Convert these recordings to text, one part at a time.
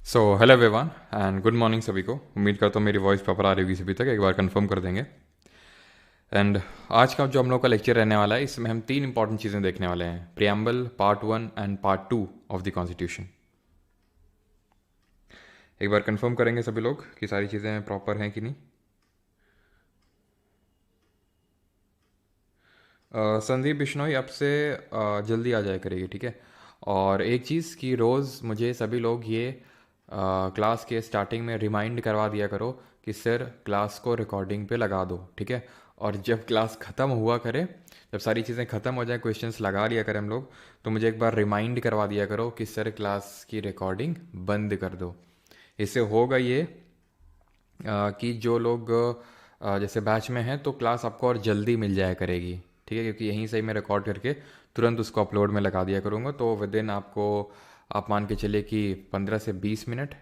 So hello everyone and good morning सभी को। उम्मीद करता हूँ मेरी वॉइस प्रॉपर आ रही होगी सभी तक। एक बार कंफर्म कर देंगे। एंड आज का जो हम लोग का लेक्चर रहने वाला है, इसमें हम तीन इंपॉर्टेंट चीज़ें देखने वाले हैं: preamble, part one and part two of the constitution. एक बार कंफर्म करेंगे सभी लोग कि सारी चीज़ें प्रॉपर हैं कि नहीं। संदीप बिश्नोई अब से जल्दी आ जाया करेगी, ठीक है। और एक चीज़ कि रोज़ मुझे सभी लोग ये क्लास के स्टार्टिंग में रिमाइंड करवा दिया करो कि सर क्लास को रिकॉर्डिंग पे लगा दो, ठीक है। और जब क्लास ख़त्म हुआ करे, जब सारी चीज़ें ख़त्म हो जाए, क्वेश्चंस लगा लिया करें हम लोग, तो मुझे एक बार रिमाइंड करवा दिया करो कि सर क्लास की रिकॉर्डिंग बंद कर दो। इससे होगा ये कि जो लोग जैसे बैच में हैं तो क्लास आपको और जल्दी मिल जाया करेगी, ठीक है। क्योंकि यहीं से ही मैं रिकॉर्ड करके तुरंत उसको अपलोड में लगा दिया करूँगा, तो विद इन आपको, आप मान के चलिए कि 15 से 20 मिनट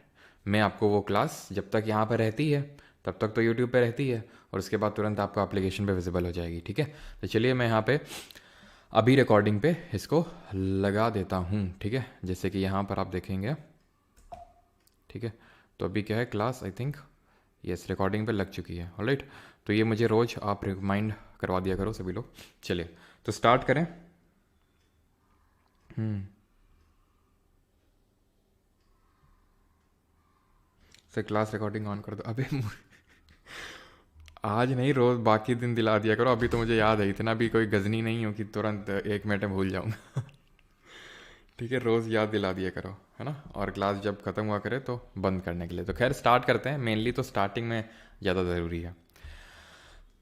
में आपको वो क्लास जब तक यहाँ पर रहती है तब तक तो यूट्यूब पे रहती है, और उसके बाद तुरंत आपको एप्लीकेशन पे विजिबल हो जाएगी, ठीक है। तो चलिए मैं यहाँ पे अभी रिकॉर्डिंग पे इसको लगा देता हूँ, ठीक है। जैसे कि यहाँ पर आप देखेंगे, ठीक है। तो अभी क्या है, class I think yes recording पे लग चुकी है, ऑलराइट। तो ये मुझे रोज़ आप रिमाइंड करवा दिया करो सभी लोग। चलिए तो स्टार्ट करें। सर क्लास रिकॉर्डिंग ऑन कर दो। अबे आज नहीं, रोज़ बाकी दिन दिला दिया करो। अभी तो मुझे याद है, इतना भी कोई गजनी नहीं हो कि तुरंत 1 मिनट में भूल जाऊँगा। ठीक है, रोज़ याद दिला दिया करो, है ना। और क्लास जब ख़त्म हुआ करे तो बंद करने के लिए। तो खैर स्टार्ट करते हैं। मेनली तो स्टार्टिंग में ज़्यादा ज़रूरी है।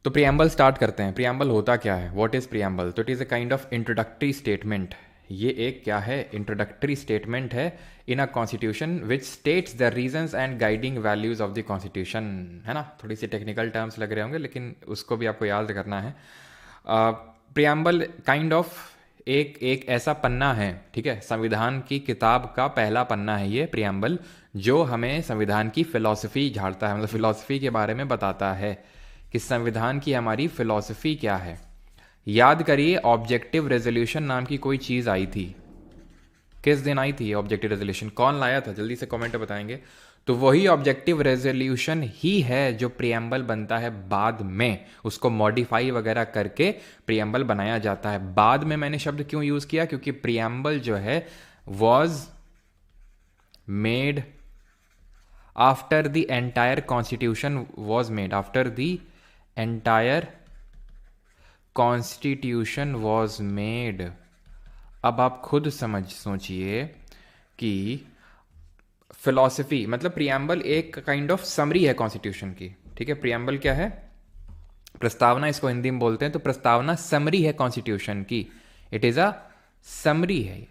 तो प्रियम्बल स्टार्ट करते हैं। प्रियम्बल होता क्या है, व्हाट इज़ प्रियम्बल? तो it is a kind of introductory statement. ये एक क्या है, इंट्रोडक्टरी स्टेटमेंट है in a constitution which states the reasons and guiding values of the constitution, है ना। थोड़ी सी टेक्निकल टर्म्स लग रहे होंगे, लेकिन उसको भी आपको याद करना है। प्रियम्बल काइंड ऑफ एक एक ऐसा पन्ना है, ठीक है, संविधान की किताब का पहला पन्ना है ये प्रियम्बल, जो हमें संविधान की फिलॉसफी झाड़ता है, मतलब फिलॉसफी के बारे में बताता है कि संविधान की हमारी फिलॉसफी क्या है। याद करिए, ऑब्जेक्टिव रेजोल्यूशन नाम की कोई चीज़ आई थी। किस दिन आई थी ये ऑब्जेक्टिव रेजोल्यूशन? कौन लाया था, जल्दी से कमेंट में बताएंगे। तो वही ऑब्जेक्टिव रेजोल्यूशन ही है जो प्रियम्बल बनता है बाद में, उसको मॉडिफाई वगैरह करके प्रियम्बल बनाया जाता है। बाद में मैंने शब्द क्यों यूज़ किया, क्योंकि प्रियम्बल जो है was made after the entire constitution was made, after the entire constitution was made. अब आप खुद समझ सोचिए कि फिलॉसफी मतलब प्रियम्बल एक काइंड ऑफ समरी है कॉन्स्टिट्यूशन की, ठीक है। प्रियम्बल क्या है? प्रस्तावना इसको हिंदी में बोलते हैं। तो प्रस्तावना समरी है कॉन्स्टिट्यूशन की, इट इज़ अ समरी है।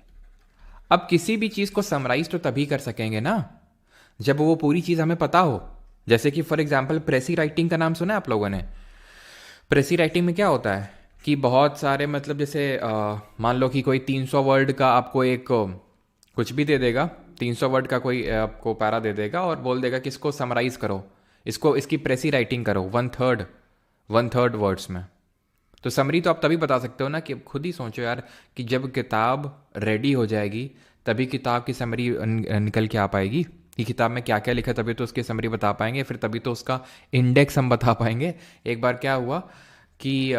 अब किसी भी चीज़ को समराइज तो तभी कर सकेंगे ना जब वो पूरी चीज़ हमें पता हो। जैसे कि फॉर एग्जाम्पल प्रेसी राइटिंग का नाम सुना है आप लोगों ने? प्रेसी राइटिंग में क्या होता है कि बहुत सारे मतलब जैसे मान लो कि कोई 300 वर्ड का आपको एक कुछ भी दे देगा, 300 वर्ड का कोई आपको पैरा दे देगा और बोल देगा कि इसको समराइज करो, इसको इसकी प्रेसी राइटिंग करो 1/3 वर्ड्स में। तो समरी तो आप तभी बता सकते हो ना, कि अब खुद ही सोचो यार कि जब किताब रेडी हो जाएगी तभी किताब की समरी निकल के आ पाएगी कि किताब में क्या क्या लिखा है, तभी तो उसकी समरी बता पाएंगे, फिर तभी तो उसका इंडेक्स हम बता पाएंगे। एक बार क्या हुआ कि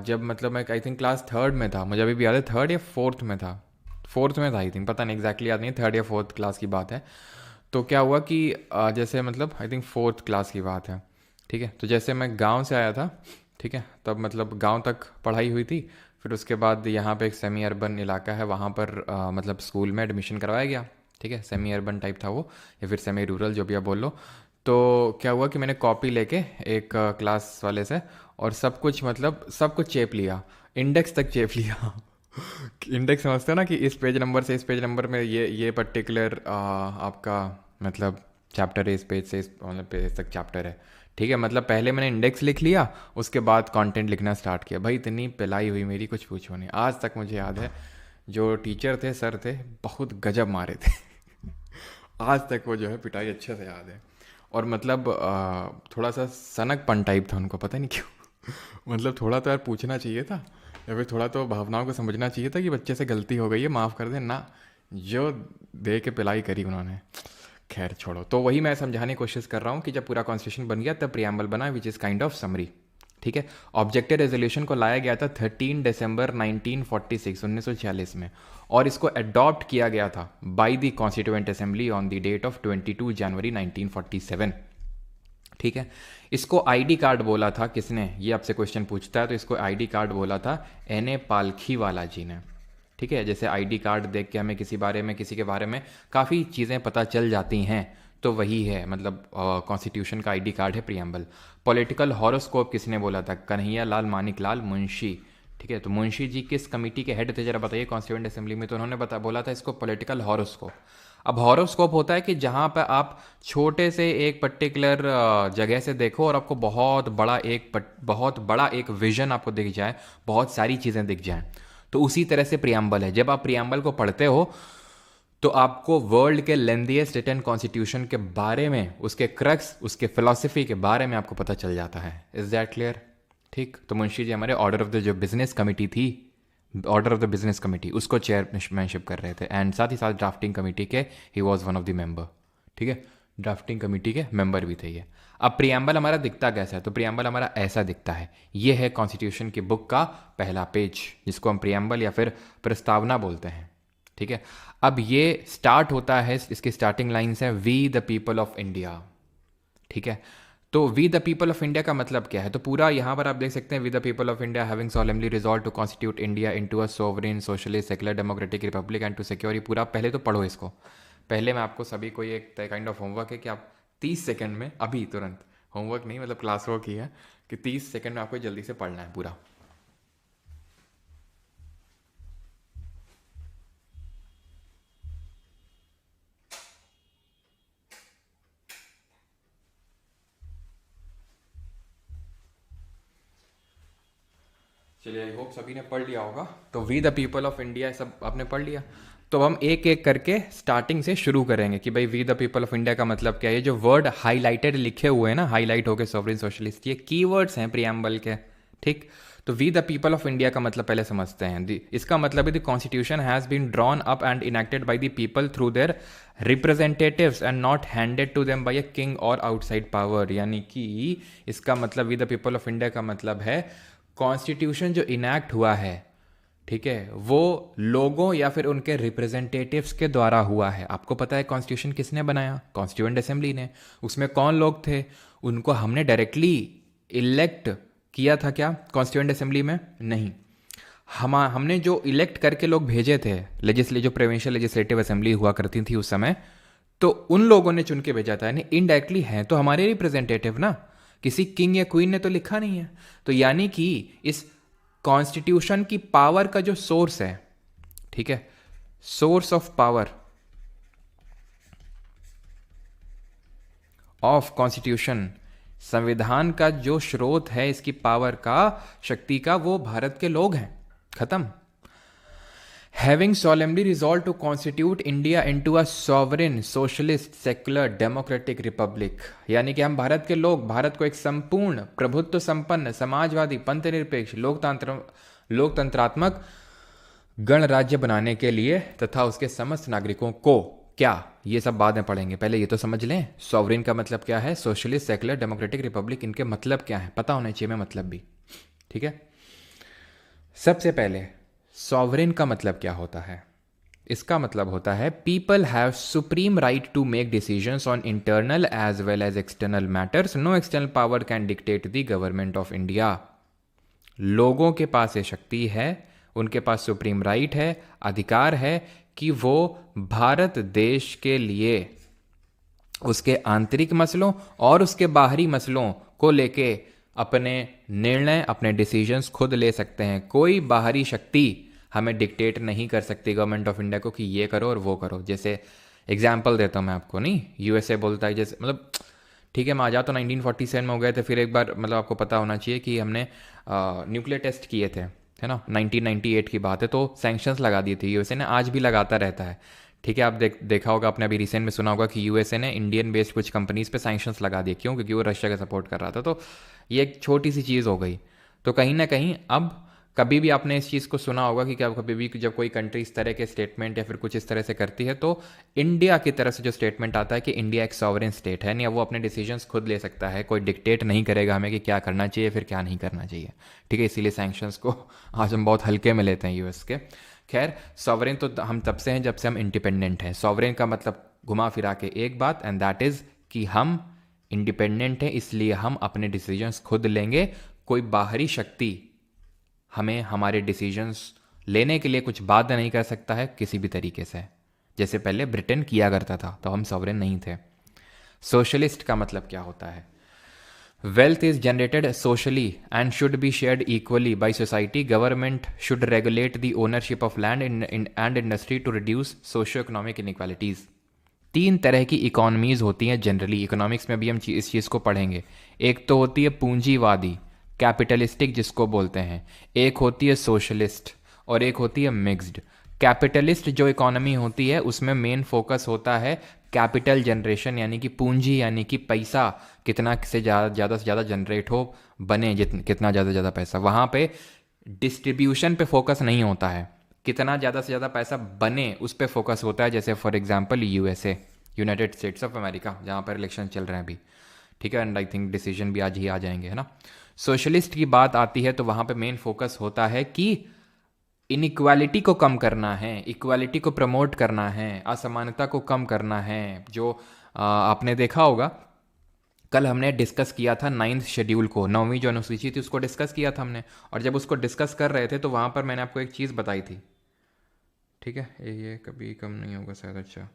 जब मतलब मैं आई थिंक क्लास थर्ड में था, मुझे अभी भी याद है, थर्ड या फोर्थ में था, फोर्थ में था आई थिंक, पता नहीं एग्जैक्टली याद नहीं, थर्ड या फोर्थ क्लास की बात है। तो क्या हुआ कि जैसे मतलब आई थिंक फोर्थ क्लास की बात है, ठीक है। तो जैसे मैं गांव से आया था, ठीक है, तब मतलब गांव तक पढ़ाई हुई थी। फिर उसके बाद यहाँ पे एक सेमी अर्बन इलाका है, वहाँ पर मतलब स्कूल में एडमिशन करवाया गया, ठीक है। सेमी अर्बन टाइप था वो, या फिर सेमी रूरल, जो भी आप बोल लो। तो क्या हुआ कि मैंने कॉपी लेके एक क्लास वाले से और सब कुछ मतलब सब कुछ चेप लिया, इंडेक्स तक चेप लिया। इंडेक्स समझते हो ना, कि इस पेज नंबर से इस पेज नंबर में ये पर्टिकुलर आपका मतलब चैप्टर है, इस पेज से इस मतलब पेज तक चैप्टर है, ठीक है। मतलब पहले मैंने इंडेक्स लिख लिया, उसके बाद कंटेंट लिखना स्टार्ट किया। भाई इतनी पिलाई हुई मेरी, कुछ पूछो नहीं। आज तक मुझे याद है, जो टीचर थे, सर थे, बहुत गजब मारे थे। आज तक वो जो है पिटाई अच्छे से याद है। और मतलब थोड़ा सा सनकपन टाइप था उनको, पता नहीं क्यों। मतलब थोड़ा तो यार पूछना चाहिए था, या फिर थोड़ा तो भावनाओं को समझना चाहिए था कि बच्चे से गलती हो गई है, माफ़ कर दें ना। जो दे के पिलाई करी उन्होंने, खैर छोड़ो, तो वही मैं समझाने की कोशिश कर रहा हूँ कि जब पूरा कॉन्स्टिट्यूशन बन गया तब प्रियम्बल बना, which is kind of summary. ठीक है। ऑब्जेक्टिव रेजोल्यूशन को लाया गया था 13 दिसंबर 1946 में, और इसको अडॉप्ट किया गया था by the constituent assembly on the date of 22 January 1947। ठीक है। इसको आईडी कार्ड बोला था किसने, ये आपसे क्वेश्चन पूछता है, तो इसको आईडी कार्ड बोला था एन.ए. पालखीवाला जी ने। ठीक है। जैसे आईडी कार्ड देख के हमें किसी के बारे में काफ़ी चीज़ें पता चल जाती हैं, तो वही है, मतलब कॉन्स्टिट्यूशन का आईडी कार्ड है प्रियम्बल। पॉलिटिकल हॉरोस्कोप किसने बोला था, कन्हैया लाल मानिकलाल मुंशी। ठीक है। तो मुंशी जी किस कमेटी के हेड थे, जरा बताइए कॉन्स्टिट्यूएंट असेंबली में, तो उन्होंने बोला था इसको पॉलिटिकल हॉरोस्कोप। अब हॉरोस्कोप होता है कि जहाँ पर आप छोटे से एक पर्टिकुलर जगह से देखो और आपको बहुत बड़ा एक विजन आपको दिख जाए, बहुत सारी चीज़ें दिख जाएं, तो उसी तरह से प्रियम्बल है। जब आप प्रियम्बल को पढ़ते हो तो आपको वर्ल्ड के लेंथीएस्ट रिटन कॉन्स्टिट्यूशन के बारे में, उसके क्रक्स, उसके फिलॉसफी के बारे में आपको पता चल जाता है। Is that clear? ठीक। तो मुंशी जी हमारे ऑर्डर ऑफ द जो बिजनेस कमेटी थी, order of the business committee, उसको चेयरमैनशिप कर रहे थे, एंड साथ ही साथ ड्राफ्टिंग कमेटी के he was one of the member. ठीक है। ड्राफ्टिंग कमेटी के मेंबर भी थे ये। अब प्रियम्बल हमारा दिखता कैसा है, तो प्रियम्बल हमारा ऐसा दिखता है। ये है कॉन्स्टिट्यूशन की बुक का पहला पेज, जिसको हम प्रियम्बल या फिर प्रस्तावना बोलते हैं। ठीक है। अब ये स्टार्ट होता है, इसकी स्टार्टिंग लाइन्स है we the people of India. ठीक है। तो we the people of India का मतलब क्या है, तो पूरा यहाँ पर आप देख सकते हैं, we the people of India having solemnly resolved to constitute India into a sovereign socialist secular democratic republic and to secure, ये पूरा पहले तो पढ़ो इसको। पहले मैं आपको सभी को ये काइंड ऑफ होमवर्क है कि आप 30 सेकंड में, अभी तुरंत, होमवर्क नहीं मतलब क्लास वर्क ही है, कि 30 सेकंड में आपको जल्दी से पढ़ना है पूरा। चलिए, आई होप सभी ने पढ़ लिया होगा। तो we the people of India सब आपने पढ़ लिया। तो हम एक एक करके स्टार्टिंग से शुरू करेंगे कि भाई we the people of India का मतलब क्या है। ये जो वर्ड हाईलाइटेड लिखे हुए हैं ना, हाईलाइट हो गए सॉवरेन सोशलिस्ट, ये कीवर्ड्स हैं प्रियम्बल के। ठीक। तो we the people of India का मतलब पहले समझते हैं। इसका मतलब है the constitution has been drawn up and enacted by the people through their representatives and not handed to them by a king और आउटसाइड पावर। यानी कि इसका मतलब we the people of India का मतलब है कॉन्स्टिट्यूशन जो इनैक्ट हुआ है, ठीक है, वो लोगों या फिर उनके रिप्रेजेंटेटिव्स के द्वारा हुआ है। आपको पता है कॉन्स्टिट्यूशन किसने बनाया? कॉन्स्टिट्यूएंट असेंबली ने। उसमें कौन लोग थे? उनको हमने डायरेक्टली इलेक्ट किया था क्या कॉन्स्टिट्यूएंट असेंबली में? नहीं। हमने जो इलेक्ट करके लोग भेजे थे, जो प्रोविंशियल लेजिस्लेटिव असेंबली हुआ करती थी उस समय, तो उन लोगों ने चुन के भेजा था। यानी इनडायरेक्टली हैं तो हमारे रिप्रेजेंटेटिव ना, किसी किंग या क्वीन ने तो लिखा नहीं है। तो यानी कि इस कॉन्स्टिट्यूशन की पावर का जो सोर्स है, ठीक है, source of power of constitution, संविधान का जो स्रोत है इसकी पावर का, शक्ति का, वो भारत के लोग हैं। खत्म। Having solemnly resolved to constitute India into a sovereign, socialist, secular, democratic republic, यानी कि हम भारत के लोग भारत को एक संपूर्ण प्रभुत्व संपन्न समाजवादी पंथनिरपेक्ष लोकतंत्रात्मक गणराज्य बनाने के लिए तथा उसके समस्त नागरिकों को, क्या, ये सब बाद में पढ़ेंगे, पहले ये तो समझ लें सॉवरेन का मतलब क्या है, सोशलिस्ट, सेकुलर, डेमोक्रेटिक रिपब्लिक, इनके मतलब क्या है पता होना चाहिए, मैं मतलब भी। ठीक है। सबसे पहले सॉवरेन का मतलब क्या होता है? इसका मतलब होता है people have supreme right to make decisions on internal as well as external matters, no external power can dictate the government of India. लोगों के पास ये शक्ति है, उनके पास सुप्रीम राइट है, अधिकार है कि वो भारत देश के लिए उसके आंतरिक मसलों और उसके बाहरी मसलों को लेके अपने निर्णय, अपने डिसीजंस खुद ले सकते हैं। कोई बाहरी शक्ति हमें डिक्टेट नहीं कर सकती गवर्नमेंट ऑफ इंडिया को कि ये करो और वो करो। जैसे एग्जाम्पल देता हूँ मैं आपको, नहीं, यूएसए बोलता है, जैसे मतलब ठीक है, मैं आ जाता हूँ 1947 में हो गए थे, फिर एक बार मतलब आपको पता होना चाहिए कि हमने न्यूक्लियर टेस्ट किए थे, है ना, 1998 की बात है, तो सैंक्शंस लगा दी थी यूएसए ने, आज भी लगाता रहता है। ठीक है। आप देखा होगा, आपने अभी रिसेंट में सुना होगा कि यूएसए ने इंडियन बेस्ड कुछ कंपनीज पे सैंक्शंस लगा दिए। क्यों? क्योंकि वो रशिया का सपोर्ट कर रहा था। तो ये एक छोटी सी चीज़ हो गई। तो कहीं ना कहीं अब कभी भी आपने इस चीज़ को सुना होगा कि क्या कभी भी जब कोई कंट्री इस तरह के स्टेटमेंट या फिर कुछ इस तरह से करती है तो इंडिया की तरफ से जो स्टेटमेंट आता है कि इंडिया एक सॉवरेन स्टेट है, नहीं वो अपने डिसीजंस खुद ले सकता है, कोई डिक्टेट नहीं करेगा हमें कि क्या करना चाहिए फिर क्या नहीं करना चाहिए। ठीक है, इसीलिए सैंक्शंस को आज हम बहुत हल्के में लेते हैं यूएस के। खैर, सॉवरेन तो हम तब से हैं जब से हम इंडिपेंडेंट हैं। सॉवरेन का मतलब घुमा फिरा के एक बात, एंड दैट इज़ कि हम इंडिपेंडेंट हैं, इसलिए हम अपने डिसीजंस खुद लेंगे। कोई बाहरी शक्ति हमें हमारे डिसीजंस लेने के लिए कुछ बाध्य नहीं कर सकता है किसी भी तरीके से, जैसे पहले ब्रिटेन किया करता था, तो हम सॉवरेन नहीं थे। सोशलिस्ट का मतलब क्या होता है? Wealth is generated socially and should be shared equally by society. Government should regulate the ownership of land and industry to reduce socio economic inequalities. तीन तरह की इकोनॉमीज होती हैं जनरली, इकोनॉमिक्स में भी हम इस चीज़ को पढ़ेंगे। एक तो होती है पूंजीवादी, कैपिटलिस्टिक जिसको बोलते हैं, एक होती है सोशलिस्ट, और एक होती है मिक्स्ड। कैपिटलिस्ट जो इकोनॉमी होती है उसमें मेन फोकस होता है कैपिटल जनरेशन, यानी कि पूंजी, यानी कि पैसा कितना से ज़्यादा जनरेट हो, बने कितना ज़्यादा से ज़्यादा पैसा। वहाँ पे डिस्ट्रीब्यूशन पे फोकस नहीं होता है, कितना ज़्यादा से ज़्यादा पैसा बने उस पर फोकस होता है। जैसे for example USA, United states of America, जहाँ पर इलेक्शन चल रहे हैं अभी। ठीक है, एंड आई थिंक डिसीजन भी आज ही आ जाएंगे, है ना। सोशलिस्ट की बात आती है तो वहाँ पे मेन फोकस होता है कि इनइक्वालिटी को कम करना है, इक्वालिटी को प्रमोट करना है, असमानता को कम करना है। जो आपने देखा होगा, कल हमने डिस्कस किया था 9th शेड्यूल को, 9वीं जो अनुसूची थी उसको डिस्कस किया था हमने। और जब उसको डिस्कस कर रहे थे तो वहाँ पर मैंने आपको एक चीज़ बताई थी। ठीक है, ये कभी कम नहीं होगा शायद। अच्छा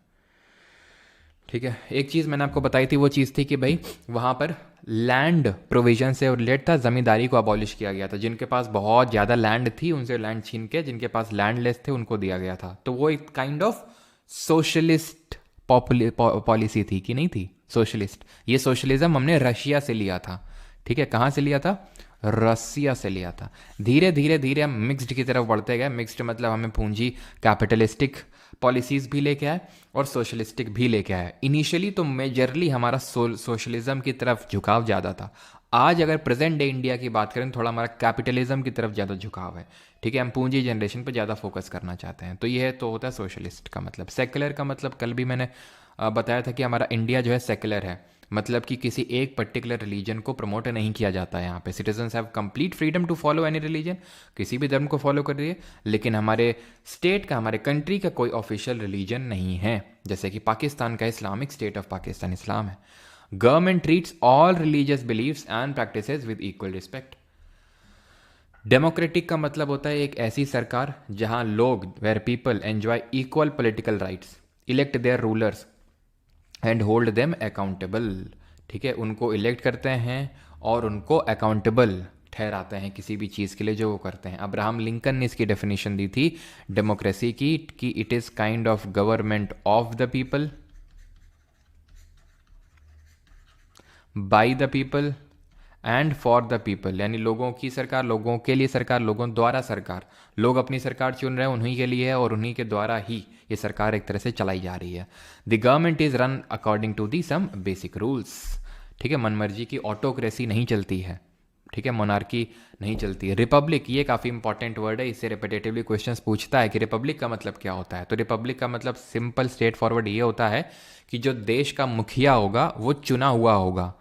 ठीक है, एक चीज़ मैंने आपको बताई थी, वो चीज़ थी कि भाई वहाँ पर लैंड प्रोविजन से रिलेटेड था, ज़मींदारी को अबॉलिश किया गया था। जिनके पास बहुत ज़्यादा लैंड थी उनसे लैंड छीन के जिनके पास लैंडलेस थे उनको दिया गया था। तो वो एक काइंड ऑफ सोशलिस्ट पॉलिसी थी कि नहीं थी? सोशलिस्ट। ये सोशलिज्म हमने रशिया से लिया था। ठीक है, कहाँ से लिया था? रसिया से लिया था। धीरे धीरे धीरे हम मिक्स्ड की तरफ बढ़ते गए। मिक्स्ड मतलब हमें पूंजी कैपिटलिस्टिक पॉलिसीज़ भी लेके आए और सोशलिस्टिक भी लेके आए। इनिशियली तो मेजरली हमारा सोशलिज्म की तरफ झुकाव ज़्यादा था। आज अगर प्रेजेंट डे इंडिया की बात करें तो थोड़ा हमारा कैपिटलिज्म की तरफ ज़्यादा झुकाव है। ठीक है, हम पूंजी जनरेशन पर ज़्यादा फोकस करना चाहते हैं। तो ये तो होता है सोशलिस्ट का मतलब। सेकुलर का मतलब कल भी मैंने बताया था कि हमारा इंडिया जो है सेकुलर है, मतलब कि किसी एक पर्टिकुलर रिलीजन को प्रमोट नहीं किया जाता है। यहाँ पे citizens have complete freedom to follow any religion, किसी भी धर्म को फॉलो करिए, लेकिन हमारे स्टेट का, हमारे कंट्री का कोई ऑफिशियल रिलीजन नहीं है। जैसे कि पाकिस्तान का इस्लामिक स्टेट ऑफ पाकिस्तान इस्लाम है। Government treats all religious believes and practices with equal respect. Democratic का मतलब होता है एक ऐसी सरकार जहां लोग, where people enjoy equal political rights, elect their rulers and hold them accountable. ठीक है, उनको इलेक्ट करते हैं और उनको अकाउंटेबल ठहराते हैं किसी भी चीज़ के लिए जो वो करते हैं। अब्राहम लिंकन ने इसकी डेफिनेशन दी थी डेमोक्रेसी की कि it is kind of government of the people, bye the people and for the people. यानी लोगों की सरकार, लोगों के लिए सरकार, लोगों द्वारा सरकार। लोग अपनी सरकार चुन रहे हैं, उन्हीं के लिए है और उन्हीं के द्वारा ही ये सरकार एक तरह से चलाई जा रही है। The government is run according to the some basic rules. ठीक है, मनमर्जी की ऑटोक्रेसी नहीं चलती है। ठीक है, मोनार्की नहीं चलती है। रिपब्लिक, ये काफ़ी इंपॉर्टेंट वर्ड है, इससे रिपीटेटिवली क्वेश्चंस पूछता है कि रिपब्लिक का मतलब क्या होता है। तो रिपब्लिक का मतलब सिंपल स्ट्रेट फॉरवर्ड ये होता है कि जो देश का मुखिया होगा वो चुना हुआ होगा।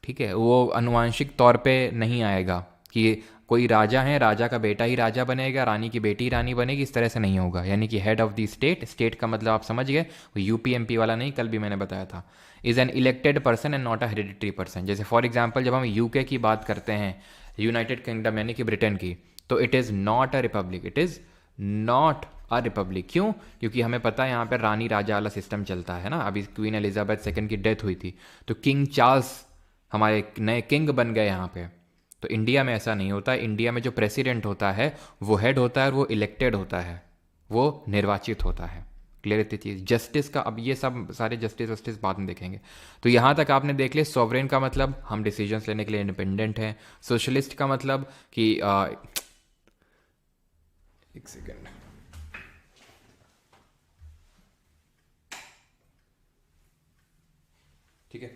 ठीक है, वो अनुवांशिक तौर पे नहीं आएगा कि कोई राजा है, राजा का बेटा ही राजा बनेगा, रानी की बेटी रानी बनेगी, इस तरह से नहीं होगा। यानी कि head of the state, state का मतलब आप समझ गए, वो यूपी एमपी वाला नहीं, कल भी मैंने बताया था। Is an elected person and not a hereditary person. जैसे फॉर एग्जाम्पल जब हम यूके की बात करते हैं, यूनाइटेड किंगडम यानी कि ब्रिटेन की, तो it is not a republic, it is not a republic. क्यों? क्योंकि हमें पता है यहाँ पर रानी राजा वाला सिस्टम चलता है ना। अभी क्वीन एलिजाबेथ सेकंड की डेथ हुई थी तो किंग चार्ल्स हमारे नए किंग बन गए यहाँ पे। तो इंडिया में ऐसा नहीं होता। इंडिया में जो प्रेसिडेंट होता है वो हेड होता है और वो इलेक्टेड होता है, वो निर्वाचित होता है। क्लियर इतनी चीज़। जस्टिस का, अब ये सब सारे जस्टिस वस्टिस बाद में देखेंगे। तो यहाँ तक आपने देख लिया। सॉवरेन का मतलब हम डिसीजंस लेने के लिए इंडिपेंडेंट हैं। सोशलिस्ट का मतलब कि एक सेकेंड, ठीक है,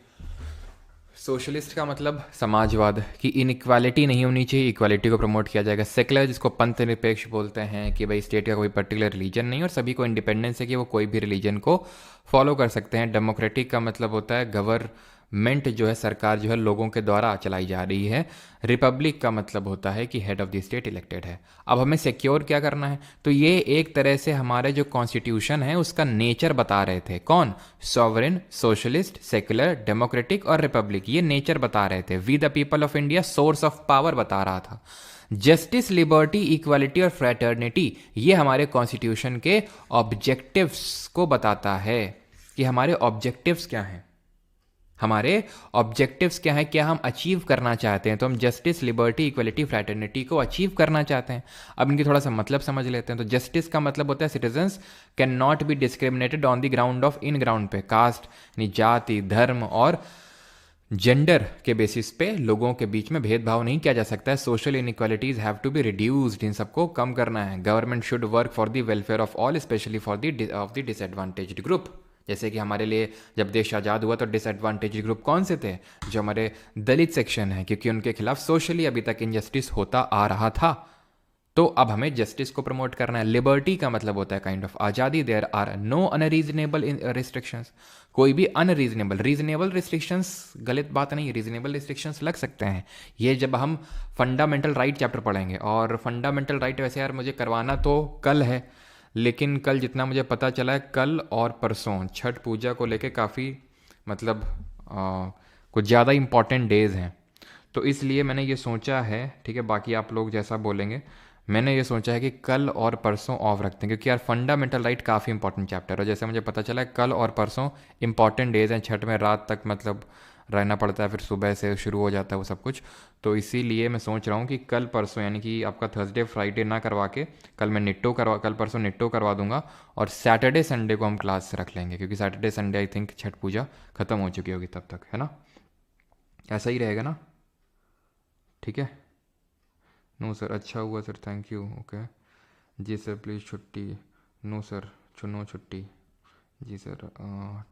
सोशलिस्ट का मतलब समाजवाद, कि इनइक्वालिटी नहीं होनी चाहिए, इक्वालिटी को प्रमोट किया जाएगा। सेकुलर, जिसको पंथ निरपेक्ष बोलते हैं, कि भाई स्टेट का कोई पर्टिकुलर रिलीजन नहीं और सभी को इंडिपेंडेंस है कि वो कोई भी रिलीजन को फॉलो कर सकते हैं। डेमोक्रेटिक का मतलब होता है गवर्नमेंट जो है, सरकार जो है लोगों के द्वारा चलाई जा रही है। रिपब्लिक का मतलब होता है कि head of the state elected है। अब हमें सिक्योर क्या करना है, तो ये एक तरह से हमारे जो कॉन्स्टिट्यूशन है उसका नेचर बता रहे थे। कौन? सॉवरेन, सोशलिस्ट, सेकुलर, डेमोक्रेटिक और रिपब्लिक, ये नेचर बता रहे थे। We the people of India, source of power बता रहा था। जस्टिस, लिबर्टी, इक्वालिटी और फ्रेटर्निटी, ये हमारे कॉन्स्टिट्यूशन के ऑब्जेक्टिव्स को बताता है कि हमारे ऑब्जेक्टिव्स क्या हैं। हमारे ऑब्जेक्टिव्स क्या है, क्या हम अचीव करना चाहते हैं। तो हम जस्टिस, लिबर्टी, इक्वलिटी, फ्रैटर्निटी को अचीव करना चाहते हैं। अब इनकी थोड़ा सा मतलब समझ लेते हैं। तो जस्टिस का मतलब होता है citizens can not be discriminated on the ground of, in ground पे, कास्ट यानी जाति, धर्म और जेंडर के बेसिस पे लोगों के बीच में भेदभाव नहीं किया जा सकता है। Social inequalities have to be reduced, इन सबको कम करना है। Government should work for the welfare of all, especially for the disadvantaged group. जैसे कि हमारे लिए जब देश आज़ाद हुआ तो डिसएडवांटेज ग्रुप कौन से थे? जो हमारे दलित सेक्शन है, क्योंकि उनके खिलाफ सोशली अभी तक इनजस्टिस होता आ रहा था। तो अब हमें जस्टिस को प्रमोट करना है। लिबर्टी का मतलब होता है काइंड ऑफ आज़ादी। There are no unreasonable restrictions, कोई भी अनरीजनेबल, रीजनेबल रिस्ट्रिक्शंस गलत बात नहीं है, रीजनेबल रिस्ट्रिक्शंस लग सकते हैं। ये जब हम फंडामेंटल राइट चैप्टर पढ़ेंगे, और फंडामेंटल राइट वैसे यार मुझे करवाना तो कल है, लेकिन कल जितना मुझे पता चला है, कल और परसों छठ पूजा को लेके काफ़ी मतलब कुछ ज़्यादा इम्पॉर्टेंट डेज़ हैं। तो इसलिए मैंने ये सोचा है, ठीक है, बाकी आप लोग जैसा बोलेंगे, मैंने ये सोचा है कि कल और परसों ऑफ रखते हैं, क्योंकि यार फंडामेंटल राइट काफ़ी इंपॉर्टेंट चैप्टर है। जैसे मुझे पता चला है कल और परसों इंपॉर्टेंट डेज़ हैं। छठ में रात तक मतलब रहना पड़ता है, फिर सुबह से शुरू हो जाता है वो सब कुछ। तो इसीलिए मैं सोच रहा हूँ कि कल परसों, यानी कि आपका थर्सडे फ्राइडे ना करवा के कल परसों निट्टो करवा दूंगा, और सैटरडे संडे को हम क्लास रख लेंगे, क्योंकि Saturday Sunday I think Chhath Puja ख़त्म हो चुकी होगी तब तक, है ना? ऐसा ही रहेगा ना? ठीक है। नो सर, अच्छा हुआ सर, थैंक यू। ओके जी सर, प्लीज़ छुट्टी। नो सर, चुनो छुट्टी। जी सर,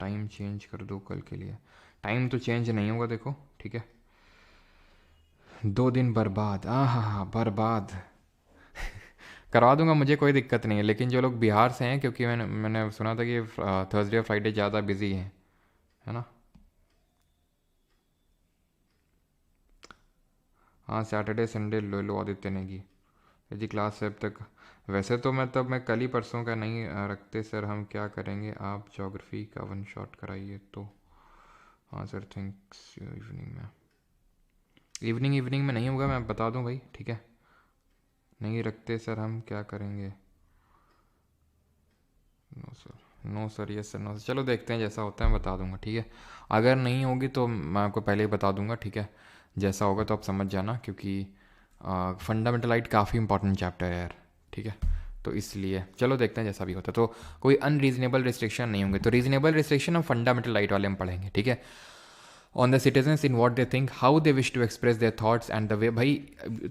टाइम चेंज कर दो कल के लिए। टाइम तो चेंज नहीं होगा, देखो, ठीक है। 2 दिन बर्बाद, हाँ बर्बाद करवा दूंगा, मुझे कोई दिक्कत नहीं है। लेकिन जो लोग बिहार से हैं, क्योंकि मैंने सुना था कि थर्सडे और फ्राइडे ज़्यादा बिजी हैं, है ना? हाँ, सैटरडे संडे ले लो आदित्य नेगी जी, क्लास से अब तक। वैसे तो मैं कल ही परसों का नहीं रखते सर, हम क्या करेंगे, आप ज्योग्राफी का वन शॉट कराइए तो। हाँ सर, थैंक्स। इवनिंग में नहीं होगा, मैं बता दूं भाई, ठीक है? नहीं रखते सर, हम क्या करेंगे। No sir, yes sir, no sir. चलो देखते हैं, जैसा होता है मैं बता दूंगा, ठीक है? अगर नहीं होगी तो मैं आपको पहले ही बता दूंगा, ठीक है? जैसा होगा तो आप समझ जाना, क्योंकि फंडामेंटल राइट काफ़ी इंपॉर्टेंट चैप्टर है यार, ठीक है? तो इसलिए चलो देखते हैं जैसा भी होता है। तो कोई अनरीजनेबल रिस्ट्रिक्शन नहीं होंगे। तो रीजनेबल रिस्ट्रिक्शन हम फंडामेंटल राइट वाले में पढ़ेंगे, ठीक है? On the citizens in what they think, how they wish to express their thoughts and the way. भाई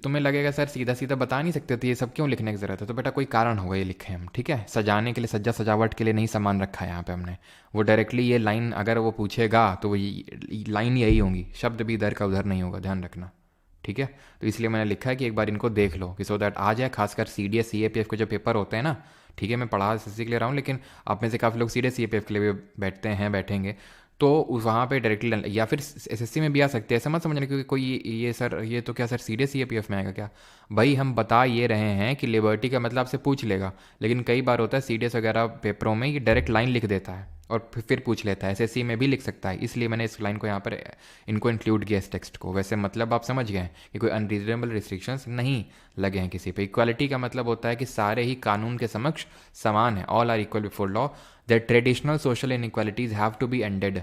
तुम्हें लगेगा सर सीधा सीधा बता नहीं सकते, तो ये सब क्यों लिखने की ज़रूरत है? तो बेटा कोई कारण होगा ये लिखे हम, ठीक है? सजाने के लिए, सज्जा सजावट के लिए नहीं सामान रखा है यहाँ पे हमने। वो डायरेक्टली ये लाइन अगर वो पूछेगा तो वो लाइन यही होंगी, शब्द भी इधर का उधर नहीं होगा, ध्यान रखना, ठीक है? तो इसलिए मैंने लिखा है कि एक बार इनको देख लो, कि सो दैट आ जाए। खासकर CDS CAPF के जो पेपर होते हैं ना, ठीक है, मैं पढ़ा SSC के लिए रहा हूँ, लेकिन आप में से काफ़ी लोग CDS CAPF के लिए भी बैठेंगे, तो उस वहाँ पे डायरेक्टली, या फिर SSC में भी आ सकते हैं, ऐसा मत समझना क्योंकि कोई ये सर, ये तो क्या सर CDS CAPF में आएगा क्या? भाई हम बता ये रहे हैं कि लिबर्टी का मतलब आपसे पूछ लेगा, लेकिन कई बार होता है CDS वगैरह पेपरों में ये डायरेक्ट लाइन लिख देता है और फिर पूछ लेता है। SSC में भी लिख सकता है, इसलिए मैंने इस लाइन को यहाँ पर इनको इंक्लूड किया इस टेक्स्ट को। वैसे मतलब आप समझ गए हैं कि कोई अनरीजनेबल रिस्ट्रिक्शंस नहीं लगे हैं किसी पे। इक्वालिटी का मतलब होता है कि सारे ही कानून के समक्ष समान है, all are equal before law, that traditional social inequalities have to be ended,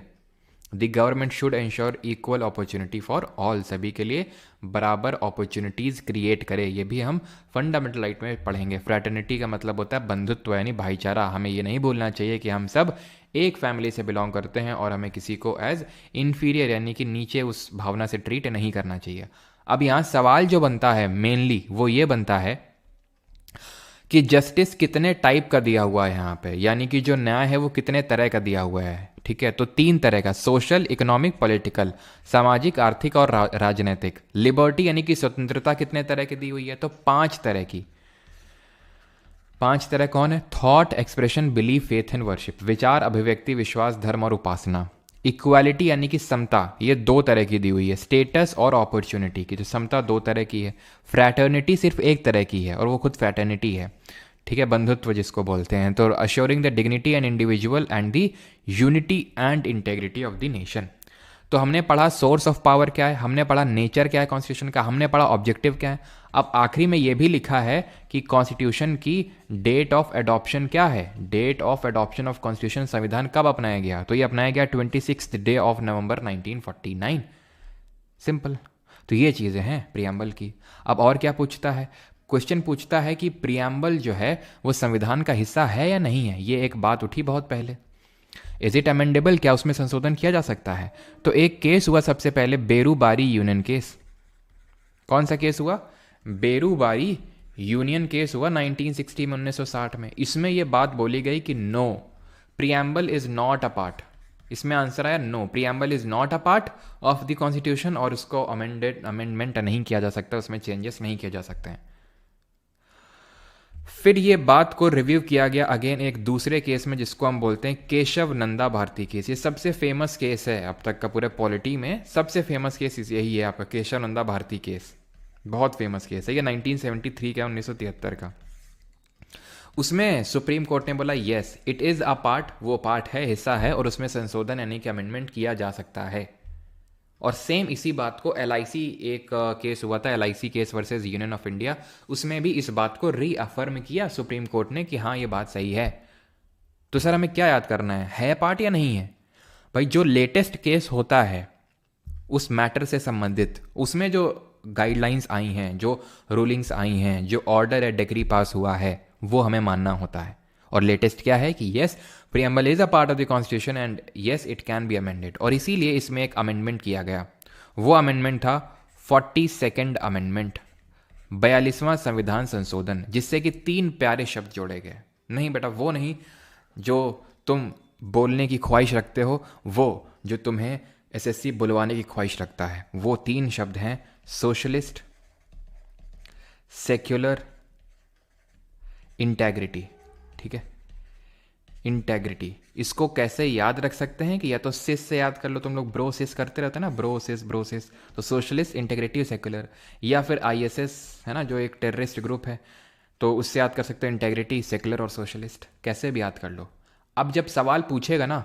the government should ensure equal opportunity for all, सभी के लिए बराबर अपॉर्चुनिटीज़ क्रिएट करे। ये भी हम फंडामेंटल राइट में पढ़ेंगे। फ्रैटर्निटी का मतलब होता है बंधुत्व यानी भाईचारा। हमें ये नहीं भूलना चाहिए कि हम सब एक फैमिली से बिलोंग करते हैं और हमें किसी को एज इन्फीरियर यानी कि नीचे उस भावना से ट्रीट नहीं करना चाहिए। अब यहाँ सवाल जो बनता है मेनली वो ये बनता है कि जस्टिस कितने टाइप का दिया हुआ है यहाँ पे, यानी कि जो न्याय है वो कितने तरह का दिया हुआ है, ठीक है, तो 3 तरह का, सोशल, इकोनॉमिक, पॉलिटिकल, सामाजिक, आर्थिक और राजनीतिक। लिबर्टी यानी कि स्वतंत्रता कितने तरह की दी हुई है? तो 5 तरह की। 5 तरह कौन है? Thought, expression, belief, faith and worship. विचार, अभिव्यक्ति, विश्वास, धर्म और उपासना। इक्वालिटी यानी कि समता, ये 2 तरह की दी हुई है। स्टेटस और अपॉर्चुनिटी की, तो समता 2 तरह की है। फ्रैटर्निटी सिर्फ 1 तरह की है और वो खुद फ्रैटर्निटी है, ठीक है, बंधुत्व जिसको बोलते हैं। तो assuring the dignity and individual and the unity and integrity of the nation. तो हमने पढ़ा सोर्स ऑफ पावर क्या है, हमने पढ़ा नेचर क्या है कॉन्स्टिट्यूशन का, हमने पढ़ा ऑब्जेक्टिव क्या है। अब आखिरी में ये भी लिखा है कि कॉन्स्टिट्यूशन की डेट ऑफ एडॉप्शन क्या है। Date of adoption of constitution, संविधान कब अपनाया गया? तो ये अपनाया गया 26 डे ऑफ नवंबर 1949। सिंपल। तो ये चीज़ें हैं प्रियम्बल की। अब और क्या पूछता है? क्वेश्चन पूछता है कि प्रियम्बल जो है वो संविधान का हिस्सा है या नहीं है। ये एक बात उठी बहुत पहले, इज इट अमेंडेबल, क्या उसमें संशोधन किया जा सकता है? तो एक केस हुआ सबसे पहले, बेरूबारी यूनियन केस। कौन सा केस हुआ? बेरूबारी यूनियन केस हुआ 1960 में, 1960 में। इसमें यह बात बोली गई कि no, preamble is not a part. इसमें आंसर आया no, preamble is not a part of the constitution और उसको अमेंडमेंट नहीं किया जा सकता, उसमें चेंजेस नहीं किए जा सकते हैं। फिर ये बात को रिव्यू किया गया अगेन एक दूसरे केस में जिसको हम बोलते हैं केशव नंदा भारती केस। ये सबसे फेमस केस है अब तक का पूरे पॉलिटी में, सबसे फेमस केस यही है आपका, केशव नंदा भारती केस। बहुत फेमस केस है ये, 1973 का, 1973 का। उसमें सुप्रीम कोर्ट ने बोला yes it is a part, वो पार्ट है, हिस्सा है, और उसमें संशोधन यानी कि अमेंडमेंट किया जा सकता है। और सेम इसी बात को LIC एक केस हुआ था, LIC case versus union of India, उसमें भी इस बात को रीअफर्म किया सुप्रीम कोर्ट ने कि हाँ ये बात सही है। तो सर हमें क्या याद करना है पार्ट या नहीं है? भाई जो लेटेस्ट केस होता है उस मैटर से संबंधित, उसमें जो गाइडलाइंस आई हैं, जो रूलिंग्स आई हैं, जो ऑर्डर है, डिक्री पास हुआ है, वो हमें मानना होता है। और लेटेस्ट क्या है कि yes preamble is a part of the constitution and yes it can be amended. और इसीलिए इसमें एक अमेंडमेंट किया गया, वो अमेंडमेंट था 42nd अमेंडमेंट, 42वां संविधान संशोधन, जिससे कि 3 प्यारे शब्द जोड़े गए। नहीं बेटा वो नहीं जो तुम बोलने की ख्वाहिश रखते हो, वो जो तुम्हें SSC बुलवाने की ख्वाहिश रखता है, वो 3 शब्द हैं, सोशलिस्ट, सेक्युलर, इंटेग्रिटी। ठीक है, इंटेग्रिटी। इसको कैसे याद रख सकते हैं कि या तो सिस से याद कर लो, तुम लोग ब्रो सिस करते रहते हैं ना, ब्रो सिस, तो सोशलिस्ट, इंटेग्रिटी, सेक्युलर। या फिर ISS है ना जो एक टेररिस्ट ग्रुप है, तो उससे याद कर सकते हो इंटेग्रिटी, सेक्युलर और सोशलिस्ट, कैसे भी याद कर लो। अब जब सवाल पूछेगा ना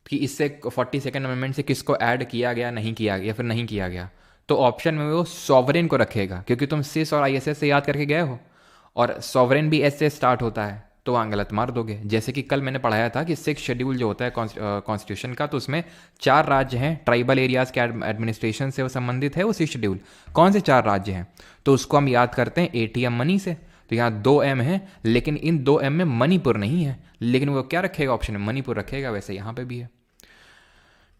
कि इससे 42nd अमेंडमेंट से किसको ऐड किया गया, नहीं किया गया, या फिर नहीं किया गया, तो ऑप्शन में वो सॉवरेन को रखेगा, क्योंकि तुम सिस और ISS से याद करके गए हो और सॉवरेन भी S से स्टार्ट होता है, तो वहाँ गलत मार दोगे। जैसे कि कल मैंने पढ़ाया था कि 6th शेड्यूल जो होता है कॉन्स्टिट्यूशन का, तो उसमें 4 राज्य हैं, ट्राइबल एरियाज के एडमिनिस्ट्रेशन से वो संबंधित है वो 6th शेड्यूल। कौन से 4 राज्य हैं? तो उसको हम याद करते हैं ATM मनी से। तो यहाँ 2 M है, लेकिन इन 2 M में मणिपुर नहीं है, लेकिन वो क्या रखेगा ऑप्शन में? मणिपुर रखेगा। वैसे यहाँ पे भी है।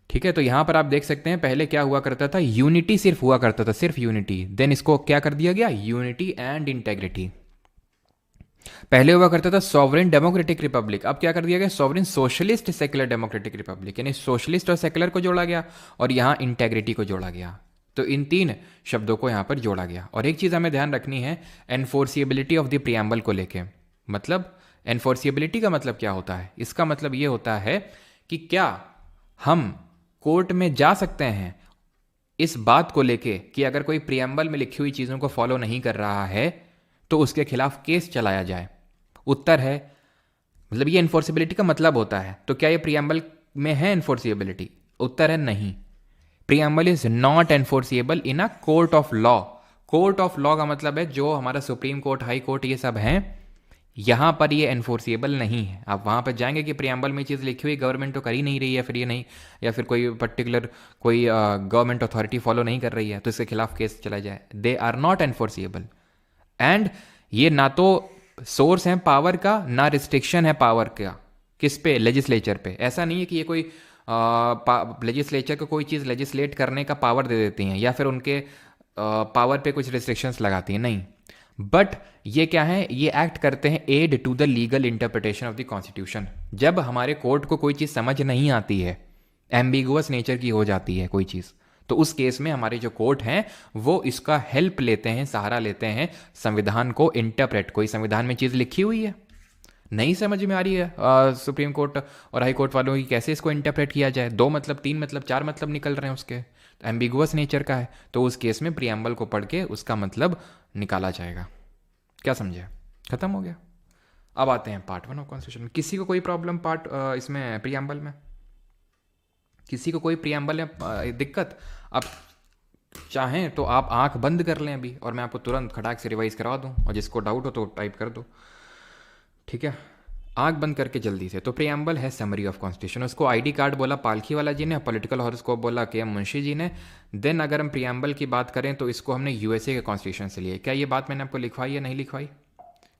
ठीक है, तो यहाँ पर आप देख सकते हैं पहले क्या हुआ करता था, यूनिटी सिर्फ हुआ करता था, सिर्फ यूनिटी। देन इसको क्या कर दिया गया, यूनिटी एंड इंटेग्रिटी। पहले हुआ करता था सॉवरेन डेमोक्रेटिक रिपब्लिक, अब क्या कर दिया गया, sovereign socialist secular democratic Republic, यानी सोशलिस्ट और सेक्युलर को जोड़ा गया और यहाँ इंटेग्रिटी को जोड़ा गया। तो इन 3 शब्दों को यहाँ पर जोड़ा गया। और एक चीज़ हमें ध्यान रखनी है, एनफोर्सिएबिलिटी ऑफ द प्रियम्बल को लेके। मतलब एनफोर्सिएबिलिटी का मतलब क्या होता है? इसका मतलब ये होता है कि क्या हम कोर्ट में जा सकते हैं इस बात को लेके कि अगर कोई प्रियम्बल में लिखी हुई चीज़ों को फॉलो नहीं कर रहा है तो उसके खिलाफ केस चलाया जाए। उत्तर है, मतलब ये एनफोर्सिबिलिटी का मतलब होता है। तो क्या ये प्रियम्बल में है एनफोर्सिबिलिटी? उत्तर है नहीं। Preamble is not enforceable in a court of law. Court of law का मतलब है जो हमारा सुप्रीम कोर्ट, हाई कोर्ट, ये सब हैं, यहां पर ये एनफोर्सिएबल नहीं है। आप वहां पर जाएंगे कि प्रियम्बल में चीज़ लिखी हुई गवर्नमेंट तो कर ही नहीं रही है, फिर ये नहीं, या फिर कोई पर्टिकुलर कोई गवर्नमेंट अथॉरिटी फॉलो नहीं कर रही है तो इसके खिलाफ केस चला जाए। They are not enforceable. And ये ना तो सोर्स है पावर का, ना रिस्ट्रिक्शन है पावर का। किस पे? लेजिस्लेचर पे। ऐसा नहीं है कि ये कोई लेजिस्लेचर को कोई चीज़ लेजिस्लेट करने का पावर दे देती हैं या फिर उनके पावर पे कुछ रिस्ट्रिक्शंस लगाती हैं, नहीं। बट ये क्या है, ये एक्ट करते हैं aid to the legal interpretation of the constitution. जब हमारे कोर्ट को कोई चीज़ समझ नहीं आती है, एम्बिगुअस नेचर की हो जाती है कोई चीज़, तो उस केस में हमारे जो कोर्ट हैं वो इसका हेल्प लेते हैं, सहारा लेते हैं संविधान को इंटरप्रेट। कोई संविधान में चीज़ लिखी हुई है, नहीं समझ में आ रही है सुप्रीम कोर्ट और हाई कोर्ट वालों की, कैसे इसको इंटरप्रेट किया जाए, 2 मतलब 3 मतलब 4 मतलब निकल रहे हैं उसके, तो एम्बिगुअस नेचर का है, तो उस केस में प्रियम्बल को पढ़ के उसका मतलब निकाला जाएगा। क्या समझे? खत्म हो गया। अब आते हैं पार्ट 1 ऑफ कॉन्स्टिट्यूशन में। किसी को कोई प्रॉब्लम पार्ट इसमें प्रियम्बल में? किसी को कोई प्रियम्बल में दिक्कत? अब चाहें तो आप आंख बंद कर लें अभी और मैं आपको तुरंत खटाक से रिवाइज करवा दूं, और जिसको डाउट हो तो टाइप कर दो, ठीक है? आंख बंद करके जल्दी से। तो प्रियम्बल है समरी ऑफ कॉन्स्टिट्यूशन। उसको आईडी कार्ड बोला पालखी वाला जी ने, पॉलिटिकल हॉरोस्कोप बोला के.एम. मुंशी जी ने। देन अगर हम प्रियम्बल की बात करें तो इसको हमने यूएसए के कॉन्स्टिट्यूशन से लिए। क्या ये बात मैंने आपको लिखवाई या नहीं लिखवाई?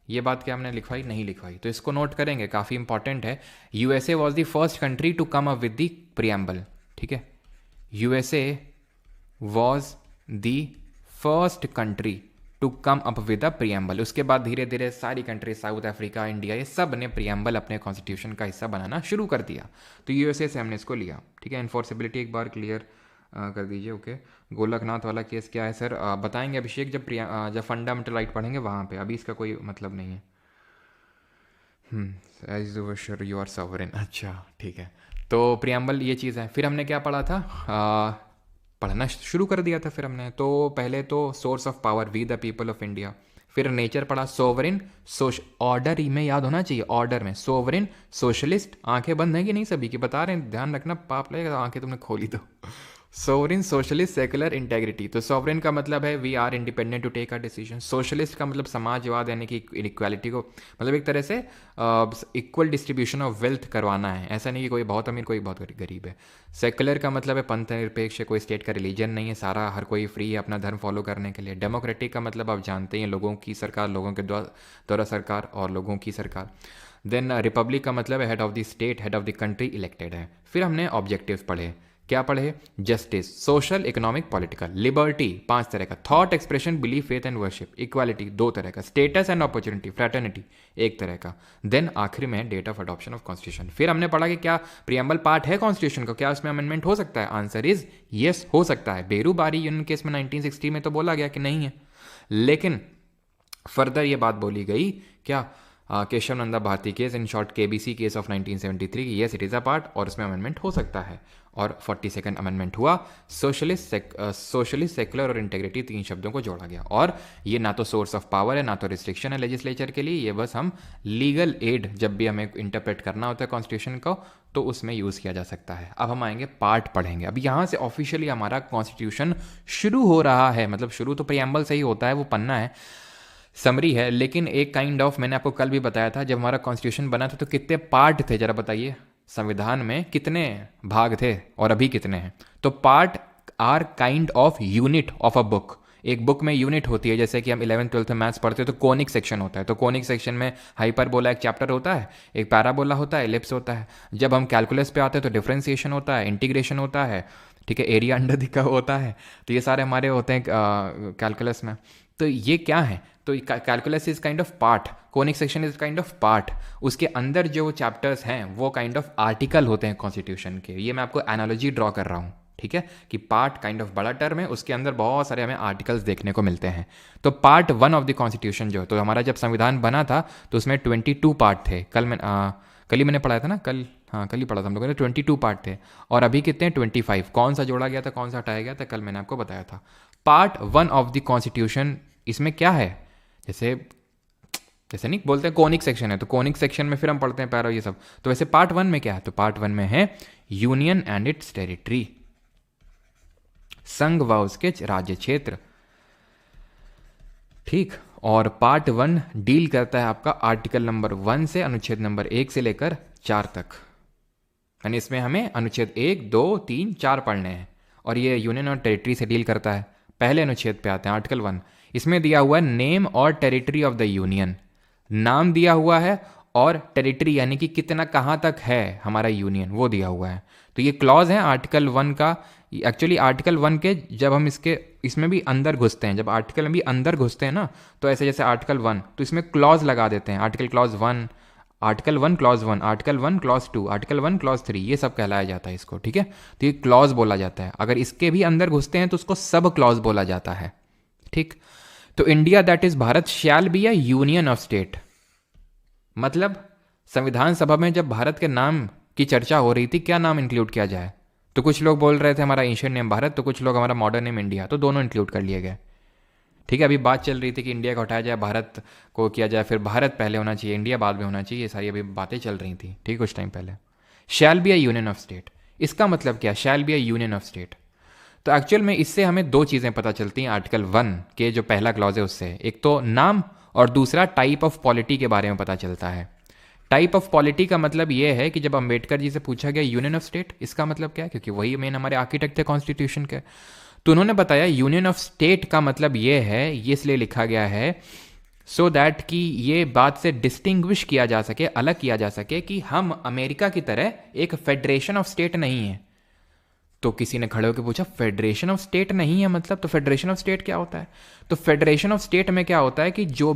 ये बात क्या हमने लिखवाई? नहीं लिखवाई, तो इसको नोट करेंगे, काफ़ी इंपॉर्टेंट है। USA was the first country to come up with the preamble, ठीक है? USA was the first country to come up with a preamble. उसके बाद धीरे धीरे सारी कंट्री, साउथ अफ्रीका, इंडिया, ये सब ने प्रियम्बल अपने कॉन्स्टिट्यूशन का हिस्सा बनाना शुरू कर दिया। तो यूएसए से हमने इसको लिया, ठीक है? इन्फोर्सेबिलिटी एक बार क्लियर कर दीजिए। ओके, गोलकनाथ वाला केस क्या है सर? बताएंगे अभिषेक जब फंडामेंटल राइट पढ़ेंगे वहाँ पे, अभी इसका कोई मतलब नहीं है। एज यू आर सॉवरेन, अच्छा ठीक है। तो प्रियम्बल ये चीज़ है। फिर हमने क्या पढ़ा था? पढ़ना शुरू कर दिया था फिर हमने। तो पहले तो source of power, we the people of India. फिर नेचर पढ़ा, सोवरेन, ऑर्डर में याद होना चाहिए, ऑर्डर में सोवरेन, सोशलिस्ट। आंखें बंद हैं कि नहीं सभी की? बता रहे हैं, ध्यान रखना, पाप लगेगा, आंखें तुमने खोली तो। Sovereign, socialist, secular, integrity. तो सोवरेन का मतलब है we are independent to take our decision. Socialist का मतलब समाजवाद, यानी कि इक्वालिटी को, मतलब एक तरह से इक्वल डिस्ट्रीब्यूशन ऑफ वेल्थ करवाना है, ऐसा नहीं कि कोई बहुत अमीर कोई बहुत गरीब है। सेकुलर का मतलब है पंथ निरपेक्ष, कोई स्टेट का रिलीजन नहीं है, सारा हर कोई फ्री है अपना धर्म फॉलो करने के लिए। डेमोक्रेटिक का मतलब आप जानते हैं, लोगों की सरकार, लोगों के द्वारा सरकार और लोगों की सरकार। देन रिपब्लिक का मतलब है head of the state, head of the country elected है। फिर हमने ऑब्जेक्टिव्स पढ़े, क्या पढ़े? Justice, social, economic, political. Liberty 5 तरह का, thought, expression, belief, faith and worship. Equality 2 तरह का, स्टेटस एंड अपॉर्चुनिटी, फ्रेटर्निटी 1 तरह का। देन आखिरी में date of adoption of constitution. फिर हमने पढ़ा कि क्या प्रियम्बल पार्ट है कॉन्स्टिट्यूशन का, क्या उसमें अमेंडमेंट हो सकता है? आंसर इज यस, हो सकता है। बेरूबारी यूनियन केस में 1960 में तो बोला गया कि नहीं है, लेकिन फर्दर ये बात बोली गई क्या, Kesavananda Bharati case, in short KBC case of 1973, कि yes it is a part और उसमें अमेंडमेंट हो सकता है। और 42nd अमेंडमेंट हुआ। सोशलिस्ट, सेकुलर और इंटेग्रिटी 3 शब्दों को जोड़ा गया। और ये ना तो सोर्स ऑफ पावर है, ना तो रिस्ट्रिक्शन है लेजिस्लेचर के लिए, ये बस हम लीगल एड जब भी हमें इंटरप्रेट करना होता है कॉन्स्टिट्यूशन को तो उसमें यूज़ किया जा सकता है। अब हम आएंगे पार्ट पढ़ेंगे। अब यहाँ से ऑफिशियली हमारा कॉन्स्टिट्यूशन शुरू हो रहा है, मतलब शुरू तो प्रियम्बल से ही होता है, वो पन्ना है, समरी है, लेकिन एक काइंड ऑफ, मैंने आपको कल भी बताया था, जब हमारा कॉन्स्टिट्यूशन बना था तो कितने पार्ट थे जरा बताइए, संविधान में कितने भाग थे और अभी कितने हैं? तो part are kind of unit of a book. एक बुक में यूनिट होती है, जैसे कि हम 11th 12th में मैथ्स पढ़ते हैं तो कोनिक सेक्शन होता है, तो कोनिक सेक्शन में हाइपरबोला एक चैप्टर होता है, एक पैराबोला होता है, एलिप्स होता है। जब हम कैलकुलस पे आते हैं तो डिफरेंशिएशन होता है, इंटीग्रेशन होता है, ठीक है, एरिया अंडर द कर्व होता है। तो ये सारे हमारे होते हैं कैलकुलस में। तो ये क्या है? तो calculus is kind of part, conic section is kind of part. उसके अंदर जो चैप्टर्स हैं वो काइंड ऑफ आर्टिकल होते हैं कॉन्स्टिट्यूशन के। ये मैं आपको एनालॉजी ड्रॉ कर रहा हूँ, ठीक है, कि पार्ट काइंड ऑफ बड़ा टर्म है, उसके अंदर बहुत सारे हमें आर्टिकल्स देखने को मिलते हैं। तो पार्ट 1 ऑफ द कॉन्स्टिट्यूशन जो, तो हमारा जब संविधान बना था तो उसमें 22 पार्ट थे। कल ही मैंने पढ़ाया था ना, कल ही पढ़ा था हम लोगों ने, 22 पार्ट थे। और अभी कितने? 25। कौन सा जोड़ा गया था, कौन सा हटाया गया था, कल मैंने आपको बताया था। पार्ट 1 ऑफ द कॉन्स्टिट्यूशन, इसमें क्या है, जैसे नहीं बोलते हैं कोनिक सेक्शन है, तो कोनिक सेक्शन में फिर हम पढ़ते हैं पैरा ये सब। तो वैसे पार्ट 1 में क्या है? तो पार्ट 1 में है यूनियन एंड इट्स टेरिटरी, संघ व उसके राज्य क्षेत्र, ठीक। और पार्ट 1 डील करता है आपका आर्टिकल नंबर 1 से अनुच्छेद नंबर 1 से लेकर 4 तक, यानी इसमें हमें अनुच्छेद 1, 2, 3, 4 पढ़ने हैं। और ये यूनियन और टेरिटरी से डील करता है। पहले अनुच्छेद पे आते हैं, आर्टिकल 1। इसमें दिया हुआ है नेम और टेरिटरी ऑफ द यूनियन, नाम दिया हुआ है और टेरिटरी यानी कि कितना कहाँ तक है हमारा यूनियन वो दिया हुआ है। तो ये क्लॉज है आर्टिकल 1 का। एक्चुअली आर्टिकल 1 के जब हम इसमें भी अंदर घुसते हैं, जब आर्टिकल में भी अंदर घुसते हैं ना, तो ऐसे जैसे आर्टिकल 1 तो इसमें क्लॉज लगा देते हैं, article clause 1, article 1 clause 1, article 1 clause 2, article 1 clause 3, ये सब कहलाया जाता है इसको, ठीक है। तो ये क्लॉज बोला जाता है। अगर इसके भी अंदर घुसते हैं तो उसको सब क्लॉज बोला जाता है, ठीक। तो India that is Bharat shall be a union of state, मतलब संविधान सभा में जब भारत के नाम की चर्चा हो रही थी क्या नाम इंक्लूड किया जाए, तो कुछ लोग बोल रहे थे हमारा एशियन नेम भारत, तो कुछ लोग हमारा मॉडर्न नेम इंडिया, तो दोनों इंक्लूड कर लिए गए, ठीक है। अभी बात चल रही थी कि इंडिया को हटाया जाए, भारत को किया जाए, फिर भारत पहले होना चाहिए, इंडिया बाद में होना चाहिए, ये सारी अभी बातें चल रही थी, ठीक, कुछ टाइम पहले। Shall be a union of state, इसका मतलब क्या, shall be a union of state. तो एक्चुअल में इससे हमें दो चीज़ें पता चलती हैं आर्टिकल 1 के जो पहला क्लॉज है उससे, एक तो नाम और दूसरा टाइप ऑफ पॉलिटी के बारे में पता चलता है। टाइप ऑफ पॉलिटी का मतलब ये है कि जब अम्बेडकर जी से पूछा गया यूनियन ऑफ स्टेट इसका मतलब क्या है, क्योंकि वही मेन हमारे आर्किटेक्ट थे कॉन्स्टिट्यूशन के, तो उन्होंने बताया यूनियन ऑफ स्टेट का मतलब ये है, ये इसलिए लिखा गया है सो दैट कि ये बात से डिस्टिंग्विश किया जा सके, अलग किया जा सके कि हम अमेरिका की तरह एक फेडरेशन ऑफ स्टेट नहीं है। तो किसी ने खड़े होकर पूछा फेडरेशन ऑफ स्टेट नहीं है मतलब, तो फेडरेशन ऑफ स्टेट क्या होता है। तो फेडरेशन ऑफ स्टेट में क्या होता है कि जो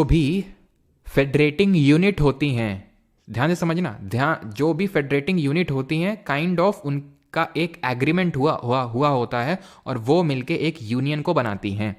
भी फेडरेटिंग यूनिट होती हैं, ध्यान से समझना, जो भी फेडरेटिंग यूनिट होती हैं काइंड ऑफ उनका एक एग्रीमेंट हुआ होता है और वो मिलके एक यूनियन को बनाती हैं।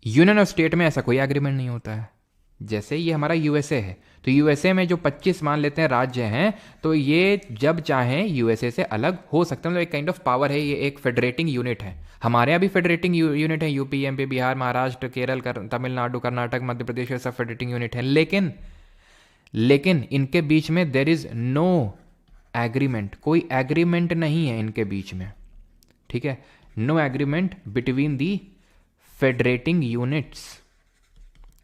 यूनियन ऑफ स्टेट में ऐसा कोई एग्रीमेंट नहीं होता है। जैसे ये हमारा यूएसए है, तो यूएसए में जो 25 मान लेते हैं राज्य हैं, तो ये जब चाहें यूएसए से अलग हो सकते हैं, मतलब एक काइंड ऑफ पावर है, ये एक फेडरेटिंग यूनिट है। हमारे यहाँ भी फेडरेटिंग यूनिट है, यूपी, एमपी, बिहार, महाराष्ट्र, केरल, तमिलनाडु, कर्नाटक, मध्य प्रदेश, ये सब फेडरेटिंग यूनिट है। लेकिन इनके बीच में देर इज नो एग्रीमेंट, कोई एग्रीमेंट नहीं है इनके बीच में, ठीक है। No agreement between the federating units,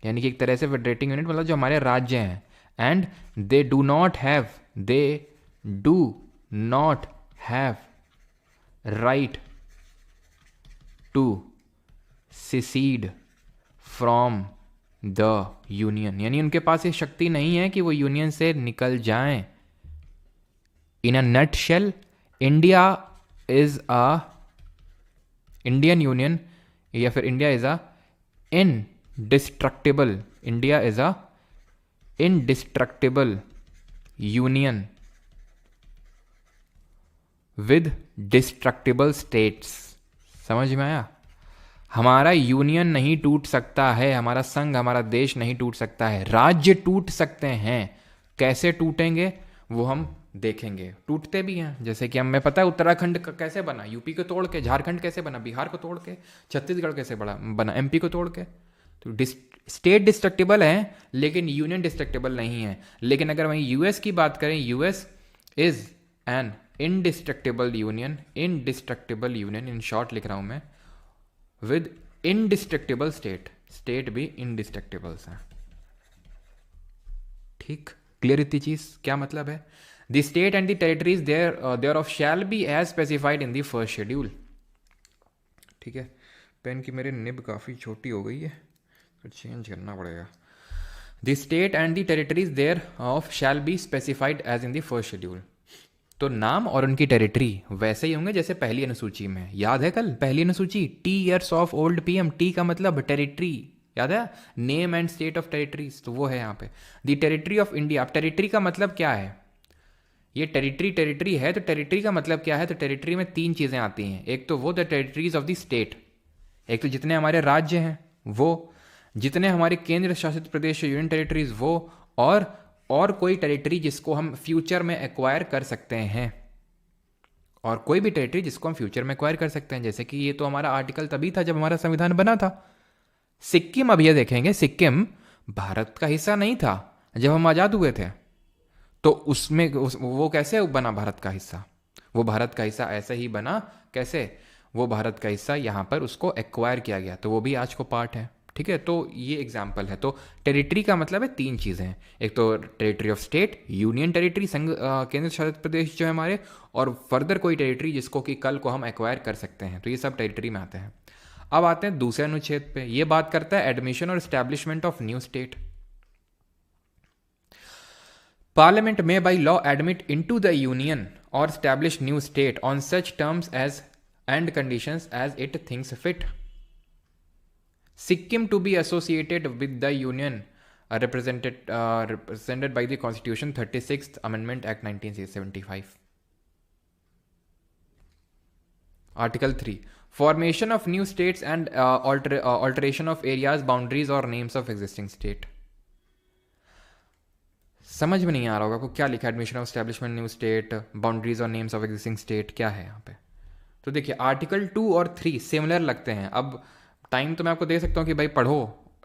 यानी कि एक तरह से फेडरेटिंग यूनिट मतलब जो हमारे राज्य हैं, and they do not have right to secede from the union, यानी उनके पास ये शक्ति नहीं है कि वो यूनियन से निकल जाएं। In a nutshell, India is a Indian union, या फिर India is a indestructible, India is a indestructible union with destructible states। समझ में आया? हमारा यूनियन नहीं टूट सकता है, हमारा संघ, हमारा देश नहीं टूट सकता है, राज्य टूट सकते हैं। कैसे टूटेंगे वो हम देखेंगे, टूटते भी हैं। जैसे कि हमें पता है उत्तराखंड का कैसे बना, यूपी को तोड़ के, झारखंड कैसे बना, बिहार को तोड़ के, छत्तीसगढ़ कैसे बना, एमपी को तोड़ के। तो स्टेट डिस्ट्रक्टिबल है लेकिन यूनियन डिस्ट्रक्टिबल नहीं है। लेकिन अगर वहीं यूएस की बात करें, US is an indestructible union, in short लिख रहा हूं मैं, विद इनडिस्ट्रक्टिबल स्टेट भी इनडिस्ट्रक्टिबल्स हैं, ठीक। क्लियर इतनी चीज क्या मतलब है? The state and the territories thereof shall be as specified in the first schedule, ठीक है। पेन की मेरी निब काफ़ी छोटी हो गई है, तो चेंज करना पड़ेगा। The state and the territories thereof shall be specified as in the first schedule. तो नाम और उनकी टेरिटरी वैसे ही होंगे जैसे पहली अनुसूची में। याद है कल पहली अनुसूची, T years of old PM, T का मतलब टेरिटरी, याद है, name and state of territories, तो वो है यहाँ पे द टेरिटरी ऑफ इंडिया। अब टेरिटरी का मतलब क्या है, ये टेरिटरी है, तो टेरिटरी का मतलब क्या है, तो टेरिटरी में तीन चीज़ें आती हैं। एक तो वो the territories of the state, एक तो जितने हमारे राज्य हैं वो, जितने हमारे केंद्र शासित प्रदेश यूनियन टेरिटरीज वो, और कोई टेरिटरी जिसको हम फ्यूचर में एक्वायर कर सकते हैं, और कोई भी टेरिटरी जिसको हम फ्यूचर में एक्वायर कर सकते हैं। जैसे कि ये तो हमारा आर्टिकल तभी था जब हमारा संविधान बना था। सिक्किम, अब ये देखेंगे, सिक्किम भारत का हिस्सा नहीं था जब हम आज़ाद हुए थे, तो उसमें वो कैसे बना भारत का हिस्सा? वो भारत का हिस्सा ऐसे ही बना, कैसे? वो भारत का हिस्सा यहाँ पर उसको एक्वायर किया गया, तो वो भी आज को पार्ट है, ठीक है। तो ये एग्जाम्पल है। तो टेरिटरी का मतलब है तीन चीज़ें हैं, एक तो territory of state, union territory, संघ केंद्र शासित प्रदेश जो है हमारे, और फर्दर कोई टेरिटरी जिसको कि कल को हम एक्वायर कर सकते हैं, तो ये सब टेरिटरी में आते हैं। अब आते हैं दूसरे अनुच्छेद पे, ये बात करता है एडमिशन और establishment of new state. Parliament में by law admit into the union और establish new state on such terms as and conditions as it thinks fit. Sikkim to be associated with the union represented by the Constitution 36th Amendment Act 1975. Article 3. Formation of new states and alteration of areas, boundaries or names of existing state. समझ में नहीं आ रहा होगा आपको क्या लिखा है, admission of establishment new state, boundaries और नेम्स ऑफ एग्जिस्टिंग स्टेट, क्या है यहाँ पे। तो देखिए आर्टिकल 2 और 3 सिमिलर लगते हैं। अब टाइम तो मैं आपको दे सकता हूँ कि भाई पढ़ो,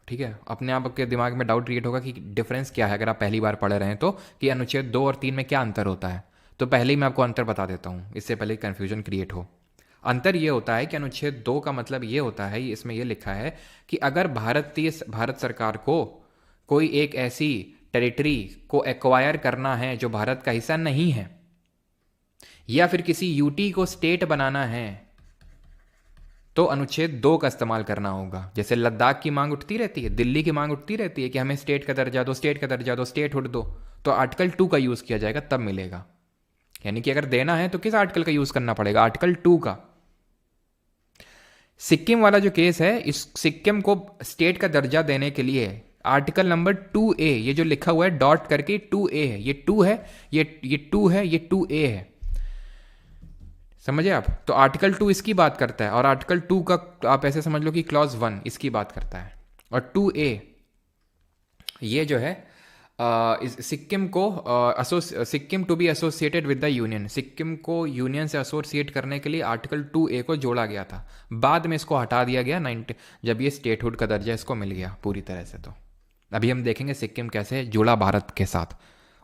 ठीक है, अपने आप के दिमाग में डाउट क्रिएट होगा कि डिफरेंस क्या है अगर आप पहली बार पढ़ रहे हैं तो, कि अनुच्छेद 2 और 3 में क्या अंतर होता है। तो पहले ही मैं आपको अंतर बता देता हूँ, इससे पहले कन्फ्यूजन क्रिएट हो। अंतर ये होता है कि अनुच्छेद 2 का मतलब ये होता है, इसमें ये लिखा है कि अगर भारत सरकार को कोई एक ऐसी टेरिटरी को एक्वायर करना है जो भारत का हिस्सा नहीं है, या फिर किसी यूटी को स्टेट बनाना है, तो अनुच्छेद 2 का इस्तेमाल करना होगा। जैसे लद्दाख की मांग उठती रहती है, दिल्ली की मांग उठती रहती है कि हमें स्टेट का दर्जा दो, स्टेट का दर्जा दो, स्टेट हुड दो, तो आर्टिकल 2 का यूज़ किया जाएगा तब मिलेगा। यानी कि अगर देना है तो किस आर्टिकल का यूज़ करना पड़ेगा, आर्टिकल 2 का। सिक्किम वाला जो केस है, इस सिक्किम को स्टेट का दर्जा देने के लिए आर्टिकल नंबर 2A, ये जो लिखा हुआ है डॉट करके 2A है, ये 2 है, ये 2 है, ये 2A है, समझे आप। तो आर्टिकल 2 इसकी बात करता है, और आर्टिकल 2 का आप ऐसे समझ लो कि क्लॉज 1 इसकी बात करता है, और 2A ये जो है Sikkim to be associated with the union, Sikkim को यूनियन से एसोसिएट करने के लिए आर्टिकल 2A को जोड़ा गया था। बाद में इसको हटा दिया गया जब ये स्टेटहुड का दर्जा इसको मिल गया पूरी तरह से। तो अभी हम देखेंगे सिक्किम कैसे जुड़ा भारत के साथ।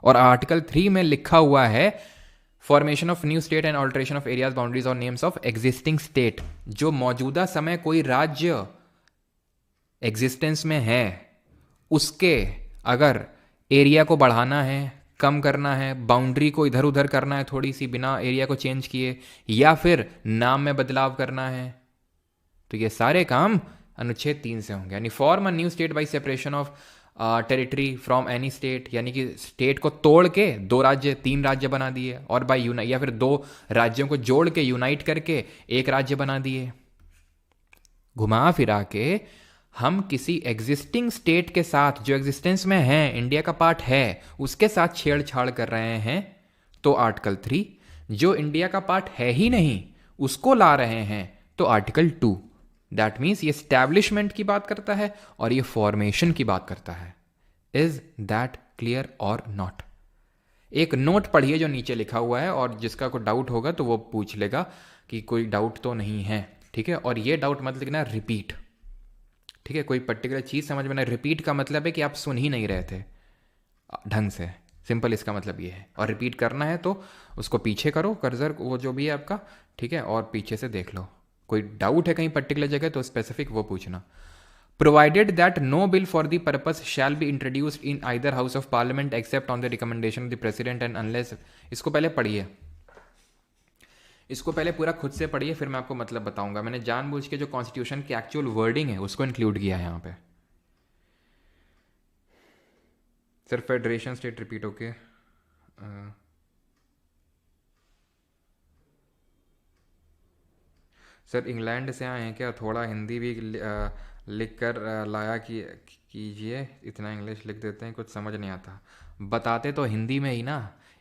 और आर्टिकल 3 में लिखा हुआ है formation of new state and alteration of areas, boundaries और नेम्स ऑफ एग्जिस्टिंग स्टेट। जो मौजूदा समय कोई राज्य एग्जिस्टेंस में है, उसके अगर एरिया को बढ़ाना है, कम करना है, बाउंड्री को इधर उधर करना है थोड़ी सी बिना एरिया को चेंज किए, या फिर नाम में बदलाव करना है, तो ये सारे काम अनुच्छेद 3 से होंगे। यानी form a new state by separation of territory from any state, यानी कि स्टेट को तोड़ के 3 राज्य बना दिए, और बाय या फिर 2 राज्यों को जोड़ के यूनाइट करके एक राज्य बना दिए। घुमा फिरा के हम किसी एग्जिस्टिंग स्टेट के साथ जो एग्जिस्टेंस में है, इंडिया का पार्ट है, उसके साथ छेड़छाड़ कर रहे हैं, तो आर्टिकल 3। जो इंडिया का पार्ट है ही नहीं उसको ला रहे हैं, तो आर्टिकल 2। दैट मीन्स ये स्टैब्लिशमेंट की बात करता है और ये फॉर्मेशन की बात करता है। इज दैट क्लियर और नॉट? एक नोट पढ़िए जो नीचे लिखा हुआ है, और जिसका कोई डाउट होगा तो वो पूछ लेगा कि कोई डाउट तो नहीं है, ठीक है। और ये डाउट मत लिखना रिपीट, ठीक है। कोई पर्टिकुलर चीज़ समझ में ना, रिपीट का मतलब है कि आप सुन ही नहीं रहे थे ढंग से, सिंपल इसका मतलब ये है। और रिपीट करना है तो उसको पीछे करो, कर्सर वो जो भी है आपका, ठीक है, और पीछे से देख लो। कोई डाउट है कहीं पर्टिकुलर जगह तो स्पेसिफिक वो पूछना। Provided that no bill for the purpose shall be introduced in either house of parliament except on the recommendation of the president and unless. इसको पहले पढ़िए, इसको पहले पूरा खुद से पढ़िए, फिर मैं आपको मतलब बताऊंगा। मैंने जानबूझ के जो कॉन्स्टिट्यूशन की एक्चुअल वर्डिंग है उसको इंक्लूड किया है यहाँ पे। Sir federation state repeat okay. Sir England से आए हैं क्या? थोड़ा हिंदी भी लिख कर लाया कीजिए, इतना इंग्लिश लिख देते हैं कुछ समझ नहीं आता। बताते तो हिंदी में ही ना,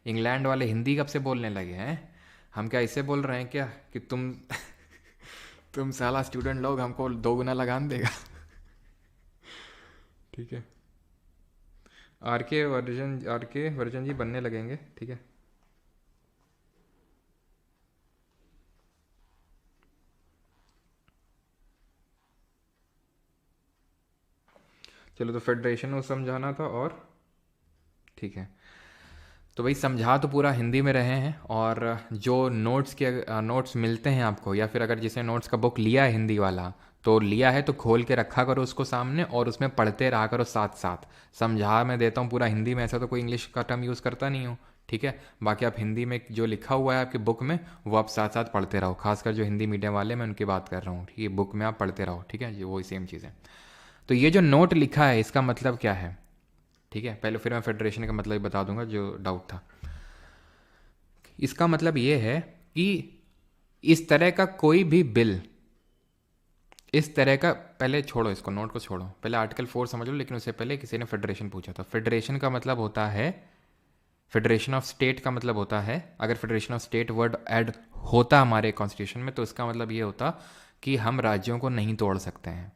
इंग्लैंड वाले हिंदी कब से बोलने लगे हैं? हम क्या ऐसे बोल रहे हैं क्या कि तुम साला स्टूडेंट लोग हमको 2 गुना लगान देगा? ठीक है, आर के वर्जन जी बनने लगेंगे, ठीक है। चलो, तो फेडरेशन को समझाना था, और ठीक है। तो भाई समझा तो पूरा हिंदी में रहे हैं, और जो नोट्स मिलते हैं आपको, या फिर अगर जिसे नोट्स का बुक लिया है हिंदी वाला, तो लिया है तो खोल के रखा करो उसको सामने, और उसमें पढ़ते रहा करो साथ साथ। समझा मैं देता हूँ पूरा हिंदी में, ऐसा तो कोई इंग्लिश का टर्म यूज़ करता नहीं हूँ, ठीक है। बाकी आप हिंदी में जो लिखा हुआ है आपकी बुक में वो आप साथ साथ पढ़ते रहो, खासकर जो हिंदी मीडियम वाले मैं उनकी बात कर रहा हूँ, ठीक है। बुक में आप पढ़ते रहो, ठीक है, ये वही सेम चीज़ है। तो ये जो नोट लिखा है इसका मतलब क्या है, ठीक है। पहले फिर मैं फेडरेशन का मतलब बता दूंगा जो डाउट था। इसका मतलब ये है कि इस तरह का कोई भी बिल, इस तरह का, पहले छोड़ो इसको, नोट को छोड़ो, पहले आर्टिकल 4 समझ लो। लेकिन उससे पहले किसी ने फेडरेशन पूछा था। फेडरेशन का मतलब होता है, फेडरेशन ऑफ स्टेट का मतलब होता है, अगर federation of state word add होता हमारे कॉन्स्टिट्यूशन में तो इसका मतलब ये होता कि हम राज्यों को नहीं तोड़ सकते हैं,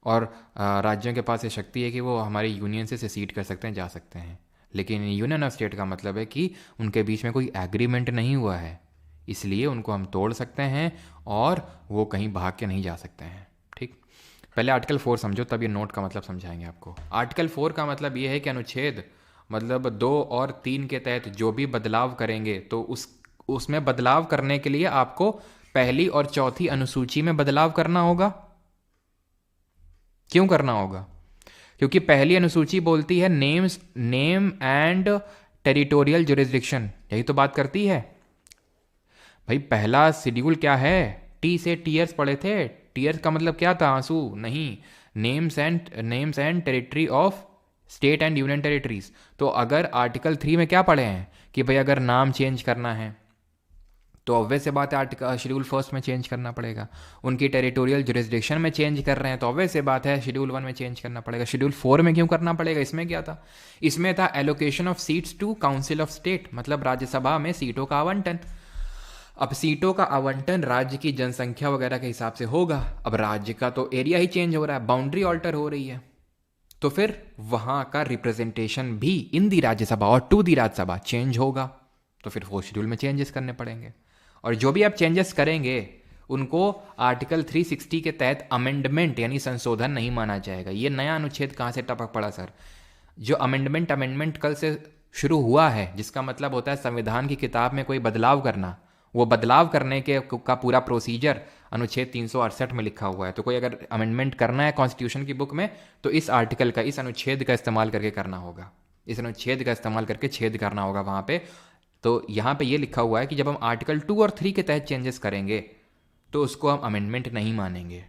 और राज्यों के पास ये शक्ति है कि वो हमारे यूनियन से सेसीड कर सकते हैं, जा सकते हैं। लेकिन यूनियन ऑफ स्टेट का मतलब है कि उनके बीच में कोई एग्रीमेंट नहीं हुआ है, इसलिए उनको हम तोड़ सकते हैं और वो कहीं भाग के नहीं जा सकते हैं, ठीक। पहले आर्टिकल 4 समझो, तब ये नोट का मतलब समझाएंगे आपको। आर्टिकल 4 का मतलब ये है कि अनुच्छेद मतलब 2 और 3 के तहत जो भी बदलाव करेंगे तो उसमें बदलाव करने के लिए आपको पहली और चौथी अनुसूची में बदलाव करना होगा। क्यों करना होगा? क्योंकि पहली अनुसूची बोलती है नेम एंड टेरिटोरियल जुरिस्डिक्शन, यही तो बात करती है। भाई पहला शेड्यूल क्या है, टी से टीयर्स पढ़े थे, टीयर्स का मतलब क्या था, आंसू नहीं, names and territory of state and union territories. तो अगर आर्टिकल 3 में क्या पढ़े हैं कि भाई अगर नाम चेंज करना है तो ऑब्वियस से बात है आर्टिकल शेड्यूल 1 में चेंज करना पड़ेगा। उनकी टेरिटोरियल जुरिस्डिक्शन में चेंज कर रहे हैं तो ऑब्वियस से बात है शेड्यूल 1 में चेंज करना पड़ेगा। शेड्यूल 4 में क्यों करना पड़ेगा? इसमें क्या था? इसमें था allocation of seats to counsel of state, मतलब राज्यसभा में सीटों का आवंटन। अब सीटों का आवंटन राज्य की जनसंख्या वगैरह के हिसाब से होगा। अब राज्य का तो एरिया ही चेंज हो रहा है, बाउंड्री ऑल्टर हो रही है, तो फिर वहां का रिप्रेजेंटेशन भी इन दी राज्यसभा और टू दी राज्यसभा चेंज होगा। तो फिर वो शेड्यूल में चेंजेस करने पड़ेंगे, और जो भी आप चेंजेस करेंगे उनको आर्टिकल 360 के तहत अमेंडमेंट यानी संशोधन नहीं माना जाएगा। ये नया अनुच्छेद कहाँ से टपक पड़ा सर? जो अमेंडमेंट कल से शुरू हुआ है, जिसका मतलब होता है संविधान की किताब में कोई बदलाव करना, वो बदलाव करने के का पूरा प्रोसीजर अनुच्छेद 368 में लिखा हुआ है। तो कोई अगर अमेंडमेंट करना है कॉन्स्टिट्यूशन की बुक में तो इस आर्टिकल का, इस अनुच्छेद का इस्तेमाल करके करना होगा, इस अनुच्छेद का इस्तेमाल करके छेद करना होगा वहाँ पे। तो यहाँ पे ये लिखा हुआ है कि जब हम आर्टिकल 2 और 3 के तहत चेंजेस करेंगे तो उसको हम अमेंडमेंट नहीं मानेंगे।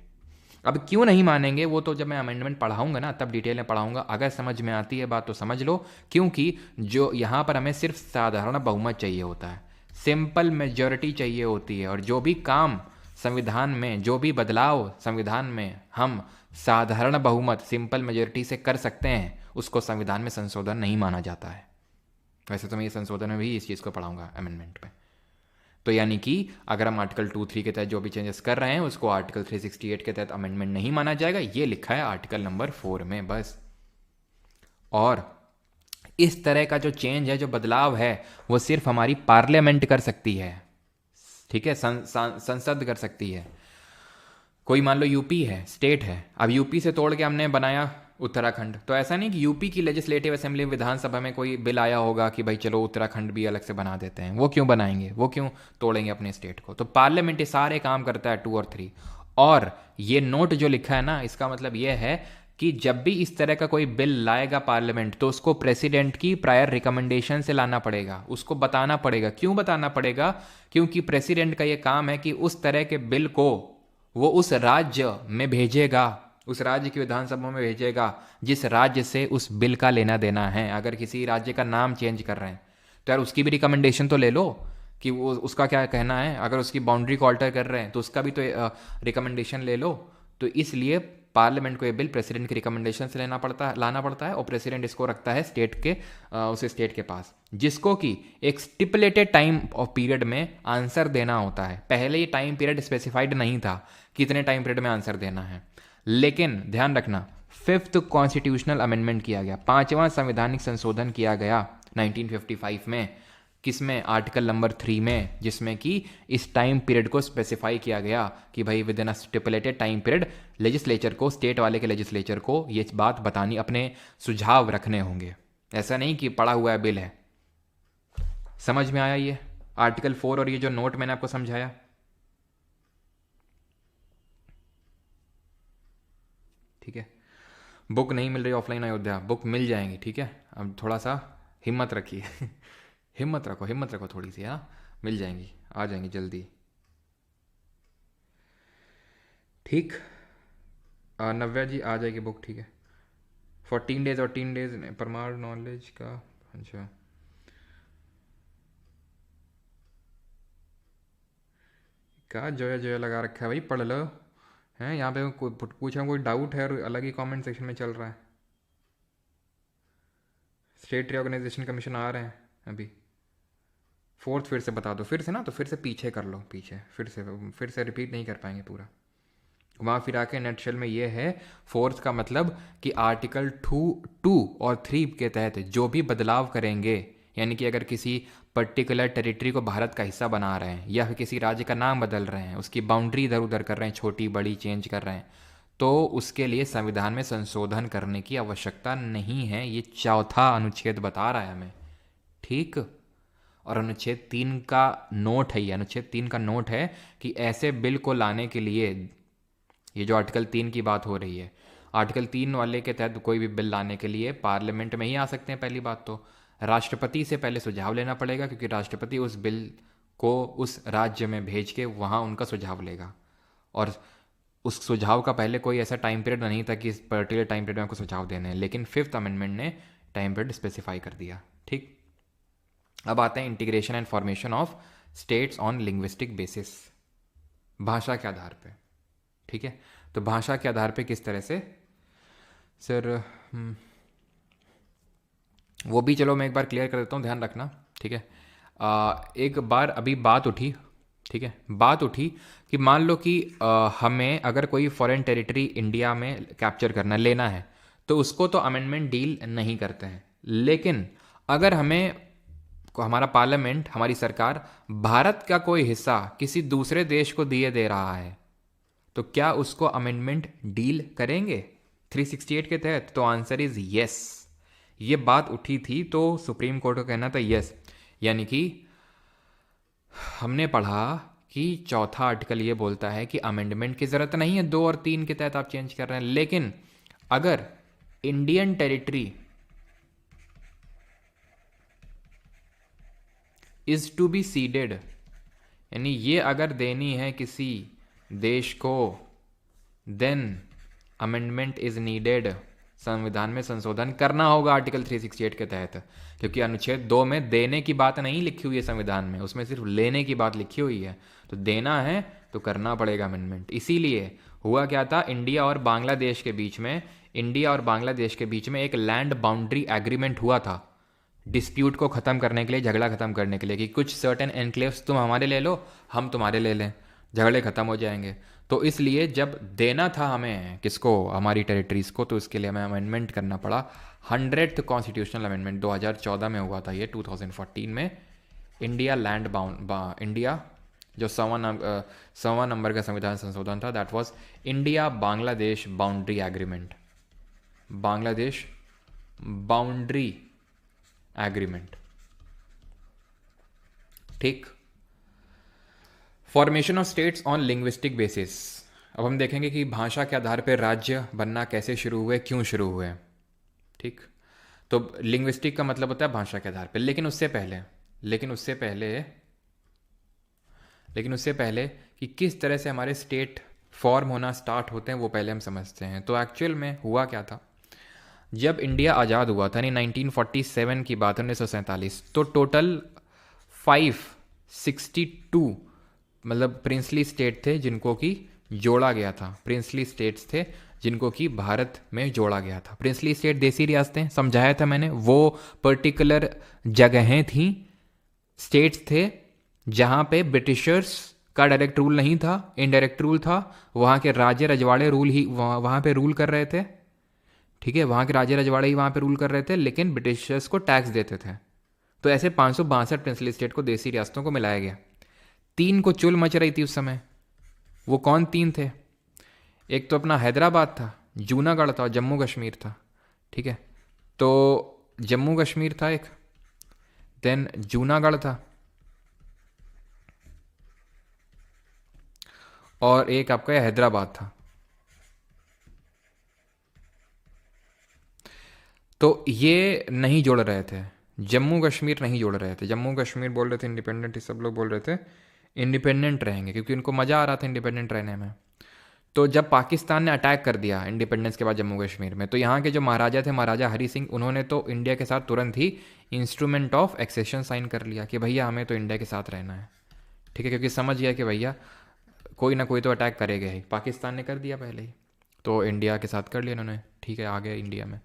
अब क्यों नहीं मानेंगे वो तो जब मैं अमेंडमेंट पढ़ाऊंगा ना तब डिटेल में पढ़ाऊंगा। अगर समझ में आती है बात तो समझ लो, क्योंकि जो यहाँ पर हमें सिर्फ साधारण बहुमत चाहिए होता है, सिंपल मेजॉरिटी चाहिए होती है, और जो भी काम संविधान में, जो भी बदलाव संविधान में हम साधारण बहुमत सिंपल मेजॉरिटी से कर सकते हैं उसको संविधान में संशोधन नहीं माना जाता है। वैसे तो मैं ये संशोधन में भी इस चीज़ को पढ़ाऊंगा अमेंडमेंट पे। तो यानी कि अगर हम आर्टिकल 2-3 के तहत जो भी चेंजेस कर रहे हैं उसको आर्टिकल 368 के तहत अमेंडमेंट नहीं माना जाएगा, ये लिखा है आर्टिकल नंबर 4 में बस। और इस तरह का जो चेंज है, जो बदलाव है, वो सिर्फ हमारी पार्लियामेंट कर सकती है, ठीक है, संसद कर सकती है। कोई मान लो यूपी है, स्टेट है, अब यूपी से तोड़ के हमने बनाया उत्तराखंड, तो ऐसा नहीं कि यूपी की लेजिस्लेटिव असेंबली विधानसभा में कोई बिल आया होगा कि भाई चलो उत्तराखंड भी अलग से बना देते हैं। वो क्यों बनाएंगे, वो क्यों तोड़ेंगे अपने स्टेट को? तो पार्लियामेंट ये सारे काम करता है 2 और 3। और ये नोट जो लिखा है ना, इसका मतलब ये है कि जब भी इस तरह का कोई बिल लाएगा पार्लियामेंट तो उसको प्रेसिडेंट की प्रायर रिकमेंडेशन से लाना पड़ेगा, उसको बताना पड़ेगा। क्यों बताना पड़ेगा? क्योंकि प्रेसिडेंट का ये काम है कि उस तरह के बिल को वो उस राज्य में भेजेगा, उस राज्य की विधानसभा में भेजेगा जिस राज्य से उस बिल का लेना देना है। अगर किसी राज्य का नाम चेंज कर रहे हैं तो यार उसकी भी रिकमेंडेशन तो ले लो कि वो उसका क्या कहना है। अगर उसकी बाउंड्री को अल्टर कर रहे हैं तो उसका भी तो रिकमेंडेशन ले लो। तो इसलिए पार्लियामेंट को ये बिल प्रेसिडेंट की रिकमेंडेशन से लाना पड़ता है, और प्रेसिडेंट इसको रखता है स्टेट के उस स्टेट के पास, जिसको कि एक स्टिपुलेटेड टाइम ऑफ पीरियड में आंसर देना होता है। पहले ये टाइम पीरियड स्पेसिफाइड नहीं था कितने टाइम पीरियड में आंसर देना है, लेकिन ध्यान रखना 5th कॉन्स्टिट्यूशनल अमेंडमेंट किया गया, 5वां संवैधानिक संशोधन किया गया 1955 में। किसमें? आर्टिकल नंबर 3 में, जिसमें कि इस टाइम पीरियड को स्पेसिफाई किया गया कि भाई with in a stipulated time period legislature को, स्टेट वाले के लेजिस्लेचर को ये बात बतानी, अपने सुझाव रखने होंगे। ऐसा नहीं कि पड़ा हुआ है बिल है। समझ में आया ये आर्टिकल 4 और ये जो नोट मैंने आपको समझाया? ठीक है। बुक नहीं मिल रही ऑफलाइन अयोध्या, बुक मिल जाएंगी, ठीक है। अब थोड़ा सा हिम्मत रखिए हिम्मत रखो थोड़ी सी, हाँ, मिल जाएंगी, आ जाएंगी जल्दी। ठीक, नव्या जी आ जाएगी बुक, ठीक है। 14 डेज और 3 डेज परमार नॉलेज का। अच्छा, क्या जोया जोया लगा रखा है भाई, पढ़ लो। हैं यहाँ पे कोई पूछा, कोई डाउट है और अलग ही कमेंट सेक्शन में चल रहा है। स्टेट रिऑर्गेनाइजेशन कमीशन आ रहे हैं अभी। फोर्थ फिर से बता दो, फिर से ना, तो फिर से पीछे कर लो, पीछे फिर से रिपीट नहीं कर पाएंगे पूरा। घुमा फिरा के नटशेल में ये है, फोर्थ का मतलब कि आर्टिकल 2 और 3 के तहत जो भी बदलाव करेंगे, यानी कि अगर किसी पर्टिकुलर टेरिटरी को भारत का हिस्सा बना रहे हैं या फिर किसी राज्य का नाम बदल रहे हैं, उसकी बाउंड्री इधर उधर कर रहे हैं, छोटी बड़ी चेंज कर रहे हैं, तो उसके लिए संविधान में संशोधन करने की आवश्यकता नहीं है। ये चौथा अनुच्छेद बता रहा है हमें, ठीक। और अनुच्छेद 3 का नोट है कि ऐसे बिल को लाने के लिए, ये जो आर्टिकल 3 की बात हो रही है, आर्टिकल 3 वाले के तहत कोई भी बिल लाने के लिए पार्लियामेंट में ही आ सकते हैं। पहली बात तो राष्ट्रपति से पहले सुझाव लेना पड़ेगा, क्योंकि राष्ट्रपति उस बिल को उस राज्य में भेज के वहाँ उनका सुझाव लेगा, और उस सुझाव का पहले कोई ऐसा टाइम पीरियड नहीं था कि इस पर्टिकुलर टाइम पीरियड में आपको सुझाव देने हैं, लेकिन 5th अमेंडमेंट ने टाइम पीरियड स्पेसिफाई कर दिया, ठीक। अब आते हैं integration and formation of states on linguistic basis, भाषा के आधार पे, ठीक है। तो भाषा के आधार पे किस तरह से सर, वो भी चलो मैं एक बार क्लियर कर देता हूँ, ध्यान रखना, ठीक है। एक बार अभी बात उठी, ठीक है, बात उठी कि मान लो कि हमें अगर कोई फॉरेन टेरिटरी इंडिया में कैप्चर करना लेना है, तो उसको तो अमेंडमेंट डील नहीं करते हैं, लेकिन अगर हमें हमारा पार्लियामेंट, हमारी सरकार भारत का कोई हिस्सा किसी दूसरे देश को दिए दे रहा है, तो क्या उसको अमेंडमेंट डील करेंगे 368 के तहत? तो आंसर इज यस। ये बात उठी थी तो सुप्रीम कोर्ट का कहना था यस, यानी कि हमने पढ़ा कि चौथा आर्टिकल ये बोलता है कि अमेंडमेंट की ज़रूरत नहीं है, 2 और 3 के तहत आप चेंज कर रहे हैं, लेकिन अगर Indian territory is to be ceded, यानी ये अगर देनी है किसी देश को, देन अमेंडमेंट इज नीडेड, संविधान में संशोधन करना होगा आर्टिकल 368 के तहत, क्योंकि अनुच्छेद 2 में देने की बात नहीं लिखी हुई है संविधान में, उसमें सिर्फ लेने की बात लिखी हुई है। तो देना है तो करना पड़ेगा अमेंडमेंट। इसीलिए हुआ क्या था, इंडिया और बांग्लादेश के बीच में एक लैंड बाउंड्री एग्रीमेंट हुआ था, डिस्प्यूट को ख़त्म करने के लिए, झगड़ा ख़त्म करने के लिए, कि कुछ सर्टेन एनक्लेव्स तुम हमारे ले लो, हम तुम्हारे ले लें, झगड़े ख़त्म हो जाएंगे। तो इसलिए जब देना था हमें किसको, हमारी टेरिटरीज़ को, तो इसके लिए हमें अमेंडमेंट करना पड़ा। 100th कॉन्स्टिट्यूशनल अमेंडमेंट 2014 में हुआ था, ये 2014 में इंडिया लैंड बाउंड, इंडिया जो 100वां नंबर का संविधान संशोधन था, that was India Bangladesh boundary agreement, Bangladesh boundary agreement, ठीक। Formation of states on linguistic basis, अब हम देखेंगे कि भाषा के आधार पर राज्य बनना कैसे शुरू हुए, क्यों शुरू हुए, ठीक। तो लिंग्विस्टिक का मतलब होता है भाषा के आधार पर, लेकिन उससे पहले कि किस तरह से हमारे स्टेट फॉर्म होना स्टार्ट होते हैं वो पहले हम समझते हैं। तो एक्चुअल में हुआ क्या था, जब इंडिया आज़ाद हुआ था, यानी 1947 की बात, 1947, तो टोटल 562 मतलब प्रिंसली स्टेट थे जिनको कि जोड़ा गया था, प्रिंसली स्टेट्स थे जिनको कि भारत में जोड़ा गया था। प्रिंसली स्टेट देसी रियासतें समझाया था मैंने, वो पर्टिकुलर जगहें थीं, स्टेट्स थे जहाँ पे ब्रिटिशर्स का डायरेक्ट रूल नहीं था, इनडायरेक्ट रूल था, वहाँ के राजे रजवाड़े रूल ही वहाँ पे रूल कर रहे थे, ठीक है, वहाँ के राजे रजवाड़े ही वहाँ पे रूल कर रहे थे, लेकिन ब्रिटिशर्स को टैक्स देते थे। तो ऐसे 562 प्रिंसली स्टेट को, देसी रियासतों को मिलाया गया। 3 को चुल मच रही थी उस समय, वो कौन 3 थे, एक तो अपना हैदराबाद था, जूनागढ़ था, जम्मू कश्मीर था, ठीक है। तो जम्मू कश्मीर था एक, देन जूनागढ़ था, और एक आपका हैदराबाद था। तो ये नहीं जोड़ रहे थे, जम्मू कश्मीर नहीं जोड़ रहे थे। जम्मू कश्मीर बोल रहे थे इंडिपेंडेंट, सब लोग बोल रहे थे इंडिपेंडेंट रहेंगे क्योंकि उनको मज़ा आ रहा था इंडिपेंडेंट रहने में। तो जब पाकिस्तान ने अटैक कर दिया इंडिपेंडेंस के बाद जम्मू कश्मीर में, तो यहाँ के जो महाराजा थे, महाराजा हरी सिंह, उन्होंने तो इंडिया के साथ तुरंत ही इंस्ट्रूमेंट ऑफ एक्सेशन साइन कर लिया कि भैया हमें तो इंडिया के साथ रहना है, ठीक है, क्योंकि समझ गया कि भैया कोई ना कोई तो अटैक करेगा ही। पाकिस्तान ने कर दिया पहले ही, तो इंडिया के साथ कर लिया इन्होंने, ठीक है, आ गए इंडिया में।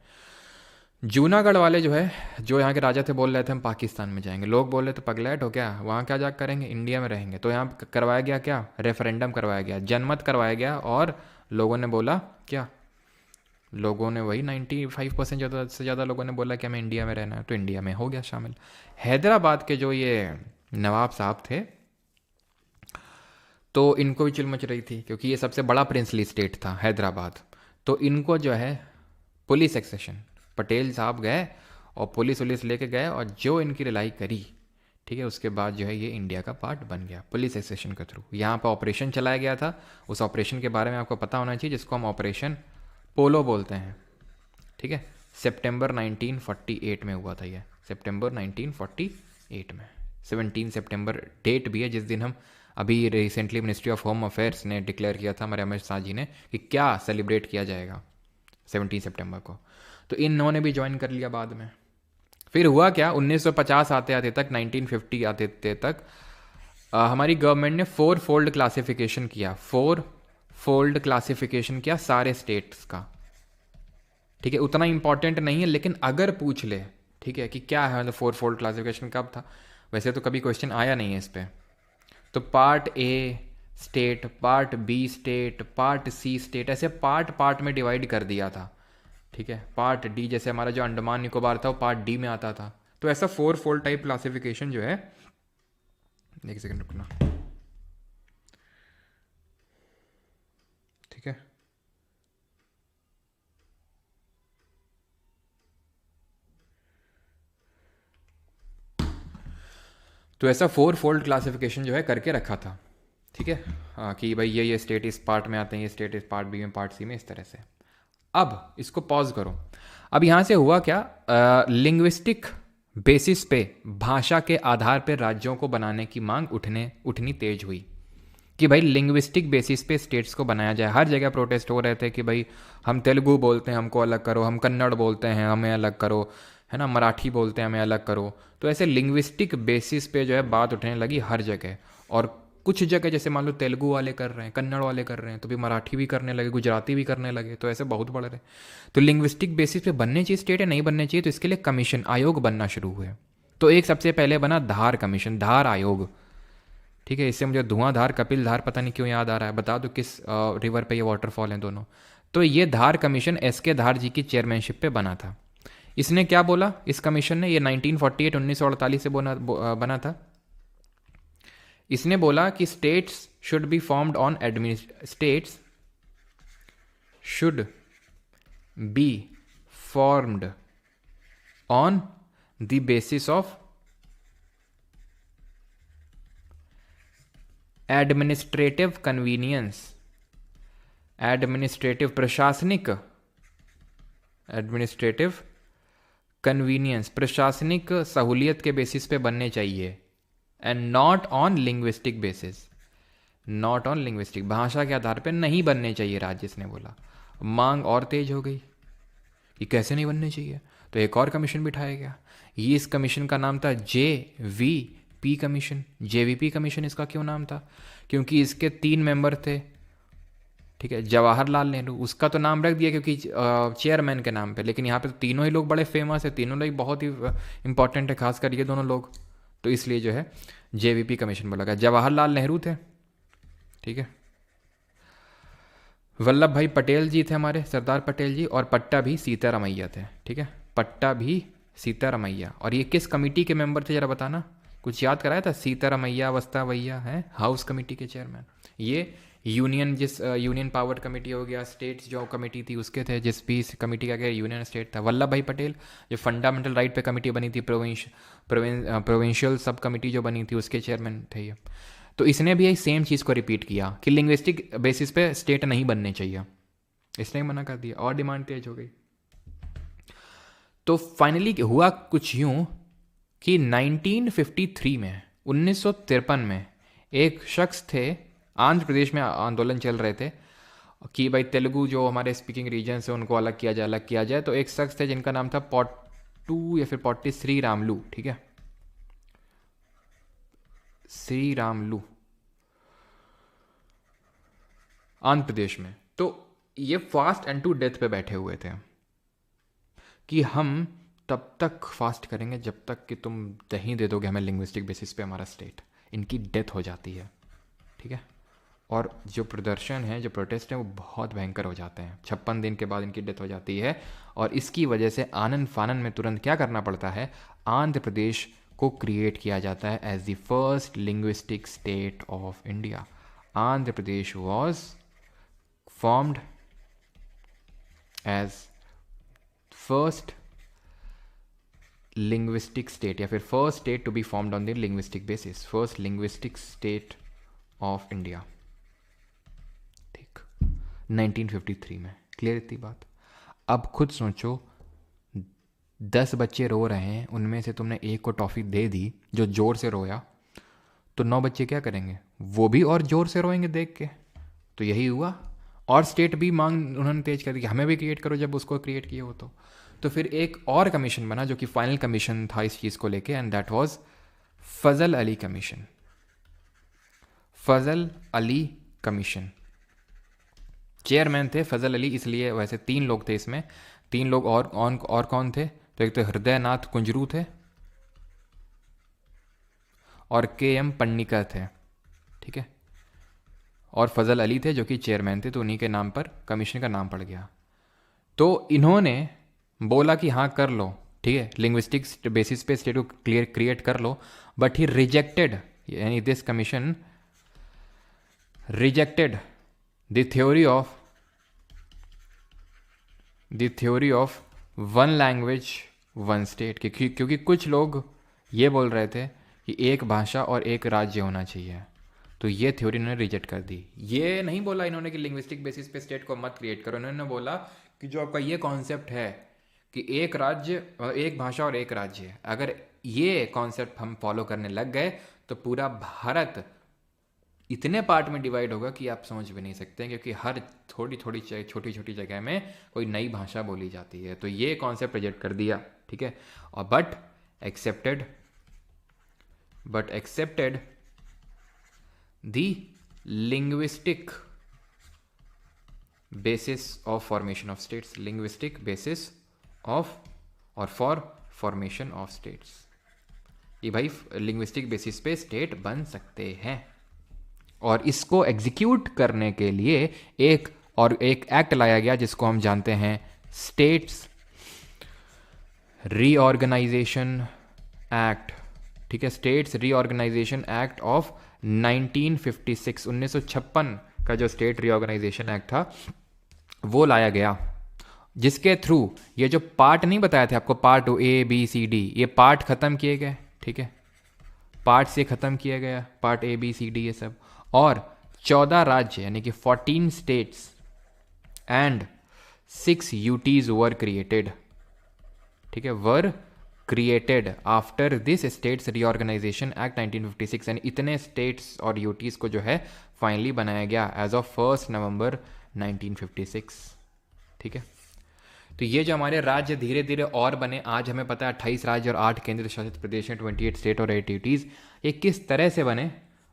जूनागढ़ वाले जो है, जो यहाँ के राजा थे, बोल रहे थे हम पाकिस्तान में जाएंगे। लोग बोल रहे थे पगलैट हो क्या, वहाँ क्या जा करेंगे, इंडिया में रहेंगे। तो यहाँ करवाया गया क्या, रेफरेंडम करवाया गया, जनमत करवाया गया, और लोगों ने बोला क्या, लोगों ने वही 95% ज़्यादा से ज़्यादा लोगों ने बोला कि हमें इंडिया में रहना है, तो इंडिया में हो गया शामिल। हैदराबाद के जो ये नवाब साहब थे, तो इनको भी चिल मच रही थी क्योंकि ये सबसे बड़ा प्रिंसली स्टेट था हैदराबाद। तो इनको जो है पुलिस एक्सेशन, पटेल साहब गए और पुलिस वुलिस लेके गए और जो इनकी रिलाई करी, ठीक है, उसके बाद जो है ये इंडिया का पार्ट बन गया पुलिस एक्सेशन के थ्रू। यहाँ पर ऑपरेशन चलाया गया था, उस ऑपरेशन के बारे में आपको पता होना चाहिए, जिसको हम ऑपरेशन पोलो बोलते हैं, ठीक है। सितंबर 1948 में हुआ था ये, सितंबर 1948 में, 17 सितंबर डेट भी है जिस दिन हम अभी recently ministry of home affairs ने डिक्लेयर किया था हमारे अमित शाह जी ने कि क्या सेलिब्रेट किया जाएगा 17 सितंबर को। तो इन्होंने भी ज्वाइन कर लिया बाद में। फिर हुआ क्या, 1950 आते आते तक, 1950 आते आते तक हमारी गवर्नमेंट ने 4 फोल्ड क्लासिफिकेशन किया, 4 फोल्ड क्लासिफिकेशन किया सारे स्टेट्स का, ठीक है। उतना इंपॉर्टेंट नहीं है, लेकिन अगर पूछ ले, ठीक है, कि क्या है, मतलब 4 फोल्ड क्लासिफिकेशन कब था, वैसे तो कभी क्वेश्चन आया नहीं है इस पर। तो part A state, part B state, part C state, ऐसे पार्ट पार्ट में डिवाइड कर दिया था, ठीक है। पार्ट डी, जैसे हमारा जो अंडमान निकोबार था वो पार्ट डी में आता था। तो ऐसा 4 फोल्ड टाइप क्लासिफिकेशन जो है, एक सेकंड रुकना, ठीक है। तो ऐसा 4 फोल्ड क्लासिफिकेशन जो है करके रखा था, ठीक है, कि भाई ये स्टेट इस पार्ट में आते हैं, ये स्टेट इस पार्ट बी में, पार्ट सी में, इस तरह से। अब इसको पॉज करो। अब यहाँ से हुआ क्या, लिंग्विस्टिक बेसिस पे, भाषा के आधार पर राज्यों को बनाने की मांग उठनी तेज हुई कि भाई लिंग्विस्टिक बेसिस पे स्टेट्स को बनाया जाए। हर जगह प्रोटेस्ट हो रहे थे कि भाई हम तेलुगु बोलते हैं, हमको अलग करो, हम कन्नड़ बोलते हैं, हमें अलग करो, है ना, मराठी बोलते हैं, हमें अलग करो। तो ऐसे लिंग्विस्टिक बेसिस पे जो है बात उठने लगी हर जगह। और कुछ जगह जैसे मान लो तेलुगु वाले कर रहे हैं, कन्नड़ वाले कर रहे हैं, तो भी मराठी भी करने लगे, गुजराती भी करने लगे, तो ऐसे बहुत बढ़ रहे। तो लिंग्विस्टिक बेसिस पे बनने चाहिए स्टेट है, नहीं बनने चाहिए, तो इसके लिए कमीशन, आयोग बनना शुरू हुए। तो एक सबसे पहले बना धार कमीशन, धार आयोग, ठीक है। इससे मुझे धुआंधार, कपिल धार पता नहीं क्यों याद आ रहा है, बता दो किस रिवर पे ये वाटरफॉल हैं दोनों। तो ये धार कमीशन एसके धार जी की चेयरमैनशिप पे बना था। इसने क्या बोला इस कमीशन ने, ये 1948 से बना था। इसने बोला कि states should be formed on states should be formed on the basis of administrative convenience, administrative प्रशासनिक, एडमिनिस्ट्रेटिव कन्वीनियंस प्रशासनिक सहूलियत के बेसिस पे बनने चाहिए, and not on linguistic basis, not on linguistic, भाषा के आधार पे नहीं बनने चाहिए राज्य, इसने बोला। मांग और तेज हो गई कि कैसे नहीं बनने चाहिए, तो एक और कमीशन बिठाया गया। ये इस कमीशन का नाम था JVP कमीशन। JVP कमीशन इसका क्यों नाम था, क्योंकि इसके 3 मेंबर थे, ठीक है। जवाहरलाल नेहरू, उसका तो नाम रख दिया क्योंकि चेयरमैन के नाम पे, लेकिन यहाँ पे तो तीनों ही लोग बड़े फेमस है, तीनों लोग बहुत ही इंपॉर्टेंट है, खासकर ये दोनों लोग, तो इसलिए जो है JVP कमीशन बोला गया। जवाहरलाल नेहरू थे, ठीक है। वल्लभ भाई पटेल जी थे हमारे, सरदार पटेल जी, और पट्टा भी सीतारामैया थे, ठीक है, पट्टा भी सीतारामैया। और ये किस कमेटी के मेंबर थे जरा बताना, कुछ याद कराया था, सीतारामैया वस्तावैया है हाउस कमेटी के चेयरमैन। ये यूनियन, जिस यूनियन पावर कमेटी हो गया, स्टेट्स जो कमेटी थी उसके थे, जिस भी कमेटी का गया यूनियन स्टेट था। वल्लभ भाई पटेल जो फंडामेंटल राइट पे कमेटी बनी थी, प्रोविंशियल सब कमेटी जो बनी थी, उसके चेयरमैन थे ये। तो इसने भी यही सेम चीज़ को रिपीट किया कि लिंग्विस्टिक बेसिस पे स्टेट नहीं बनने चाहिए, इसने मना कर दिया और डिमांड तेज हो गई। तो फाइनली हुआ कुछ यूं कि 1953 में 1953 में एक शख्स थे, आंध्र प्रदेश में आंदोलन चल रहे थे कि भाई तेलुगु जो हमारे स्पीकिंग रीजन्स है उनको अलग किया जाए। तो एक शख्स थे जिनका नाम था पॉट्टू या फिर पॉट्टी श्री रामलू, ठीक है, श्री रामलू, आंध्र प्रदेश में। तो ये फास्ट एंड टू डेथ पे बैठे हुए थे कि हम तब तक फास्ट करेंगे जब तक कि तुम नहीं दे दोगे हमें लिंग्विस्टिक बेसिस पे हमारा स्टेट। इनकी डेथ हो जाती है, ठीक है। और जो प्रदर्शन है, जो प्रोटेस्ट हैं, वो बहुत भयंकर हो जाते हैं। 56 दिन के बाद इनकी डेथ हो जाती है। और इसकी वजह से आनन फानन में तुरंत क्या करना पड़ता है, आंध्र प्रदेश को क्रिएट किया जाता है as the first linguistic state of India. Andhra Pradesh was formed as first linguistic state या फिर first state to be formed on the linguistic basis, first linguistic state of India, ठीक, 1953 में। क्लियर इतनी बात। अब खुद सोचो, 10 बच्चे रो रहे हैं, उनमें से तुमने एक को टॉफ़ी दे दी जो ज़ोर से रोया, तो 9 बच्चे क्या करेंगे, वो भी और ज़ोर से रोएंगे देख के। तो यही हुआ। और स्टेट भी मांग उन्होंने तेज कर दी कि हमें भी क्रिएट करो जब उसको क्रिएट किए हो। तो फिर एक और कमीशन बना जो कि फाइनल कमीशन था इस चीज़ को लेके, and that was Fazal Ali commission. Fazal Ali commission, chairman थे फजल अली, इसलिए वैसे 3 लोग थे इसमें। 3 लोग और कौन थे, तो एक तो हृदय नाथ कुंजरू थे और KM पन्नीकर थे, ठीक है, और फजल अली थे जो कि चेयरमैन थे। तो उन्हीं के नाम पर कमीशन का नाम पड़ गया। तो इन्होंने बोला कि हाँ कर लो, ठीक है, लिंग्विस्टिक बेसिस पे स्टेट को क्रिएट कर लो, बट ही रिजेक्टेड, यानी this commission rejected the theory of one language one state, क्योंकि कुछ लोग ये बोल रहे थे कि एक भाषा और एक राज्य होना चाहिए। तो ये थ्योरी इन्होंने रिजेक्ट कर दी। ये नहीं बोला इन्होंने कि लिंग्विस्टिक बेसिस पे स्टेट को मत क्रिएट करो, इन्होंने बोला कि जो आपका ये कॉन्सेप्ट है कि एक राज्य, एक भाषा और एक राज्य है, अगर ये कॉन्सेप्ट हम फॉलो करने लग गए तो पूरा भारत इतने पार्ट में डिवाइड होगा कि आप समझ भी नहीं सकते, क्योंकि हर छोटी छोटी जगह में कोई नई भाषा बोली जाती है। तो ये कॉन्सेप्ट रिजेक्ट कर दिया, ठीक है। और but accepted the linguistic basis of formation of states, linguistic basis of और फॉर फॉर्मेशन ऑफ स्टेट्स, ये भाई लिंग्विस्टिक बेसिस पे स्टेट बन सकते हैं। और इसको एग्जीक्यूट करने के लिए एक एक्ट लाया गया जिसको हम जानते हैं स्टेट्स रीऑर्गेनाइजेशन एक्ट, ठीक है, स्टेट्स रीऑर्गेनाइजेशन एक्ट ऑफ 1956, 1956 का जो स्टेट रीऑर्गेनाइजेशन एक्ट था वो लाया गया, जिसके थ्रू ये जो पार्ट नहीं बताया था आपको, पार्ट ABCD, ये पार्ट खत्म किए गए, ठीक है, पार्ट से खत्म किया गया, पार्ट ABCD ये सब। और 14 राज्य यानी कि 14 states and 6 UTs were created, ठीक है, were created after this states reorganisation act 1956। यानी इतने स्टेट्स और UTs को जो है फाइनली बनाया गया एज ऑफ 1 नवंबर 1956, ठीक है। तो ये जो हमारे राज्य धीरे धीरे और बने, आज हमें पता है 28 राज्य और 8 केंद्र शासित प्रदेश हैं, 28 स्टेट और 8 UTs। ये किस तरह से बने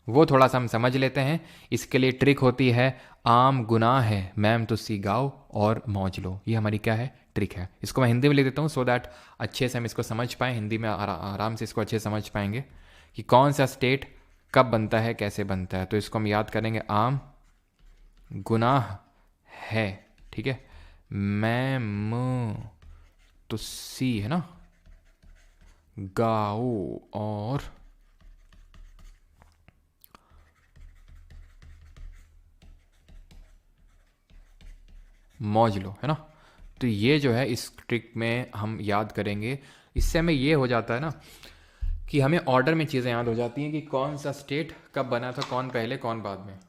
वो थोड़ा सा हम समझ लेते हैं। इसके लिए ट्रिक होती है, आम गुनाह है मैम तुस्सी गाओ और मौज लो, ये हमारी क्या है, ट्रिक है। इसको मैं हिंदी में लिख देता हूँ सो दैट अच्छे से हम इसको समझ पाएँ, हिंदी में आराम से इसको अच्छे से समझ पाएंगे कि कौन सा स्टेट कब बनता है, कैसे बनता है। तो इसको हम याद करेंगे, आम गुनाह है, ठीक है, मैम तुस्सी है ना, गाओ और मौज लो, है ना। तो ये जो है इस ट्रिक में हम याद करेंगे, इससे हमें ये हो जाता है ना कि हमें ऑर्डर में चीज़ें याद हो जाती हैं कि कौन सा स्टेट कब बना था, कौन पहले कौन बाद में।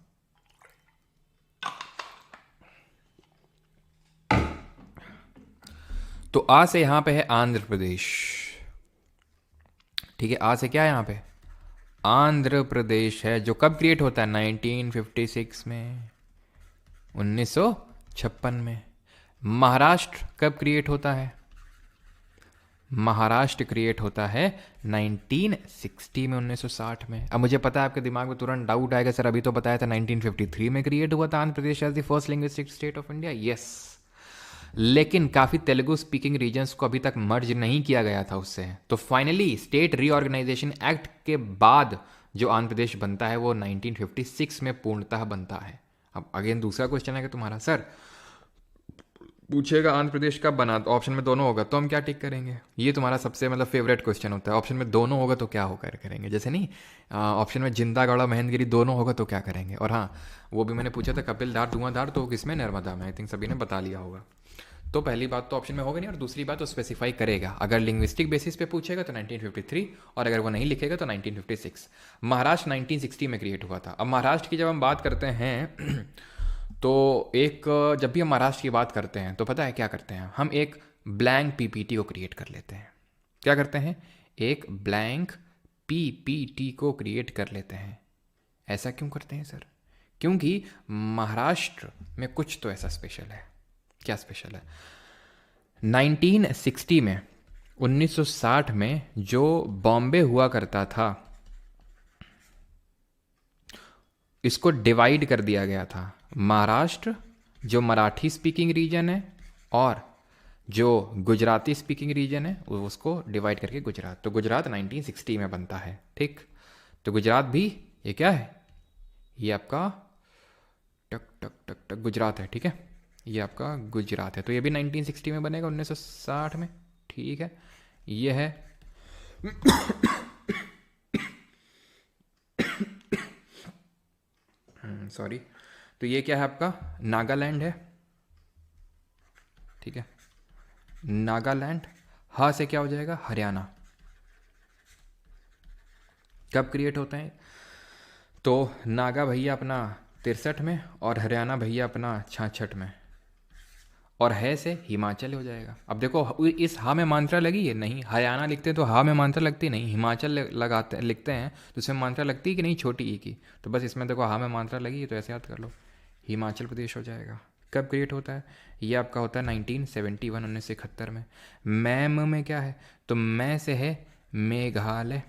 तो आ से यहाँ पे है आंध्र प्रदेश, ठीक है, आ से क्या है यहाँ पे, आंध्र प्रदेश है, जो कब क्रिएट होता है 1956 में, 1956 में। महाराष्ट्र कब क्रिएट होता है, महाराष्ट्र क्रिएट होता है 1960 में, 1960 में। अब मुझे पता है आपके दिमाग में तुरंत डाउट आएगा, सर अभी तो बताया था 1953 में क्रिएट हुआ था Andhra Pradesh as the first linguistic state of India. Yes, लेकिन काफ़ी तेलुगु स्पीकिंग रीजन्स को अभी तक मर्ज नहीं किया गया था उससे। तो फाइनली स्टेट रीऑर्गेनाइजेशन एक्ट के बाद जो आंध्र प्रदेश बनता है वो 1956 में पूर्णतः बनता है। अब अगेन दूसरा क्वेश्चन है कि तुम्हारा, सर पूछेगा आंध्र प्रदेश कब बना, तो ऑप्शन में दोनों होगा तो हम क्या टिक करेंगे। ये तुम्हारा सबसे मतलब फेवरेट क्वेश्चन होता है, ऑप्शन में दोनों होगा तो क्या होकर करेंगे। जैसे नहीं ऑप्शन में जिंदा गौड़ा महेंद्रगिरी दोनों होगा तो क्या करेंगे। और हाँ, वो भी मैंने पूछा था कपिल धार धुआंधार, तो किसमें, नर्मदा में। आई थिंक सभी ने बता लिया होगा। तो पहली बात तो ऑप्शन में होगा नहीं, और दूसरी बात तो स्पेसिफाई करेगा। अगर लिंग्विस्टिक बेसिस पे पूछेगा तो 1953, और अगर वो नहीं लिखेगा तो 1956। महाराष्ट्र 1960 में क्रिएट हुआ था। अब महाराष्ट्र की जब हम बात करते हैं तो एक, जब भी हम महाराष्ट्र की बात करते हैं तो पता है क्या करते हैं, हम एक ब्लैंक पीपीटी को क्रिएट कर लेते हैं। क्या करते हैं, एक ब्लैंक पीपीटी को क्रिएट कर लेते हैं। ऐसा क्यों करते हैं सर, क्योंकि महाराष्ट्र में कुछ तो ऐसा स्पेशल है। क्या स्पेशल है, 1960 में, 1960 में जो बॉम्बे हुआ करता था, इसको डिवाइड कर दिया गया था। महाराष्ट्र जो मराठी स्पीकिंग रीजन है और जो गुजराती स्पीकिंग रीजन है उसको डिवाइड करके गुजरात, तो गुजरात 1960 में बनता है। ठीक, तो गुजरात भी ये क्या है, ये आपका टक टक टक टक गुजरात है। ठीक है, ये आपका गुजरात है, तो ये भी 1960 में बनेगा, 1960 में। ठीक है, ये है सॉरी, तो ये क्या है आपका, नागालैंड है। ठीक है, नागालैंड। हा से क्या हो जाएगा, हरियाणा। कब क्रिएट होते हैं, तो नागा भैया अपना 63 में और हरियाणा भैया अपना 66 में, और है से हिमाचल हो जाएगा। अब देखो इस हा में मात्रा लगी है, नहीं, हरियाणा लिखते हैं तो हा में मात्रा लगती नहीं, हिमाचल लगाते लिखते हैं तो इसमें मात्रा लगती है कि नहीं, छोटी ई की। तो बस इसमें देखो हा में मात्रा लगी है, तो ऐसे याद कर लो, हिमाचल प्रदेश हो जाएगा। कब क्रिएट होता है, ये आपका होता है 1971, 1971 में। मैम में क्या है, तो मैं से है मेघालय,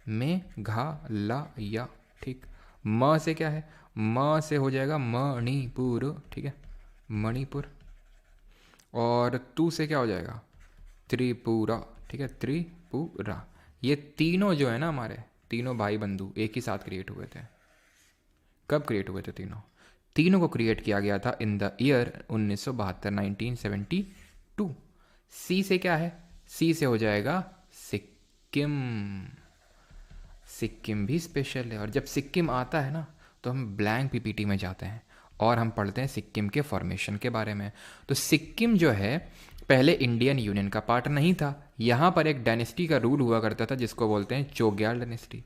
मेघालय। ठीक, म से क्या है, म से हो जाएगा मणिपुर। ठीक है, मणिपुर। और तू से क्या हो जाएगा, त्रिपुरा। ठीक है, त्रिपुरा। ये तीनों जो है ना, हमारे तीनों भाई बंधु एक ही साथ क्रिएट हुए थे। कब क्रिएट हुए थे तीनों, तीनों को क्रिएट किया गया था इन द ईयर 1972, 1972। सी से क्या है, सी से हो जाएगा सिक्किम। सिक्किम भी स्पेशल है, और जब सिक्किम आता है ना तो हम ब्लैंक पीपीटी में जाते हैं और हम पढ़ते हैं सिक्किम के फॉर्मेशन के बारे में। तो सिक्किम जो है पहले इंडियन यूनियन का पार्ट नहीं था। यहाँ पर एक डायनेस्टी का रूल हुआ करता था जिसको बोलते हैं चोग्याल डायनेस्टी।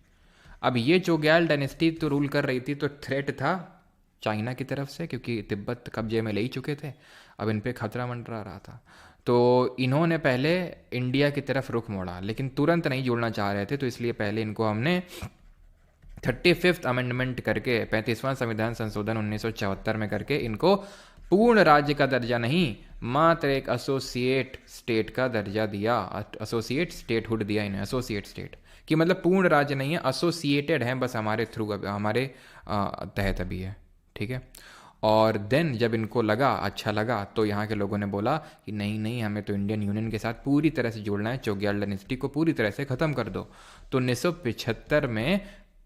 अब ये चोग्याल डायनेस्टी तो रूल कर रही थी, तो थ्रेट था चाइना की तरफ से, क्योंकि तिब्बत कब्जे में ले ही चुके थे, अब इन पे खतरा मंडरा रहा था। तो इन्होंने पहले इंडिया की तरफ रुख मोड़ा, लेकिन तुरंत नहीं जुड़ना चाह रहे थे, तो इसलिए पहले इनको हमने 35th अमेंडमेंट करके, 35वां संविधान संशोधन 1974 में करके इनको पूर्ण राज्य का दर्जा नहीं, मात्र एक एसोसिएट स्टेट का दर्जा दिया। एसोसिएट स्टेटहुड दिया इन्हें, एसोसिएट स्टेट कि मतलब पूर्ण राज्य नहीं है, एसोसिएटेड हैं बस हमारे थ्रू, हमारे तहत अभी है। ठीक है, और देन जब इनको लगा, अच्छा लगा, तो यहाँ के लोगों ने बोला कि नहीं नहीं, हमें तो इंडियन यूनियन के साथ पूरी तरह से जुड़ना है, चोग्याल डायनेस्टी को पूरी तरह से ख़त्म कर दो। तो 1975 में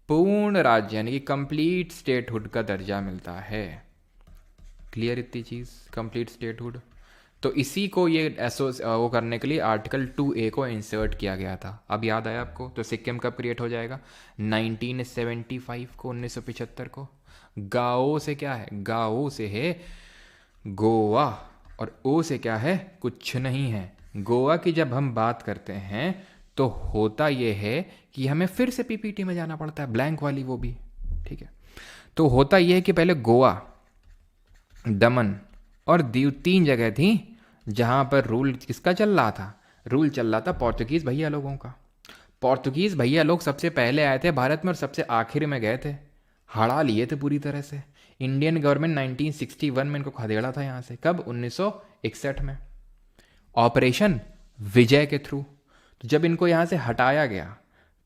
पूर्ण राज्य यानी कि कंप्लीट स्टेटहुड का दर्जा मिलता है। क्लियर इतनी चीज़, कंप्लीट स्टेटहुड। तो इसी को ये वो करने के लिए आर्टिकल 2A को इंसर्ट किया गया था। अब याद आया आपको, तो सिक्किम कब क्रिएट हो जाएगा, 1975 को, 1975 को। गाओ से क्या है, गाओ से है गोवा, और ओ से क्या है, कुछ नहीं है। गोवा की जब हम बात करते हैं तो होता ये है कि हमें फिर से पीपीटी में जाना पड़ता है, ब्लैंक वाली वो भी। ठीक है, तो होता ये है कि पहले गोवा, दमन और दीव 3 जगह थी जहां पर रूल किसका चल रहा था, रूल चल रहा था पोर्चुगीज भैया लोगों का। पोर्तुगीज़ भैया लोग सबसे पहले आए थे भारत में और सबसे आखिर में गए थे, हड़ा लिए थे पूरी तरह से। इंडियन गवर्नमेंट 1961 में इनको खदेड़ा था यहाँ से। कब? 1961 में, ऑपरेशन विजय के थ्रू। तो जब इनको यहाँ से हटाया गया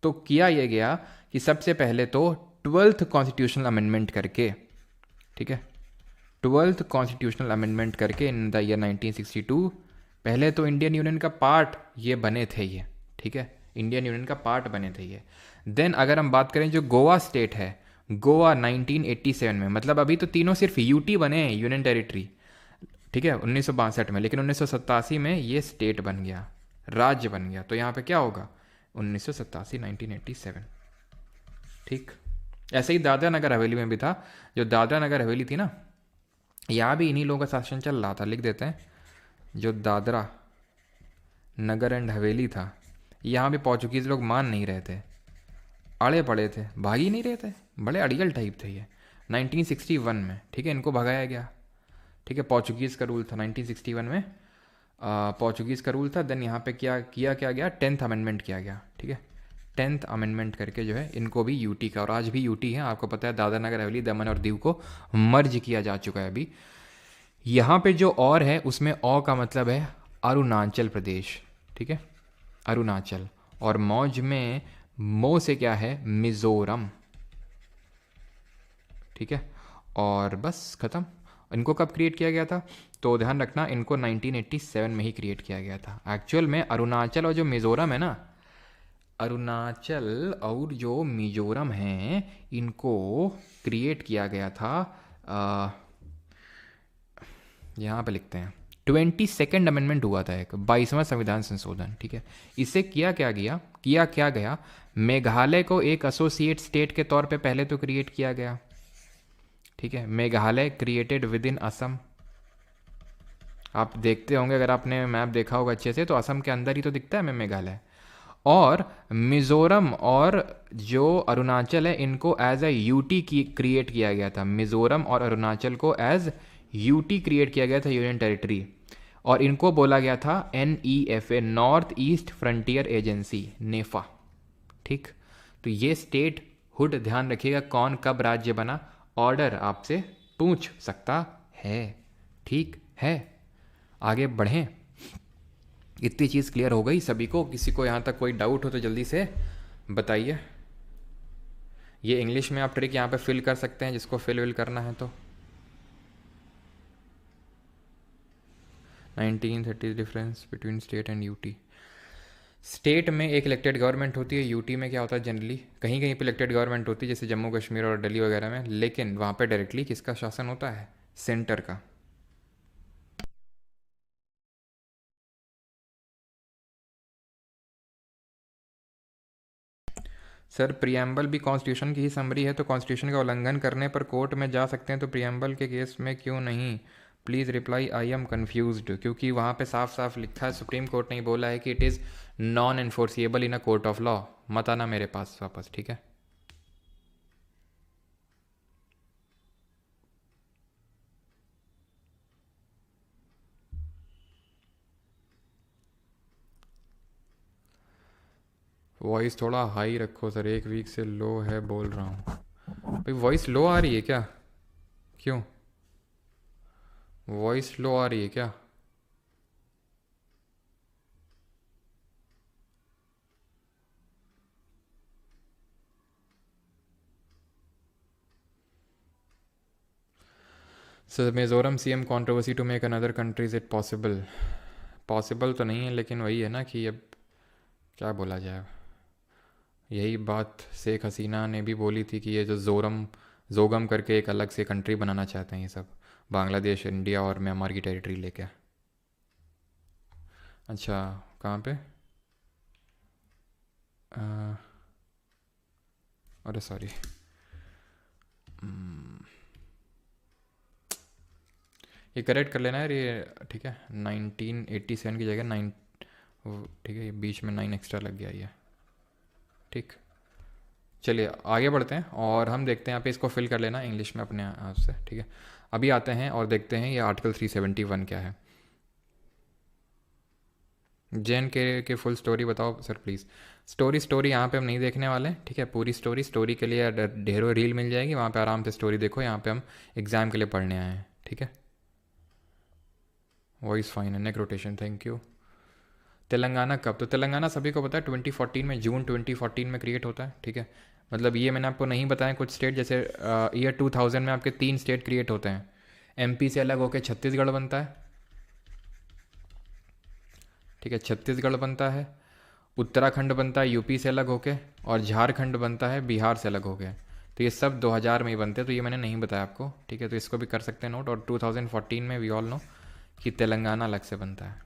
तो किया ये गया कि सबसे पहले तो 12th कॉन्स्टिट्यूशनल अमेंडमेंट करके, ठीक है, 12th कॉन्स्टिट्यूशनल अमेंडमेंट करके इन द ईयर 1962 पहले तो इंडियन यूनियन का पार्ट ये बने थे ये, ठीक है, इंडियन यूनियन का पार्ट बने थे ये। देन अगर हम बात करें जो गोवा स्टेट है, गोवा 1987 में, मतलब अभी तो तीनों सिर्फ यूटी बने हैं, यूनियन टेरिटरी, ठीक है, 1962 में, लेकिन 1987 में ये स्टेट बन गया, राज्य बन गया। तो यहाँ पे क्या होगा? 1987, 1987, ठीक। ऐसे ही दादरा नगर हवेली में भी था। जो दादरा नगर हवेली थी ना, यहाँ भी इन्हीं लोगों का शासन चल रहा था। लिख देते हैं, जो दादरा नगर एंड हवेली था, यहाँ भी पोर्चुगीज़ लोग मान नहीं रहे थे, अड़े पड़े थे, भाग ही नहीं रहे थे, बड़े अड़ियल टाइप थे ये। 1961 में, ठीक है, इनको भगाया गया, ठीक है, पोर्चुगीज़ का रूल था 1961 में, पोर्चुगीज़ का रूल था। देन यहाँ पे क्या गया? 10th अमेंडमेंट किया गया, ठीक है, 10th अमेंडमेंट करके जो है इनको भी यूटी का, और आज भी यूटी है, आपको पता है, दादरा नगर हवेली, दमन और दीव को मर्ज किया जा चुका है अभी। यहाँ पे जो और है उसमें औ का मतलब है अरुणाचल प्रदेश, ठीक है, अरुणाचल, और मौज में मो से क्या है? मिजोरम, ठीक है, और बस खत्म। इनको कब क्रिएट किया गया था? तो ध्यान रखना, इनको 1987 में ही क्रिएट किया गया था। एक्चुअल में अरुणाचल और जो मिजोरम है ना, अरुणाचल और जो मिजोरम हैं, इनको क्रिएट किया गया था, यहाँ पे लिखते हैं 22nd अमेंडमेंट हुआ था, एक 22वां संविधान संशोधन, ठीक है। इसे किया क्या गया? मेघालय को एक एसोसिएट स्टेट के तौर पे पहले तो क्रिएट किया गया, ठीक है, Meghalaya created with in Assam. आप देखते होंगे, अगर आपने मैप देखा होगा अच्छे से, तो असम के अंदर ही तो दिखता है हमें मेघालय। और मिजोरम और जो अरुणाचल है, इनको एज अ यूटी की क्रिएट किया गया था। मिजोरम और अरुणाचल को एज यूटी क्रिएट किया गया था, यूनियन टेरिटरी, और इनको बोला गया था NEFA, North East Frontier Agency, NEFA, ठीक। तो ये स्टेट हुड ध्यान रखिएगा, कौन कब राज्य बना, ऑर्डर आपसे पूछ सकता है, ठीक है। आगे बढ़ें, इतनी चीज़ क्लियर हो गई सभी को? किसी को यहाँ तक कोई डाउट हो तो जल्दी से बताइए। ये इंग्लिश में आप ट्रिक यहाँ पे फिल कर सकते हैं, जिसको फिल करना है तो। 1930 difference between state and UT. State में एक इलेक्टेड गवर्नमेंट होती है, यूटी में क्या होता है, जनरली कहीं कहीं पे इलेक्टेड गवर्नमेंट होती है, जैसे जम्मू कश्मीर और दिल्ली वगैरह में, लेकिन वहाँ पे डायरेक्टली किसका शासन होता है? सेंटर का। सर प्रियम्बल भी कॉन्स्टिट्यूशन की ही समरी है, तो कॉन्स्टिट्यूशन का उल्लंघन करने पर कोर्ट में जा सकते हैं, तो प्रियम्बल के केस में क्यों नहीं? Please reply, I am confused. क्योंकि वहाँ पे साफ साफ लिखा है, सुप्रीम कोर्ट ने बोला है कि it is non enforceable in a court of law. मत आना मेरे पास वापस, ठीक है। वॉइस थोड़ा हाई रखो सर, एक वीक से लो है बोल रहा हूँ। भाई वॉइस लो आ रही है क्या? क्यों वॉइस लो आ रही है क्या? Sir Mizoram CM controversy to make another country, is it possible? Possible तो नहीं है, लेकिन वही है ना कि अब क्या बोला जाए। यही बात शेख हसीना ने भी बोली थी कि ये जो जोगम करके एक अलग से कंट्री बनाना चाहते हैं ये सब, बांग्लादेश, इंडिया और म्यांमार की टेरिटरी लेके। अच्छा, कहाँ पे? अरे सॉरी, ये करेक्ट कर लेना यार ये, ठीक है, 1987 की जगह 9, ठीक है, ये बीच में 9 एक्स्ट्रा लग गया ये, ठीक। चलिए आगे बढ़ते हैं और हम देखते हैं, यहाँ पे इसको फिल कर लेना इंग्लिश में अपने आप से, ठीक है। अभी आते हैं और देखते हैं ये आर्टिकल 371 क्या है। जैन के फुल स्टोरी बताओ सर प्लीज़। स्टोरी यहाँ पे हम नहीं देखने वाले हैं, ठीक है। पूरी स्टोरी के लिए ढेरों रील मिल जाएगी, वहाँ पे आराम से स्टोरी देखो। यहाँ पे हम एग्ज़ाम के लिए पढ़ने आए हैं, ठीक है। वॉइस फाइन है, neck rotation, thank you. Telangana कब? तो तेलंगाना सभी को पता है 2014 में, जून 2014 में क्रिएट होता है, ठीक है। मतलब ये मैंने आपको नहीं बताया कुछ स्टेट, जैसे ईयर 2000 में आपके 3 स्टेट क्रिएट होते हैं। एमपी से अलग होकर छत्तीसगढ़ बनता है, ठीक है, छत्तीसगढ़ बनता है। उत्तराखंड बनता है यूपी से अलग होके, और झारखंड बनता है बिहार से अलग होके। तो ये सब 2000 में ही बनते हैं, तो ये मैंने नहीं बताया आपको, ठीक है। तो इसको भी कर सकते हैं नोट। और 2014 में वी ऑल नो कि तेलंगाना अलग से बनता है,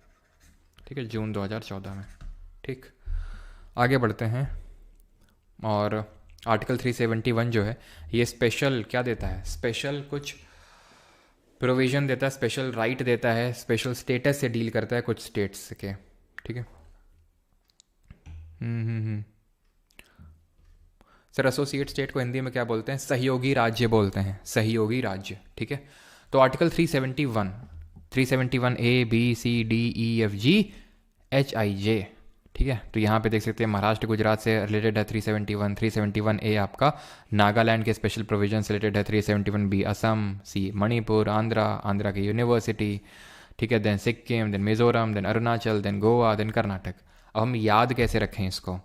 ठीक है, जून 2014 में, ठीक। आगे बढ़ते हैं। और आर्टिकल 371 जो है ये स्पेशल क्या देता है? स्पेशल कुछ प्रोविज़न देता है, स्पेशल राइट देता है, स्पेशल स्टेटस से डील करता है कुछ स्टेट्स के, ठीक है। सर एसोसिएट स्टेट को हिंदी में क्या बोलते हैं? सहयोगी राज्य बोलते हैं, सहयोगी राज्य, ठीक है। तो article 371 A B C D E F G H I J, ठीक है। तो यहाँ पे देख सकते हैं महाराष्ट्र गुजरात से रिलेटेड है 371 ए आपका नागालैंड के स्पेशल प्रोविजन से रिलेटेड है। 371 बी असम, सी मणिपुर, आंध्रा की यूनिवर्सिटी, ठीक है। Then Sikkim, then Mizoram, then Arunachal, then Goa, then Karnataka. अब हम याद कैसे रखें इसको,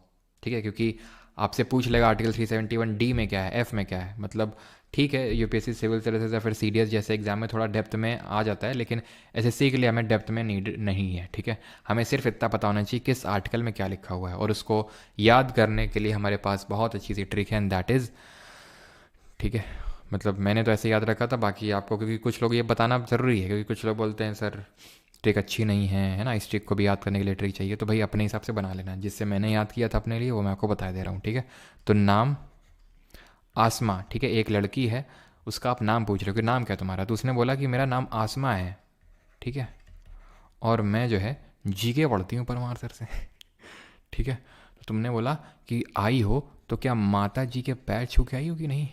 ठीक है, क्योंकि आपसे पूछ लेगा आर्टिकल 371 डी में क्या है, एफ में क्या है। मतलब ठीक है, यूपीएससी सिविल सर्विसेज या फिर सीडीएस जैसे एग्जाम में थोड़ा डेप्थ में आ जाता है, लेकिन एसएससी के लिए हमें डेप्थ में नीड नहीं है, ठीक है। हमें सिर्फ इतना पता होना चाहिए किस आर्टिकल में क्या लिखा हुआ है, और उसको याद करने के लिए हमारे पास बहुत अच्छी सी ट्रिक है, एंड दैट इज़, ठीक है। मतलब मैंने तो ऐसे याद रखा था, बाकी आपको, क्योंकि कुछ लोग ये बताना ज़रूरी है, क्योंकि कुछ लोग बोलते हैं सर ट्रिक अच्छी नहीं है ना, इस ट्रिक को भी याद करने के लिए ट्रिक चाहिए। तो भाई अपने हिसाब से बना लेना, जिससे मैंने याद किया था अपने लिए वो मैं आपको बता दे रहा हूँ, ठीक है। तो नाम आसमा, ठीक है, एक लड़की है, उसका आप नाम पूछ रहे हो कि नाम क्या तुम्हारा, तो उसने बोला कि मेरा नाम आसमा है, ठीक है, और मैं जो है जीके पढ़ती हूँ परमार सर से ठीक है। तो तुमने बोला कि आई हो तो क्या माता जी के पैर छू के आई हो कि नहीं,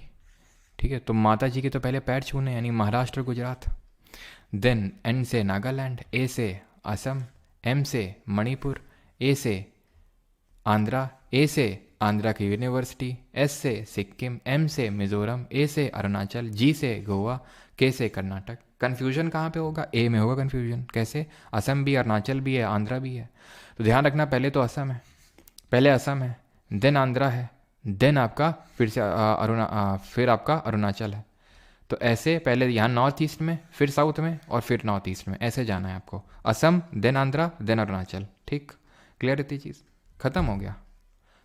ठीक है। तो माता जी के तो पहले पैर छूने, यानी महाराष्ट्र गुजरात। देन एन से नागालैंड, ए से असम, एम से मणिपुर, ए से आंध्रा, ए से आंध्रा की यूनिवर्सिटी, एस से सिक्किम, एम से मिजोरम, ए से अरुणाचल, जी से गोवा, के से कर्नाटक। कन्फ्यूजन कहाँ पे होगा? ए में होगा कन्फ्यूजन। कैसे? असम भी, अरुणाचल भी है, आंध्रा भी है। तो ध्यान रखना, पहले तो असम है, पहले असम है, देन आंध्रा है, देन आपका फिर से फिर आपका अरुणाचल है। तो ऐसे पहले यहाँ नॉर्थ ईस्ट में, फिर साउथ में, और फिर नॉर्थ ईस्ट में, ऐसे जाना है आपको। असम, देन आंध्रा, देन अरुणाचल, ठीक। क्लियर इतनी चीज़? खत्म हो गया,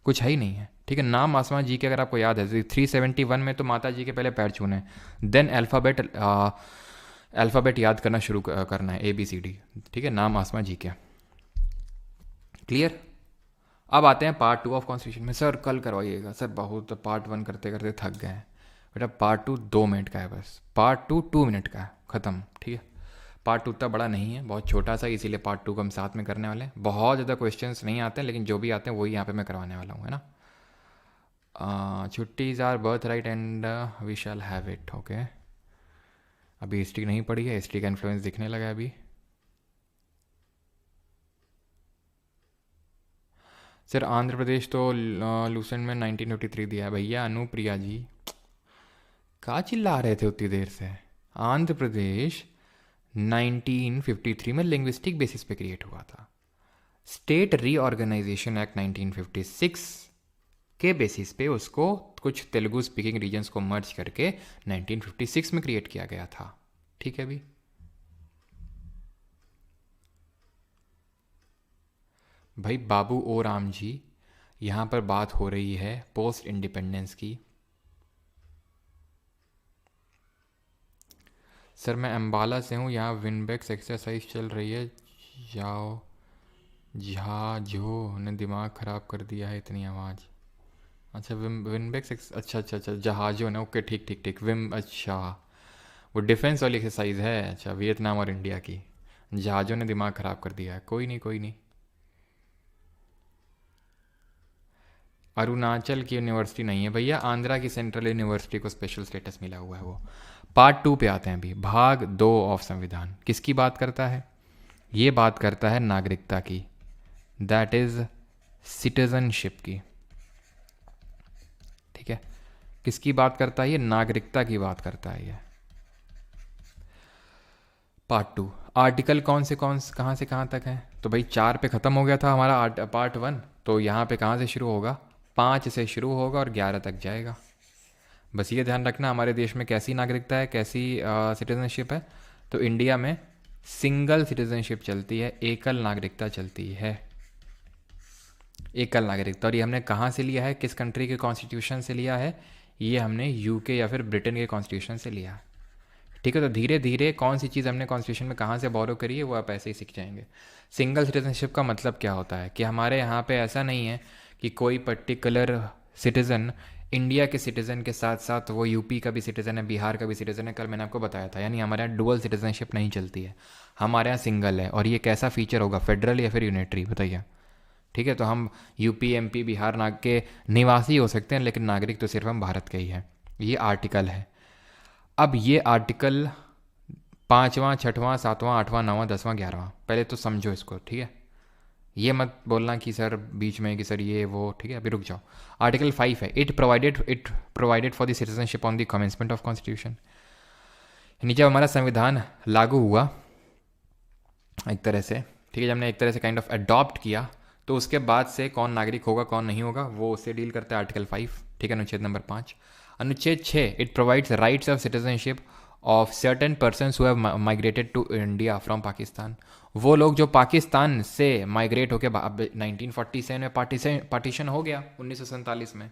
कुछ है ही नहीं है, ठीक है। नाम आसमा जी के अगर आपको याद है, 371 में तो माता जी के पहले पैर छूने, देन अल्फ़ाबेट याद करना शुरू करना है, ABCD, ठीक है, नाम आसमा जी के। क्लियर? अब आते हैं पार्ट 2 ऑफ कॉन्स्टिट्यूशन में। सर कल करवाइएगा सर, बहुत पार्ट 1 करते करते थक गए हैं बेटा। पार्ट 2 2 मिनट का है बस, पार्ट 2 2 मिनट का है, ख़त्म, ठीक है। पार्ट 2 उतना बड़ा नहीं है, बहुत छोटा सा, इसीलिए पार्ट 2 को हम साथ में करने वाले हैं। बहुत ज़्यादा क्वेश्चंस नहीं आते हैं, लेकिन जो भी आते हैं वही यहाँ पे मैं करवाने वाला हूँ, है ना। छुट्टीज are birthright and we shall have it, okay. अभी हिस्ट्री नहीं पढ़ी है, हिस्ट्री का इन्फ्लुएंस दिखने लगा है अभी। सर आंध्र प्रदेश तो लूसेंट में 1953 दिया है भैया। अनुप्रिया जी कहाँ चिल्ला रहे थे उतनी देर से? आंध्र प्रदेश 1953 में लिंग्विस्टिक बेसिस पे क्रिएट हुआ था। स्टेट रीऑर्गेनाइजेशन एक्ट 1956 के बेसिस पे उसको कुछ तेलुगु स्पीकिंग रीजन्स को मर्ज करके 1956 में क्रिएट किया गया था, ठीक है। अभी भाई बाबू ओ राम जी, यहाँ पर बात हो रही है पोस्ट इंडिपेंडेंस की। सर मैं अम्बाला से हूँ, यहाँ विनबेक्स एक्सरसाइज चल रही है। जाओ जहाजो ने दिमाग ख़राब कर दिया है, इतनी आवाज़। अच्छा विनबेक्स अच्छा अच्छा अच्छा, जहाजों ने, ओके ठीक ठीक ठीक, विम, अच्छा वो डिफेंस वाली एक्सरसाइज है, अच्छा, वियतनाम और इंडिया की। जहाजों ने दिमाग ख़राब कर दिया है, कोई नहीं कोई नहीं। अरुणाचल की यूनिवर्सिटी नहीं है भैया, आंध्रा की सेंट्रल यूनिवर्सिटी को स्पेशल स्टेटस मिला हुआ है वो। पार्ट 2 पे आते हैं अभी। भाग 2 ऑफ संविधान किसकी बात करता है? ये बात करता है नागरिकता की, दैट इज सिटीजनशिप की। ठीक है, किसकी बात करता है ये? नागरिकता की बात करता है ये। पार्ट 2, आर्टिकल कौन कहाँ से कहाँ तक है? तो भाई 4 पे ख़त्म हो गया था हमारा पार्ट 1, तो यहाँ पे कहाँ से शुरू होगा? 5 से शुरू होगा और 11 तक जाएगा। बस ये ध्यान रखना हमारे देश में कैसी नागरिकता है, कैसी सिटीजनशिप है। तो इंडिया में सिंगल सिटीजनशिप चलती है, एकल नागरिकता चलती है, एकल नागरिकता। और ये हमने कहाँ से लिया है, किस कंट्री के कॉन्स्टिट्यूशन से लिया है? ये हमने यूके या फिर ब्रिटेन के कॉन्स्टिट्यूशन से लिया है। ठीक है, तो धीरे धीरे कौन सी चीज़ हमने कॉन्स्टिट्यूशन में कहाँ से बोरो करी है वो आप ऐसे ही सीख जाएंगे। सिंगल सिटीजनशिप का मतलब क्या होता है कि हमारे यहाँ पे ऐसा नहीं है कि कोई पर्टिकुलर सिटीज़न इंडिया के सिटीज़न के साथ साथ वो यूपी का भी सिटीज़न है, बिहार का भी सिटीज़न है। कल मैंने आपको बताया था, यानी हमारे यहाँ डुअल सिटीजनशिप नहीं चलती है, हमारे यहाँ सिंगल है। और ये कैसा फीचर होगा, फेडरल या फिर यूनिटरी, बताइए। ठीक है, तो हम यूपी, एमपी, बिहार नाग के निवासी हो सकते हैं, लेकिन नागरिक तो सिर्फ हम भारत के ही हैं। ये आर्टिकल है। अब ये आर्टिकल 5वां, 6वां, 7वां, 8वां, 9वां, 10वां, 11वां, पहले तो समझो इसको। ठीक है, ये मत बोलना कि सर बीच में कि सर ये वो। ठीक है, अभी रुक जाओ। आर्टिकल 5 है, it provided for the citizenship on the commencement of constitution. यानी जब हमारा संविधान लागू हुआ एक तरह से, ठीक है, जब हमने एक तरह से काइंड ऑफ अडॉप्ट किया, तो उसके बाद से कौन नागरिक होगा कौन नहीं होगा वो उससे डील करता है आर्टिकल 5। ठीक है, अनुच्छेद नंबर 5। अनुच्छेद 6, it provides rights of citizenship of certain persons who have migrated to India from Pakistan. वो लोग जो पाकिस्तान से माइग्रेट होकर 1947 में पार्टीशन हो गया 1947 में,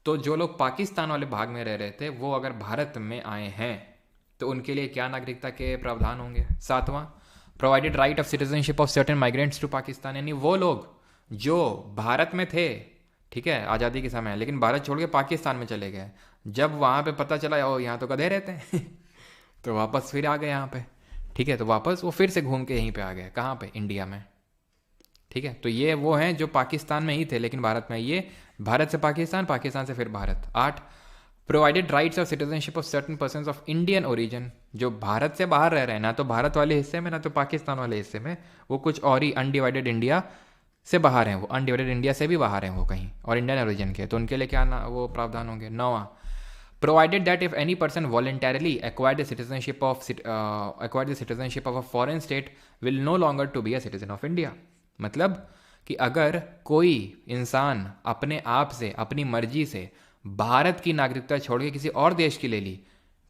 तो जो लोग पाकिस्तान वाले भाग में रह रहे थे वो अगर भारत में आए हैं तो उनके लिए क्या नागरिकता के प्रावधान होंगे? 7वां, provided right of citizenship of certain migrants to Pakistan. यानी वो लोग जो भारत में थे, ठीक है, आज़ादी के समय, लेकिन भारत छोड़ के पाकिस्तान में चले गए, जब वहाँ पे पता चला ओ यहाँ तो गधे रहते हैं तो वापस फिर आ गए यहाँ पे। ठीक है, तो वापस वो फिर से घूम के यहीं पे आ गए, कहाँ पे? इंडिया में। ठीक है, तो ये वो हैं जो पाकिस्तान में ही थे लेकिन भारत में, ये भारत से पाकिस्तान, पाकिस्तान से फिर Bharat. 8, provided rights of citizenship of certain person of Indian origin. जो भारत से बाहर रह रहे हैं, ना तो भारत वाले हिस्से में ना तो पाकिस्तान वाले हिस्से में, वो कुछ और ही अनडिवाइडेड इंडिया से बाहर हैं, वो अनडिवाइडेड इंडिया से भी बाहर हैं वो कहीं, और इंडियन ओरिजिन के, तो उनके लिए क्या ना वो प्रावधान होंगे। 9वां, provided that if any person voluntarily acquired the citizenship of a foreign state will no longer to be a citizen of India. मतलब कि अगर कोई इंसान अपने आप से, अपनी मर्जी से भारत की नागरिकता छोड़ के किसी और देश की ले ली,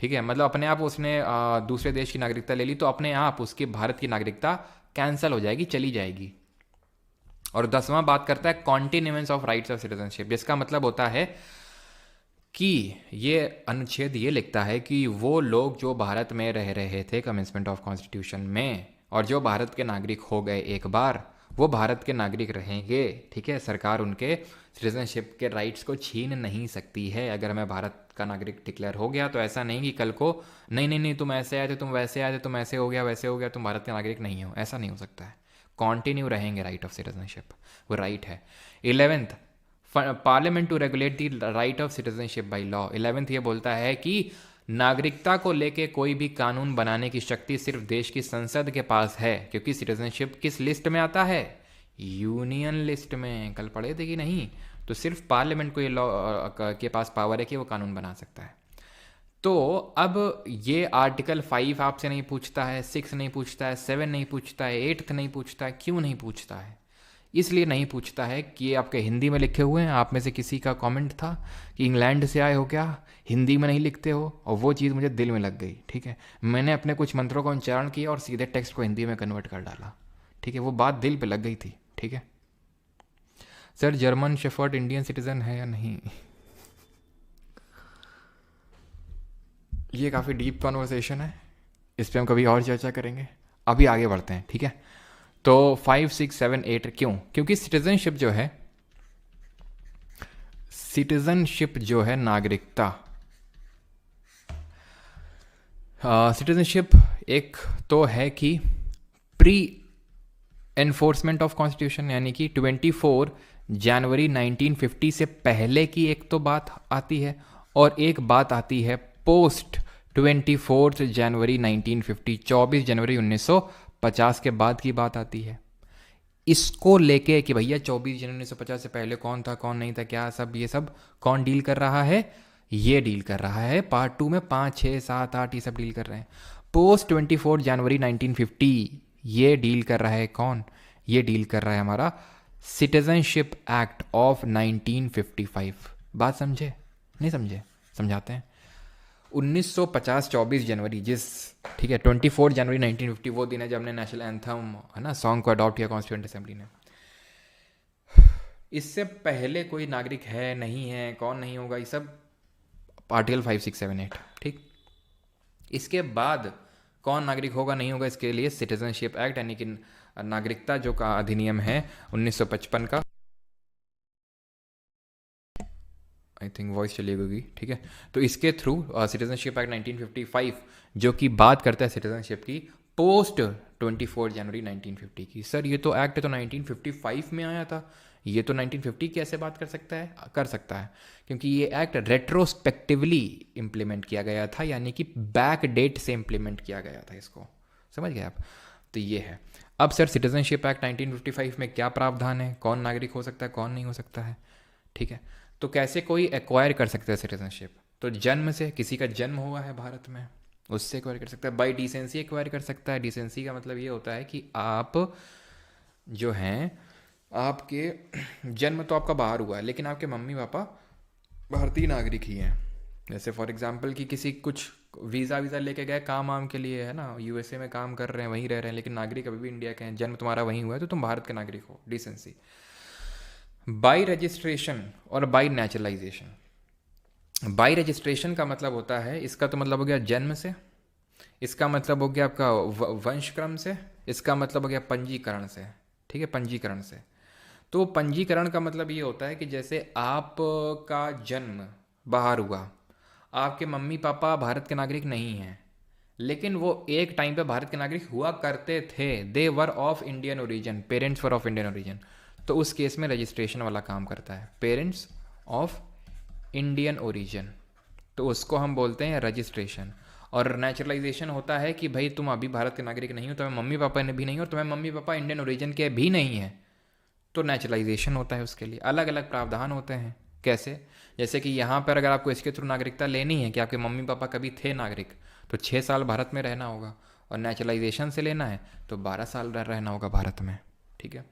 ठीक है, मतलब अपने आप उसने दूसरे देश की नागरिकता ले ली, तो अपने आप उसकी भारत की नागरिकता कैंसिल हो जाएगी, चली जाएगी। और 10वां बात करता है कॉन्टिन्यूएंस ऑफ राइट्स ऑफ सिटीजनशिप, जिसका मतलब होता है कि ये अनुच्छेद ये लिखता है कि वो लोग जो भारत में रह रहे थे कमेंसमेंट ऑफ कॉन्स्टिट्यूशन में, और जो भारत के नागरिक हो गए एक बार, वो भारत के नागरिक रहेंगे। ठीक है, सरकार उनके सिटीजनशिप के राइट्स को छीन नहीं सकती है। अगर मैं भारत का नागरिक डिक्लेयर हो गया तो ऐसा नहीं कि कल को नहीं तुम ऐसे आए थे, तुम वैसे आए थे, तुम ऐसे हो गया वैसे हो गया, तुम भारत के नागरिक नहीं हो, ऐसा नहीं हो सकता है। कॉन्टिन्यू रहेंगे राइट ऑफ सिटीजनशिप, वो राइट है। 11th, parliament to regulate the right of citizenship by law. 11th ये बोलता है कि नागरिकता को लेके कोई भी कानून बनाने की शक्ति सिर्फ देश की संसद के पास है, क्योंकि सिटीजनशिप किस लिस्ट में आता है? यूनियन लिस्ट में। कल पढ़े थे कि नहीं? तो सिर्फ पार्लियामेंट को ये लॉ के पास पावर है कि वो कानून बना सकता है। तो अब ये आर्टिकल 5 आपसे नहीं पूछता है, 6 नहीं पूछता है, 7 नहीं पूछता है, 8th नहीं पूछता है। क्यों नहीं पूछता है? इसलिए नहीं पूछता है कि ये आपके हिंदी में लिखे हुए हैं। आप में से किसी का कमेंट था कि इंग्लैंड से आए हो क्या, हिंदी में नहीं लिखते हो, और वो चीज़ मुझे दिल में लग गई। ठीक है, मैंने अपने कुछ मंत्रों का उच्चारण किया और सीधे टेक्स्ट को हिंदी में कन्वर्ट कर डाला। ठीक है, वो बात दिल पे लग गई थी। ठीक है sir, German shepherd Indian citizen है या नहीं? ये काफ़ी डीप कॉन्वर्सेशन है, इस पर हम कभी और चर्चा करेंगे। अभी आगे बढ़ते हैं। ठीक है, तो 5, 6, 7, 8 क्यों? क्योंकि सिटीजनशिप जो है नागरिकता, सिटीजनशिप एक तो है कि प्री एनफोर्समेंट ऑफ कॉन्स्टिट्यूशन, यानी कि 24 जनवरी 1950 से पहले की एक तो बात आती है, और एक बात आती है पोस्ट 24 जनवरी 1950, 24 जनवरी 1950 के बाद की बात आती है। इसको लेके कि भैया 24 जनवरी 1950 से पहले कौन था कौन नहीं था क्या सब ये सब कौन डील कर रहा है, ये डील कर रहा है पार्ट 2 में 5 6 7 8 ये सब डील कर रहे हैं। पोस्ट 24 जनवरी 1950 ये डील कर रहा है कौन, ये डील कर रहा है हमारा सिटीजनशिप एक्ट ऑफ 1955। बात समझे नहीं समझे, समझाते हैं। 1950 24 जनवरी जिस, ठीक है, 24 जनवरी 1950 वो दिन है जब हमने नेशनल एंथम है ना सॉन्ग को अडॉप्ट किया कॉन्स्टिट्यूएंट असेंबली ने। इससे पहले कोई नागरिक है नहीं है कौन नहीं होगा ये सब आर्टिकल 5 6 7 8, ठीक। इसके बाद कौन नागरिक होगा नहीं होगा इसके लिए सिटीजनशिप एक्ट यानी कि नागरिकता जो का अधिनियम है 1955 का, आई थिंक वॉइस चली गई, ठीक है। तो इसके थ्रू सिटीजनशिप एक्ट 1955 जो कि बात करता है सिटीजनशिप की पोस्ट 24 जनवरी 1950 की। सर ये तो एक्ट तो 1955 में आया था, ये तो 1950 कैसे बात कर सकता है, कर सकता है क्योंकि ये एक्ट रेट्रोस्पेक्टिवली इम्प्लीमेंट किया गया था, यानी कि बैक डेट से इम्प्लीमेंट किया गया था इसको, समझ गए आप। तो ये है। अब सर सिटीजनशिप एक्ट 1955 में क्या प्रावधान है, कौन नागरिक हो सकता है कौन नहीं हो सकता है, ठीक है। तो कैसे कोई एक्वायर कर सकता है सिटीजनशिप, तो जन्म से, किसी का जन्म हुआ है भारत में उससे एक्वायर कर सकता है। बाई डिसेंसी एक्वायर कर सकता है। डिसेंसी का मतलब ये होता है कि आप जो हैं, आपके जन्म तो आपका बाहर हुआ है लेकिन आपके मम्मी पापा भारतीय नागरिक ही हैं। जैसे फॉर एग्जांपल कि किसी कुछ वीज़ा लेके गए काम वाम के लिए है ना, यूएसए में काम कर रहे हैं वहीं रह रहे हैं लेकिन नागरिक अभी भी इंडिया के हैं, जन्म तुम्हारा वहीं हुआ है तो तुम भारत के नागरिक हो, डिसेंसी। बाई रजिस्ट्रेशन और बाई नेचुरलाइजेशन। बाई रजिस्ट्रेशन का मतलब होता है, इसका तो मतलब हो गया जन्म से, इसका मतलब हो गया आपका वंशक्रम से, इसका मतलब हो गया पंजीकरण से, ठीक है, पंजीकरण से। तो पंजीकरण का मतलब ये होता है कि जैसे आपका जन्म बाहर हुआ, आपके मम्मी पापा भारत के नागरिक नहीं हैं लेकिन वो एक टाइम पे भारत के नागरिक हुआ करते थे, they were of Indian origin, parents were of Indian origin, तो उस केस में रजिस्ट्रेशन वाला काम करता है, पेरेंट्स ऑफ इंडियन ओरिजिन, तो उसको हम बोलते हैं रजिस्ट्रेशन। और नेचुरलाइजेशन होता है कि भाई तुम अभी भारत के नागरिक नहीं हो, तुम्हें मम्मी पापा ने भी नहीं हो, और तुम्हें मम्मी पापा इंडियन ओरिजिन के भी नहीं है, तो नेचुरलाइजेशन होता है। उसके लिए अलग अलग प्रावधान होते हैं। कैसे, जैसे कि यहाँ पर अगर आपको इसके थ्रू नागरिकता लेनी है कि आपके मम्मी पापा कभी थे नागरिक तो 6 साल भारत में रहना होगा, और नेचुरलाइजेशन से लेना है तो 12 साल रहना होगा भारत में, ठीक है।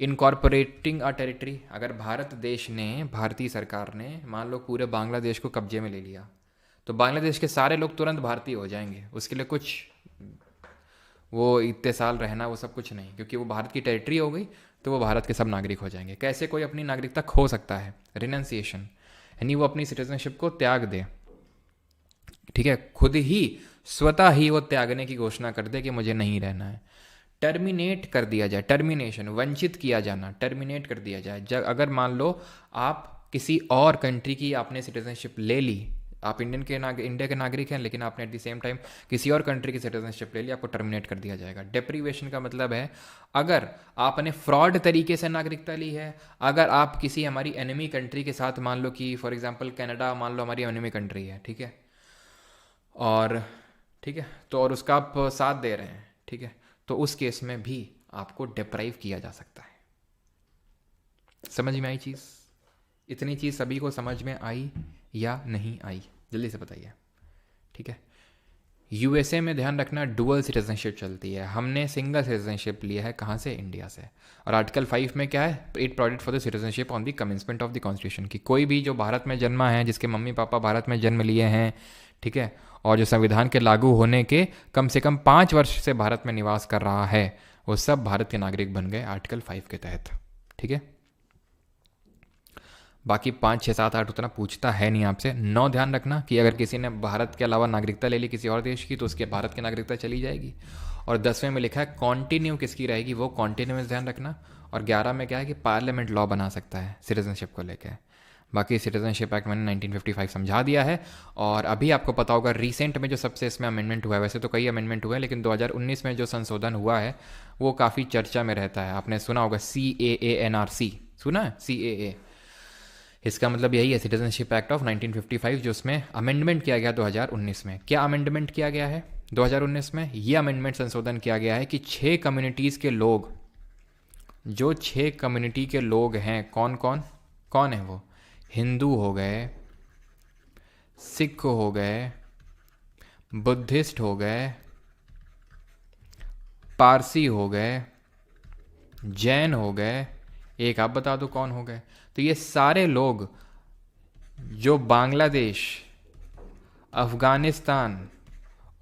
इनकॉर्पोरेटिंग अ टेरिटरी, अगर भारत देश ने, भारतीय सरकार ने मान लो पूरे बांग्लादेश को कब्जे में ले लिया तो बांग्लादेश के सारे लोग तुरंत भारतीय हो जाएंगे, उसके लिए कुछ वो इतने साल रहना वो सब कुछ नहीं, क्योंकि वो भारत की टेरिटरी हो गई तो वो भारत के सब नागरिक हो जाएंगे। कैसे कोई अपनी नागरिकता खो सकता है, रिनंसिएशन, यानी वो अपनी सिटीजनशिप को त्याग दे, ठीक है, खुद ही स्वतः ही वो त्यागने की घोषणा कर दे कि मुझे नहीं रहना है। टर्मिनेट कर दिया जाए, टर्मिनेशन, वंचित किया जाना, टर्मिनेट कर दिया जाए। जब अगर मान लो आप किसी और कंट्री की आपने सिटीजनशिप ले ली, आप इंडिया के नागरिक हैं लेकिन आपने एट द सेम टाइम किसी और कंट्री की सिटीजनशिप ले ली, आपको टर्मिनेट कर दिया जाएगा। डेप्रीवेशन का मतलब है अगर आपने फ्रॉड तरीके से नागरिकता ली है, अगर आप किसी हमारी एनिमी कंट्री के साथ, मान लो कि फॉर एग्जांपल कनाडा मान लो हमारी एनिमी कंट्री है, ठीक है, और ठीक है, तो और उसका आप साथ दे रहे हैं, ठीक है, तो उस केस में भी आपको डिप्राइव किया जा सकता है। समझ में आई चीज़? इतनी चीज़ सभी को समझ में आई या नहीं आई, जल्दी से बताइए, ठीक है। यूएसए में ध्यान रखना डुअल सिटीजनशिप चलती है, हमने सिंगल सिटीजनशिप लिया है, कहाँ से, इंडिया से। और आर्टिकल 5 में क्या है, it provided for the citizenship on the commencement of the constitution, की कोई भी जो भारत में जन्मा है, जिसके मम्मी पापा भारत में जन्म लिए हैं, ठीक है, और जो संविधान के लागू होने के कम से कम 5 वर्ष से भारत में निवास कर रहा है, वो सब भारत के नागरिक बन गए आर्टिकल 5 के तहत, ठीक है। बाकी 5 6 7 8 उतना पूछता है नहीं आपसे। 9 ध्यान रखना कि अगर किसी ने भारत के अलावा नागरिकता ले ली किसी और देश की तो उसके भारत की नागरिकता चली जाएगी। और 10वें में लिखा है कॉन्टिन्यू किसकी रहेगी, वो कॉन्टिन्यूस ध्यान रखना। और 11 में क्या है कि पार्लियामेंट लॉ बना सकता है सिटीजनशिप को लेकर। बाकी सिटीजनशिप एक्ट मैंने 1955 समझा दिया है। और अभी आपको पता होगा रिसेंट में जो सबसे इसमें अमेंडमेंट हुआ है, वैसे तो कई अमेंडमेंट हुए हैं लेकिन 2019 में जो संशोधन हुआ है वो काफ़ी चर्चा में रहता है। आपने सुना होगा CAA-NRC, सुना है CAA? इसका मतलब यही है सिटीजनशिप एक्ट ऑफ 1955, जो उसमें अमेंडमेंट किया गया 2019 में। क्या अमेंडमेंट किया गया है 2019 में? ये अमेंडमेंट संशोधन किया गया है कि 6 कम्युनिटीज़ के लोग जो 6 कम्युनिटी के लोग हैं, कौन कौन कौन है वो? हिंदू हो गए, सिख हो गए, बुद्धिस्ट हो गए, पारसी हो गए, जैन हो गए, एक आप बता दो कौन हो गए। तो ये सारे लोग जो बांग्लादेश, अफ़गानिस्तान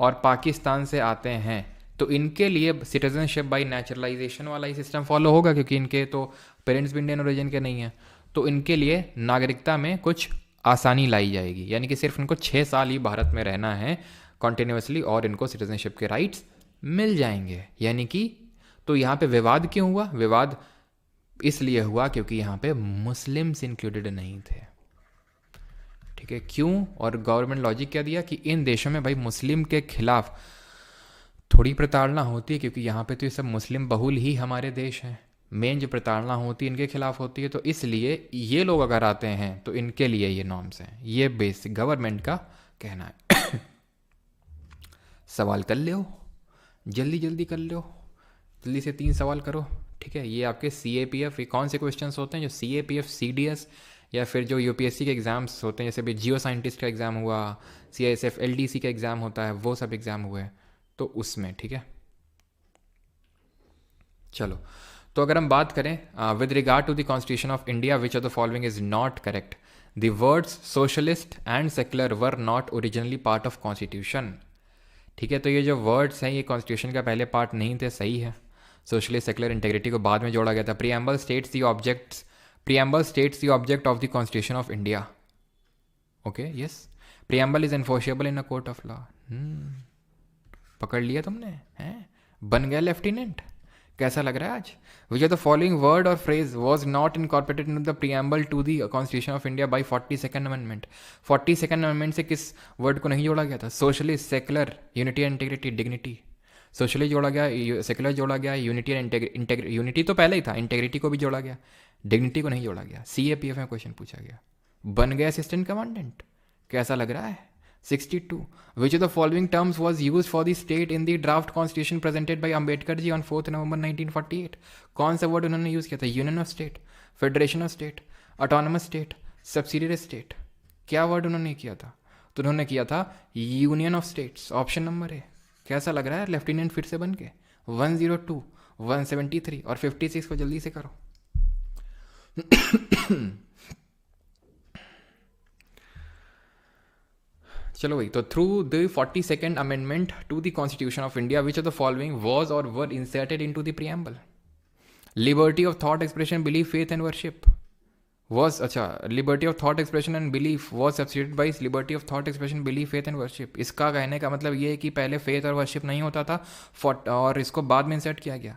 और पाकिस्तान से आते हैं, तो इनके लिए सिटीजनशिप बाय नेचुरलाइजेशन वाला ही सिस्टम फॉलो होगा, क्योंकि इनके तो पेरेंट्स भी इंडियन ओरिजिन के नहीं हैं। तो इनके लिए नागरिकता में कुछ आसानी लाई जाएगी, यानी कि सिर्फ इनको 6 साल ही भारत में रहना है कॉन्टिन्यूसली और इनको सिटीजनशिप के राइट्स मिल जाएंगे। यानी कि तो यहाँ पे विवाद क्यों हुआ? विवाद इसलिए हुआ क्योंकि यहाँ पे मुस्लिम्स इंक्लूडेड नहीं थे। ठीक है, क्यों? और गवर्नमेंट लॉजिक क्या दिया कि इन देशों में भाई मुस्लिम के खिलाफ थोड़ी प्रताड़ना होती है, क्योंकि यहाँ पे तो ये सब मुस्लिम बहुल ही हमारे देश हैं। मेन जो प्रताड़ना होती है इनके खिलाफ होती है, तो इसलिए ये लोग अगर आते हैं तो इनके लिए ये नॉर्म्स हैं। ये बेसिक गवर्नमेंट का कहना है। सवाल कर लो, जल्दी जल्दी कर लो, जल्दी से 3 सवाल करो। ठीक है, ये आपके CAPF कौन से क्वेश्चंस होते हैं? जो CAPF CDS या फिर जो UPSC के एग्ज़ाम्स होते हैं, जैसे भी जियो साइंटिस्ट का एग्ज़ाम हुआ, CISF LDC का एग्ज़ाम होता है, वो सब एग्ज़ाम हुए तो उसमें। ठीक है, चलो, तो अगर हम बात करें with regard to the constitution of India, which of the following is not correct? The words socialist and secular were not originally part of constitution. ठीक है, तो ये जो वर्ड्स हैं ये कॉन्स्टिट्यूशन का पहले पार्ट नहीं थे, सही है। सोशलिस्ट, सेक्युलर, इंटेग्रिटी को बाद में जोड़ा गया था। Preamble states the object of the constitution of India. Okay, yes, preamble is enforceable in a court of law. पकड़ लिया तुमने, हैं? बन गया लेफ्टिनेंट। कैसा लग रहा है आज? Which are the following word or phrase was not incorporated in the preamble to the constitution of India by 42nd amendment? 42nd amendment से किस वर्ड को नहीं जोड़ा गया था? Socialist, secular, unity and integrity, dignity. Socialist जोड़ा गया, secular जोड़ा गया, यूनिटी एंड इंटीग्रिटी, यूनिटी तो पहले ही था, इंटीग्रिटी को भी जोड़ा गया, डिग्निटी को नहीं जोड़ा गया। CAPF में क्वेश्चन पूछा गया, बन गया असिस्टेंट कमांडेंट। कैसा लग रहा है? 62. Which of the following terms was used for the state in the draft constitution presented by Ambedkar ji on 4th November 1948? कौन सा वर्ड उन्होंने यूज़ किया था? Union of state, federation of state, autonomous state, subsidiary state. क्या word उन्होंने किया था? तो उन्होंने किया था union of states. Option number है। कैसा लग रहा है लेफ्टिनेंट फिर से बन के? 102, 173 और 56 को जल्दी से करो। चलो भाई, तो through the 42nd amendment to the constitution of India, which of the following was or were inserted into the preamble? Liberty of thought expression, belief, faith and worship was, अच्छा, liberty of thought expression and belief was substituted by liberty of thought expression, belief, faith and worship. इसका कहने का मतलब ये है कि पहले faith और वर्शिप नहीं होता था और इसको बाद में इंसर्ट किया गया।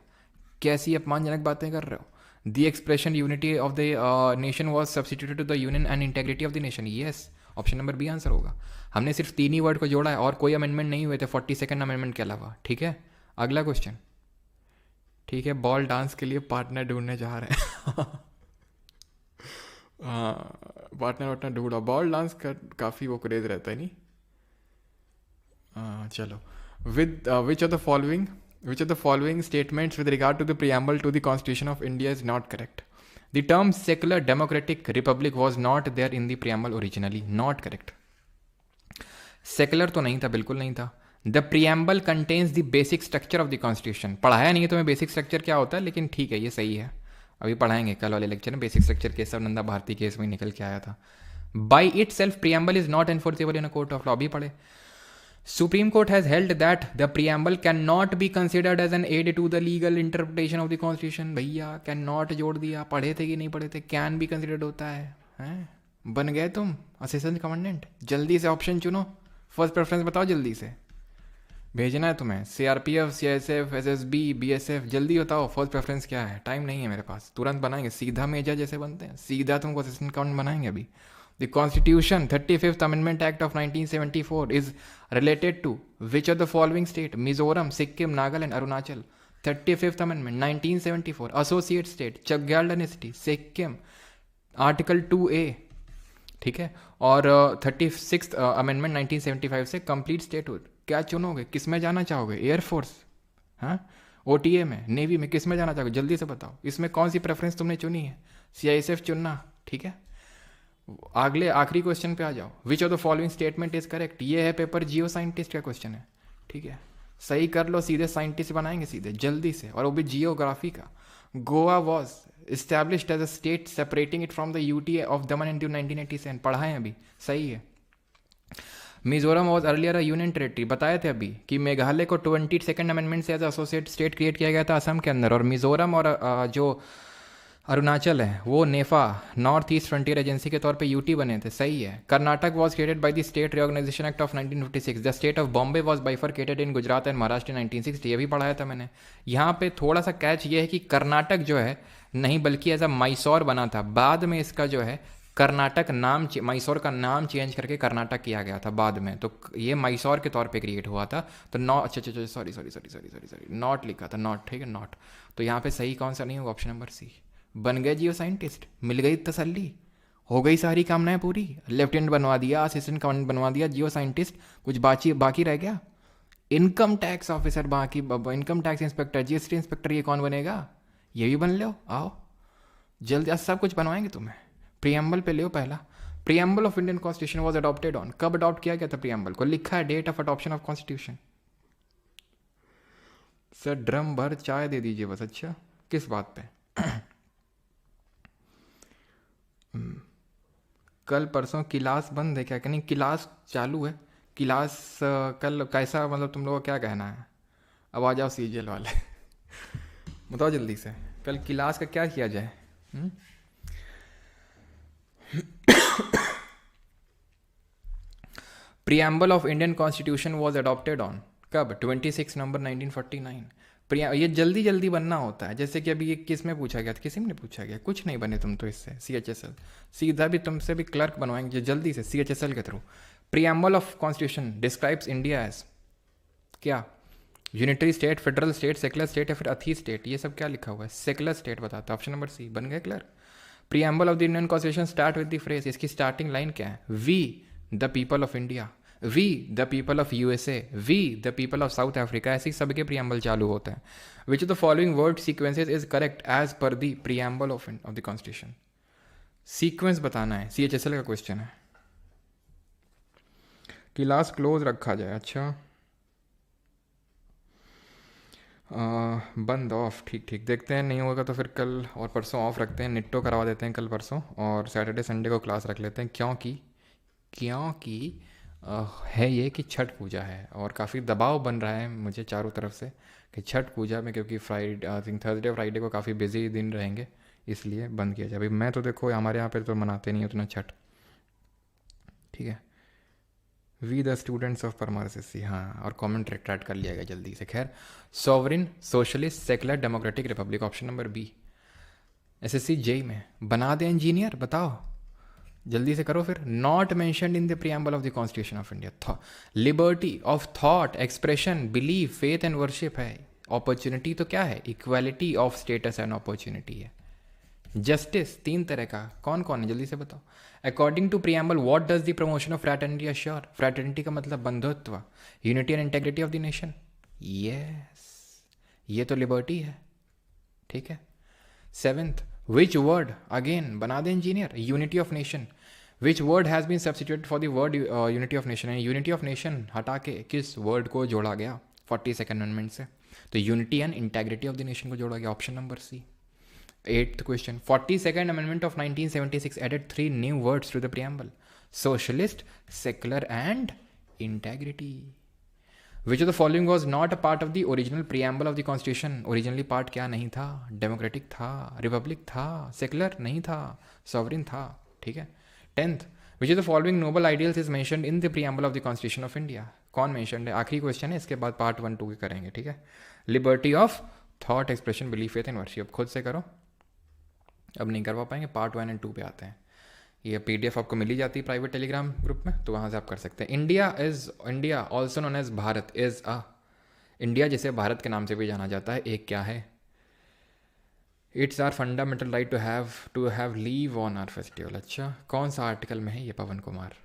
कैसी अपमानजनक बातें कर रहे हो? The expression unity of the nation was substituted to the union and integrity of the nation. Yes, option number B answer होगा। हमने सिर्फ 3 ही वर्ड को जोड़ा है और कोई अमेंडमेंट नहीं हुए थे 42nd अमेंडमेंट के अलावा। ठीक है, अगला क्वेश्चन। ठीक है, बॉल डांस के लिए पार्टनर ढूंढने जा रहे हैं। पार्टनर ढूंढा। बॉल डांस का काफ़ी वो क्रेज रहता है, नहीं? चलो, with which of the following statements with regard to the preamble to the constitution of India is not correct? The term secular democratic republic was not there in the preamble originally. Not correct. Secular तो नहीं था, बिल्कुल नहीं था। The preamble contains the basic structure of the constitution. पढ़ाया नहीं है तुम्हें बेसिक स्ट्रक्चर क्या होता है, लेकिन ठीक है, ये सही है। अभी पढ़ाएंगे कल वाले लेक्चर में basic structure case, Nanda Bharati case में निकल के आया था। By itself preamble is not enforceable in a court of law. अभी पढ़े। Supreme Court has held that the preamble cannot be considered as an aid to the legal interpretation of the constitution. भैया cannot जोड़ दिया, पढ़े थे कि नहीं पढ़े थे? can be considered होता है, हैं? बन गए तुम असिस्टेंट कमांडेंट। जल्दी से ऑप्शन चुनो, फर्स्ट प्रेफरेंस बताओ, जल्दी से भेजना है तुम्हें। CRPF, CSF, SSB, BSF, जल्दी बताओ फर्स्ट प्रेफरेंस क्या है। टाइम नहीं है मेरे पास, तुरंत बनाएंगे, सीधा मेजर जैसे बनते हैं, सीधा तुमको असिस्टेंट कमांडेंट बनाएंगे अभी। The Constitution, 35th Amendment Act of 1974 is related to which of the following state? Mizoram, Sikkim, Nagaland, Arunachal. 35th Amendment, 1974. Associate state, Chagyal Dynasty, Sikkim. Article 2A, ठीक है। और 36th Amendment 1975 से Complete Statehood। क्या चुनोगे, किस में जाना चाहोगे? Air force, हाँ? ओटीए में, नेवी में, किस में जाना चाहोगे जल्दी से बताओ, इसमें कौन सी प्रेफरेंस तुमने चुनी है, सीआईएसएफ चुनना, ठीक है। अगले आखिरी क्वेश्चन पे आ जाओ, विच of the following statement is correct, ये है पेपर जियो साइंटिस्ट का क्वेश्चन है, ठीक है। सही कर लो, सीधे साइंटिस्ट बनाएंगे सीधे जल्दी से, और वो भी जियोग्राफी का। Goa was established as a state separating it from the UT of Daman in 1987, पढ़ा है अभी, सही है। Mizoram was earlier a union territory, बताए थे अभी कि मेघालय को 22nd अमेंडमेंट से एज एसोसिएट स्टेट क्रिएट किया गया था असम के अंदर, और मिजोरम और जो अरुणाचल है वो नेफा नॉर्थ ईस्ट फ्रंटियर एजेंसी के तौर पे यूटी बने थे, सही है। Karnataka was created by the state reorganisation act of 1956, the state of Bombay was bifurcated in Gujarat and Maharashtra 1960, ये भी पढ़ाया था मैंने। यहाँ पे थोड़ा सा कैच ये है कि कर्नाटक जो है नहीं बल्कि एज अ मैसूर बना था, बाद में इसका जो है कर्नाटक नाम, मैसूर का नाम चेंज करके कर्नाटक किया गया था बाद में, तो ये मैसूर के तौर पे क्रिएट हुआ था। तो नॉट, अच्छा सॉरी नॉट लिखा था, नॉट, ठीक है, नॉट। तो यहाँ पे सही कौन सा नहीं होगा, ऑप्शन नंबर सी। बन गए जियो साइंटिस्ट, मिल गई तसल्ली, हो गई सारी कामनाएं पूरी, लेफ्टिनेंट बनवा दिया, असिस्टेंट कमांडेंट बनवा दिया, जियो साइंटिस्ट, कुछ बाकी रह गया। इनकम टैक्स ऑफिसर बाकी, income tax inspector, GST inspector, ये कौन बनेगा, ये भी बन लो, आओ जल्दी, आज सब कुछ बनवाएंगे तुम्हें। प्रियम्बल पे ले पहला, preamble of Indian constitution was adopted on, कब अडॉप्ट किया गया था प्रियम्बल को, लिखा है date of adoption of constitution. Sir drum भर चाय दे दीजिए बस, अच्छा किस बात पे कल परसों क्लास बंद है क्या, कि नहीं क्लास चालू है, क्लास कल कैसा, मतलब तुम लोगों को क्या कहना है, अब आ जाओ सीजीएल वाले बताओ जल्दी से, कल क्लास का क्या किया जाए। Preamble of Indian constitution was adopted on, कब, 26 नवंबर 1949। ये जल्दी बनना होता है, जैसे कि अभी ये किस में पूछा गया था, किसी में नहीं पूछा गया, कुछ नहीं बने तुम तो इससे, सीएचएसएल सीधा भी तुमसे भी क्लर्क बनवाएंगे जल्दी से सीएचएसएल के through. Preamble of constitution describes India as क्या, unitary state, federal state, secular state या फिर अथी स्टेट, ये सब क्या लिखा हुआ है, सेकुलर स्टेट बताता है, ऑप्शन नंबर सी, बन गए clerk. Preamble of the Indian constitution start with the phrase, इसकी स्टार्टिंग लाइन क्या है, we the people of India, we the people of USA, we the people of South Africa, ऐसे ही सबके preamble चालू होते हैं। Which of the following word sequences is correct as per the preamble of the constitution, sequence बताना है, CHSL का question है। क्लास क्लोज रखा जाए, अच्छा बंद, ऑफ, ठीक देखते हैं, नहीं होगा तो फिर कल और परसों ऑफ रखते हैं, निट्टो करवा देते हैं कल परसों, और सैटरडे संडे को क्लास रख लेते हैं, क्योंकि है ये कि छठ पूजा है और काफ़ी दबाव बन रहा है मुझे चारों तरफ से कि छठ पूजा में, क्योंकि Friday I think Thursday Friday को काफ़ी बिजी दिन रहेंगे, इसलिए बंद किया जाए। अभी मैं तो देखो हमारे यहाँ पे तो मनाते नहीं उतना छठ, ठीक है। We the students of Parmar SSC, हाँ, और कमेंट रिट्रैक्ट कर लिया गया जल्दी से। खैर, sovereign socialist secular democratic republic, option number B. SSC JE में बना दे इंजीनियर, बताओ जल्दी से करो फिर। Not mentioned in the preamble of the constitution of India, liberty of thought, expression, belief, faith and worship है। अपॉर्चुनिटी तो क्या है, equality of status and opportunity है। जस्टिस तीन तरह का, कौन कौन है जल्दी से बताओ। According to preamble what does the promotion of fraternity assure, fraternity का मतलब बंधुत्व, unity and integrity of the nation, yes ये तो लिबर्टी है, ठीक है। सेवेंथ, विच वर्ड, अगेन बना दे engineer, unity of nation, which word has been substituted for the word unity of nation, unity of nation हटा के किस वर्ड को जोड़ा गया 42nd अमेंडमेंट से, तो unity and integrity of the nation को जोड़ा गया, option number C. Eighth question, 42nd amendment of 1976 added 3 new words to the preamble, socialist, secular and integrity. Which of the following was not a part of the original preamble of the constitution, originally part क्या नहीं था, democratic था, Republic था, secular नहीं था, sovereign था, ठीक है। 10th, which of the following noble ideals is mentioned in the preamble of the constitution of India, कौन मेंशन्ड है, आखिरी क्वेश्चन है, इसके बाद पार्ट 1 2 के करेंगे, ठीक है। Liberty of thought, expression, belief, faith and worship, खुद से करो, अब नहीं करवा पाएंगे, पार्ट 1 एंड 2 पे आते हैं। ये पीडीएफ आपको मिली जाती है प्राइवेट टेलीग्राम ग्रुप में, तो वहाँ से आप कर सकते हैं। India also known as Bharat is a, India जिसे भारत के नाम से भी जाना जाता है, एक क्या है, it's our fundamental right to have leave on our festival. अच्छा, कौन सा आर्टिकल में है ये, Pawan Kumar,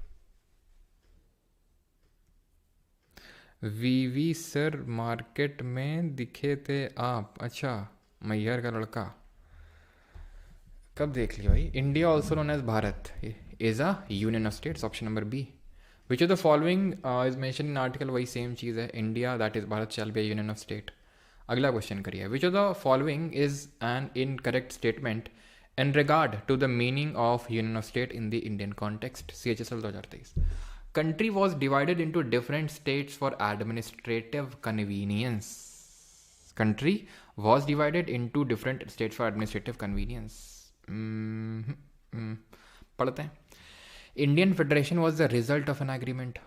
VV sir market में दिखे थे आप? अच्छा, मैहर का लड़का। कब देख लिया भाई? India also known as Bharat is a union of states, option number B. Which of the following is mention in article, वही सेम चीज़ है, India that is Bharat shall be union of state. अगला क्वेश्चन करिए, which of the following is an incorrect statement in regard to the meaning of union of state in the Indian context, CHSL 2023। Country was divided into different states for administrative convenience. Country was divided into different states for administrative convenience. पढ़ते हैं। Indian federation was the result of an agreement.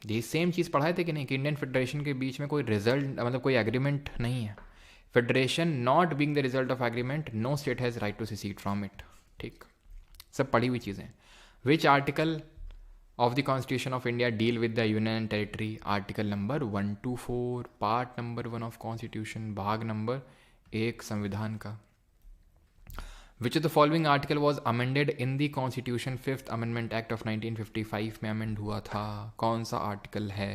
ये same चीज़ पढ़ाए थे कि नहीं, कि Indian federation के बीच में कोई रिजल्ट मतलब कोई एग्रीमेंट नहीं है। Federation not being the result of agreement, no state has right to secede from it. ठीक, सब पढ़ी हुई चीज़ें। Which article of the Constitution of India deal with the Union and Territory? Article number 124, part number 1 of constitution, भाग number 1 संविधान का। Which of the following article was amended in the Constitution 5th Amendment Act of 1955 में amend हुआ था? कौन सा article है?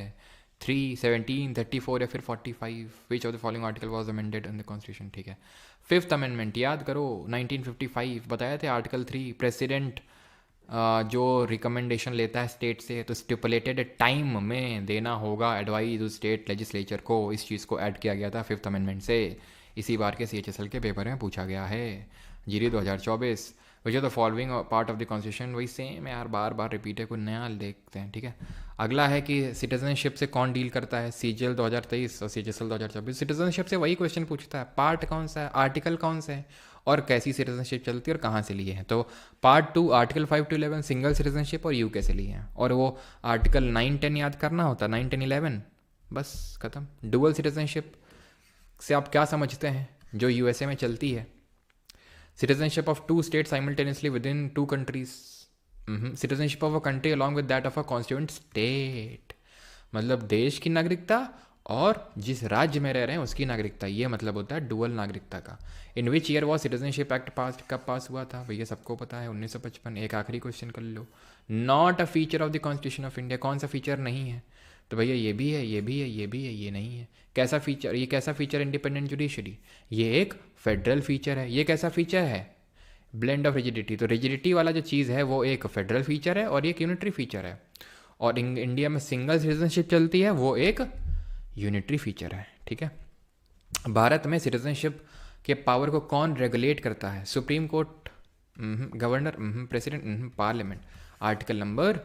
3, 17, 34 या फिर 45? Which of the following article was amended in the Constitution? ठीक है, 5th Amendment याद करो, 1955 बताया थे। आर्टिकल 3, प्रेसिडेंट जो रिकमेंडेशन लेता है स्टेट से तो स्टिपुलेटेड टाइम में देना होगा एडवाइस उस स्टेट लेजिस्लेचर को। इस चीज़ को ऐड किया गया था 5th अमेंडमेंट से। इसी बार के CHSL के पेपर में पूछा गया है, जीरी 2024। विच of the following part of the constitution, वही सेम है यार, बार बार रिपीट है, कोई नया देखते हैं। ठीक है, अगला है कि सिटीजनशिप से कौन डील करता है? CGL 2023 और CHSL 2024 सिटीजनशिप से वही क्वेश्चन पूछता है। पार्ट कौन सा है, आर्टिकल कौन सा है, और कैसी सिटीजनशिप चलती है और कहाँ से लिए हैं। तो part 2 article 5 to 11 single citizenship और यूके से लिए हैं। और वो आर्टिकल 9, 10 याद करना होता, 9, 10, 11, बस खत्म। डुअल सिटीजनशिप से आप क्या समझते हैं जो USA में चलती है? Citizenship of 2 state simultaneously with in 2 countries. Citizenship of a country along with that of a constituent state, मतलब देश की नागरिकता और जिस राज्य में रह रहे हैं उसकी नागरिकता, ये मतलब होता है डुअल नागरिकता का। In which year was citizenship act pass, कब पास हुआ था भैया? सबको पता है, 1955। एक आखिरी क्वेश्चन कर लो, not a feature of the constitution of India, कौन सा फीचर नहीं है? तो भैया ये भी है, ये भी है, ये भी है, ये नहीं है। कैसा फीचर? ये कैसा फीचर? इंडिपेंडेंट जुडिशरी, ये एक फेडरल फीचर है। ये कैसा फीचर है? Blend of rigidity. तो रिजिडिटी वाला जो चीज़ है वो एक फेडरल फीचर है और एक यूनिटरी फीचर है। और इंडिया में सिंगल सिटीजनशिप चलती है, वो एक यूनिटरी फीचर है। ठीक है, भारत में सिटीजनशिप के पावर को कौन रेगुलेट करता है? Supreme court, governor, president, parliament. Article number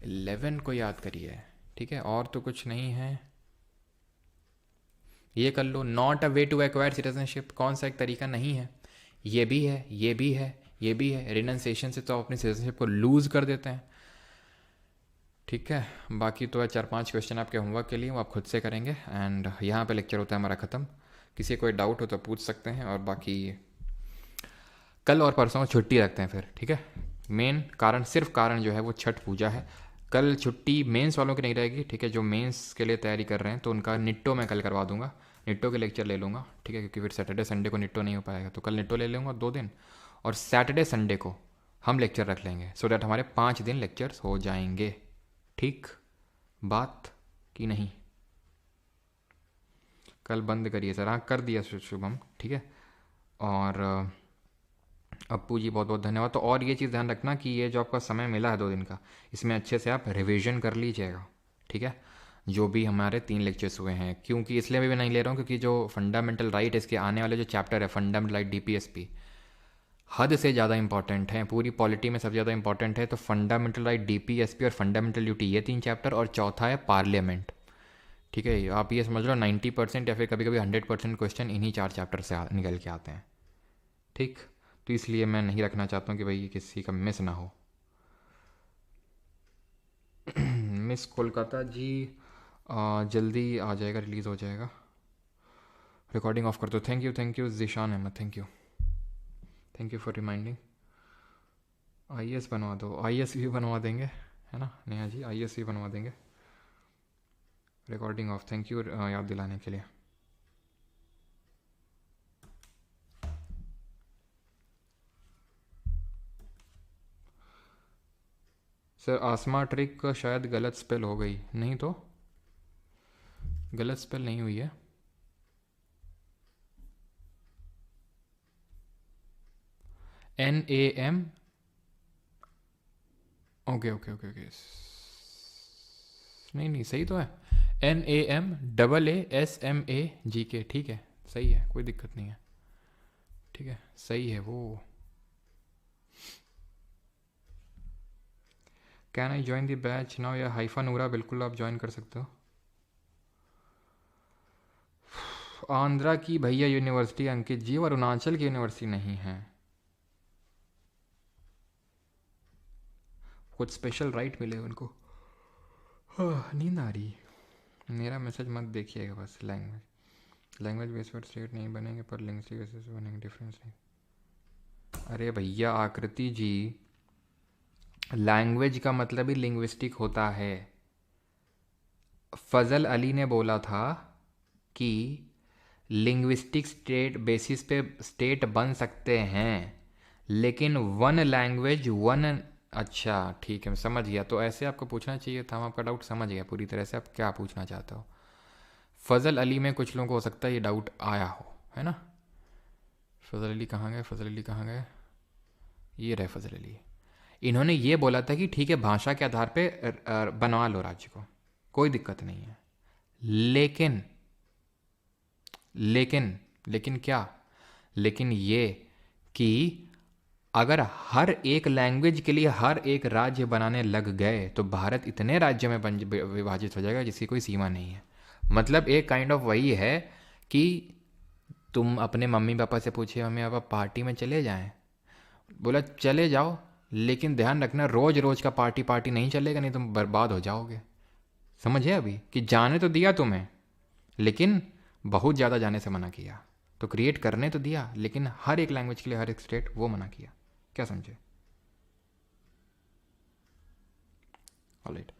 11 को याद करिए। ठीक है, और तो कुछ नहीं है, ये कर लो। Not a way to acquire citizenship, कौन सा एक तरीका नहीं है? ये भी है, ये भी है, ये भी है। रिनंसिएशन से तो अपनी सिटीजनशिप को लूज कर देते हैं। ठीक है, बाकी तो 4-5 क्वेश्चन आपके होमवर्क के लिए, वो आप खुद से करेंगे। एंड यहाँ पे लेक्चर होता है हमारा ख़त्म। किसी कोई डाउट हो तो पूछ सकते हैं, और बाकी कल और परसों छुट्टी रखते हैं फिर। ठीक है, मेन कारण, सिर्फ कारण जो है वो छठ पूजा है। कल छुट्टी मेंस वालों की नहीं रहेगी। ठीक है, जो मेंस के लिए तैयारी कर रहे हैं तो उनका निट्टो मैं कल करवा दूंगा, निट्टो के लेक्चर ले लूँगा। ठीक है, क्योंकि फिर सैटरडे संडे को निट्टो नहीं हो पाएगा, तो कल निट्टो ले लूँगा 2 दिन, और सैटरडे संडे को हम लेक्चर रख लेंगे, सो डैट हमारे 5 दिन लेक्चर्स हो जाएंगे। ठीक बात कि नहीं? कल बंद करिए सर। हाँ, कर दिया शुभम। ठीक है, और अप्पू जी बहुत बहुत धन्यवाद। तो और ये चीज़ ध्यान रखना कि ये जो आपका समय मिला है 2 दिन का, इसमें अच्छे से आप रिवीजन कर लीजिएगा। ठीक है, जो भी हमारे 3 लेक्चर्स हुए हैं, क्योंकि इसलिए भी मैं नहीं ले रहा हूँ क्योंकि जो फंडामेंटल राइट, इसके आने वाले जो चैप्टर है फंडामेंटल राइट DPSP, हद से ज़्यादा इंपॉर्टेंट है। पूरी पॉलिटी में सबसे ज़्यादा इंपॉर्टेंट है। तो फंडामेंटल राइट, DPSP और फंडामेंटल ड्यूटी, ये 3 चैप्टर, और चौथा है पार्लियामेंट। ठीक है, आप ये समझ लो 90% या फिर कभी कभी 100% क्वेश्चन इन्हीं 4 चैप्टर से निकल के आते हैं। ठीक, तो इसलिए मैं नहीं रखना चाहता हूँ कि भाई किसी का मिस ना हो। मिस कोलकाता जी जल्दी आ जाएगा, रिलीज़ हो जाएगा। रिकॉर्डिंग ऑफ कर दो। Thank you Zeeshan Ahmad, thank you for reminding. IAS बनवा दो, IAS भी बनवा देंगे, है ना नेहा जी? IAS भी बनवा देंगे। रिकॉर्डिंग ऑफ, थैंक यू याद दिलाने के लिए। सर आसमा ट्रिक शायद गलत स्पेल हो गई, नहीं तो गलत स्पेल नहीं हुई है। NAM, okay okay okay okay, नहीं नहीं सही तो है। NAMAASMAGK, ठीक है सही है, कोई दिक्कत नहीं है, ठीक है सही है वो। Can I join the batch now या हाइफा नूरा? बिल्कुल आप ज्वाइन कर सकते हो। आंध्रा की भैया यूनिवर्सिटी अंकित जी, और अरुणाचल की यूनिवर्सिटी नहीं है। कुछ स्पेशल राइट मिले उनको। नींद आ रही। मेरा मैसेज मत देखिएगा बस। लैंग्वेज बेस पर स्टेट नहीं बनेंगे, पर लिंग्विस्टिक बेसिस पर बनेंगे, डिफरेंस नहीं। अरे भैया आकृति जी, लैंग्वेज का मतलब ही लिंग्विस्टिक होता है। फजल अली ने बोला था कि लिंग्विस्टिक स्टेट बेसिस पे स्टेट बन सकते हैं, लेकिन वन लैंग्वेज वन। अच्छा ठीक है, मैं समझ गया। तो ऐसे आपको पूछना चाहिए था, हम आपका डाउट समझ गया पूरी तरह से। आप क्या पूछना चाहते हो? फजल अली में कुछ लोगों को हो सकता है ये डाउट आया हो, है ना। फजल अली कहाँ गए? फजल अली कहाँ गए? ये रहे फजल अली। इन्होंने ये बोला था कि ठीक है भाषा के आधार पे बनवा लो राज्य को, कोई दिक्कत नहीं है, लेकिन लेकिन लेकिन क्या? लेकिन ये कि अगर हर एक लैंग्वेज के लिए हर एक राज्य बनाने लग गए तो भारत इतने राज्य में विभाजित हो जाएगा जिसकी कोई सीमा नहीं है। मतलब एक काइंड ऑफ वही है कि तुम अपने मम्मी पापा से पूछिए, मम्मी पापा पार्टी में चले जाएं, बोला चले जाओ, लेकिन ध्यान रखना रोज रोज का पार्टी पार्टी नहीं चलेगा, नहीं तुम बर्बाद हो जाओगे। समझे अभी कि जाने तो दिया तुम्हें, लेकिन बहुत ज़्यादा जाने से मना किया। तो क्रिएट करने तो दिया, लेकिन हर एक लैंग्वेज के लिए हर एक स्टेट वो मना किया। क्या समझे? ऑलराइट,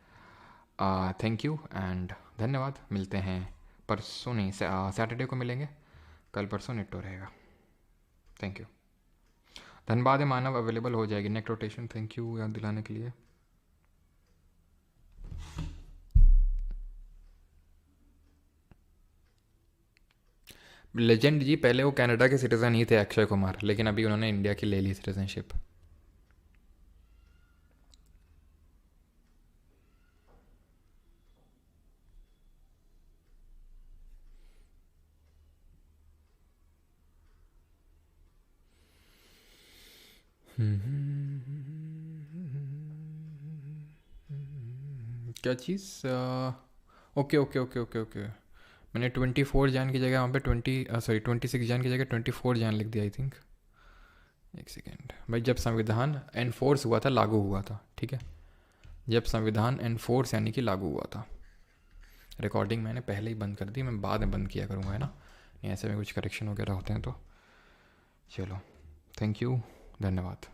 थैंक यू एंड धन्यवाद। मिलते हैं परसों, नहीं सैटरडे को मिलेंगे, कल परसों नेटो रहेगा। Thank you. Dhanbad Manav available हो जाएगी नेक रोटेशन। थैंक यू याद दिलाने के लिए। लेजेंड जी, पहले वो कनाडा के सिटीज़न ही थे अक्षय कुमार, लेकिन अभी उन्होंने इंडिया की ले ली सिटीजनशिप। क्या चीज़? Okay okay okay okay okay, मैंने 24 जैन की जगह वहाँ पे 26 जैन की जगह 24 जैन लिख दिया आई थिंक। एक सेकेंड भाई, जब संविधान एनफोर्स हुआ था, लागू हुआ था, ठीक है, जब संविधान एनफोर्स यानी कि लागू हुआ था। रिकॉर्डिंग मैंने पहले ही बंद कर दी, मैं बाद में बंद किया करूँगा, है ना, नहीं ऐसे में कुछ करेक्शन वगैरह होते हैं तो। चलो थैंक यू, धन्यवाद।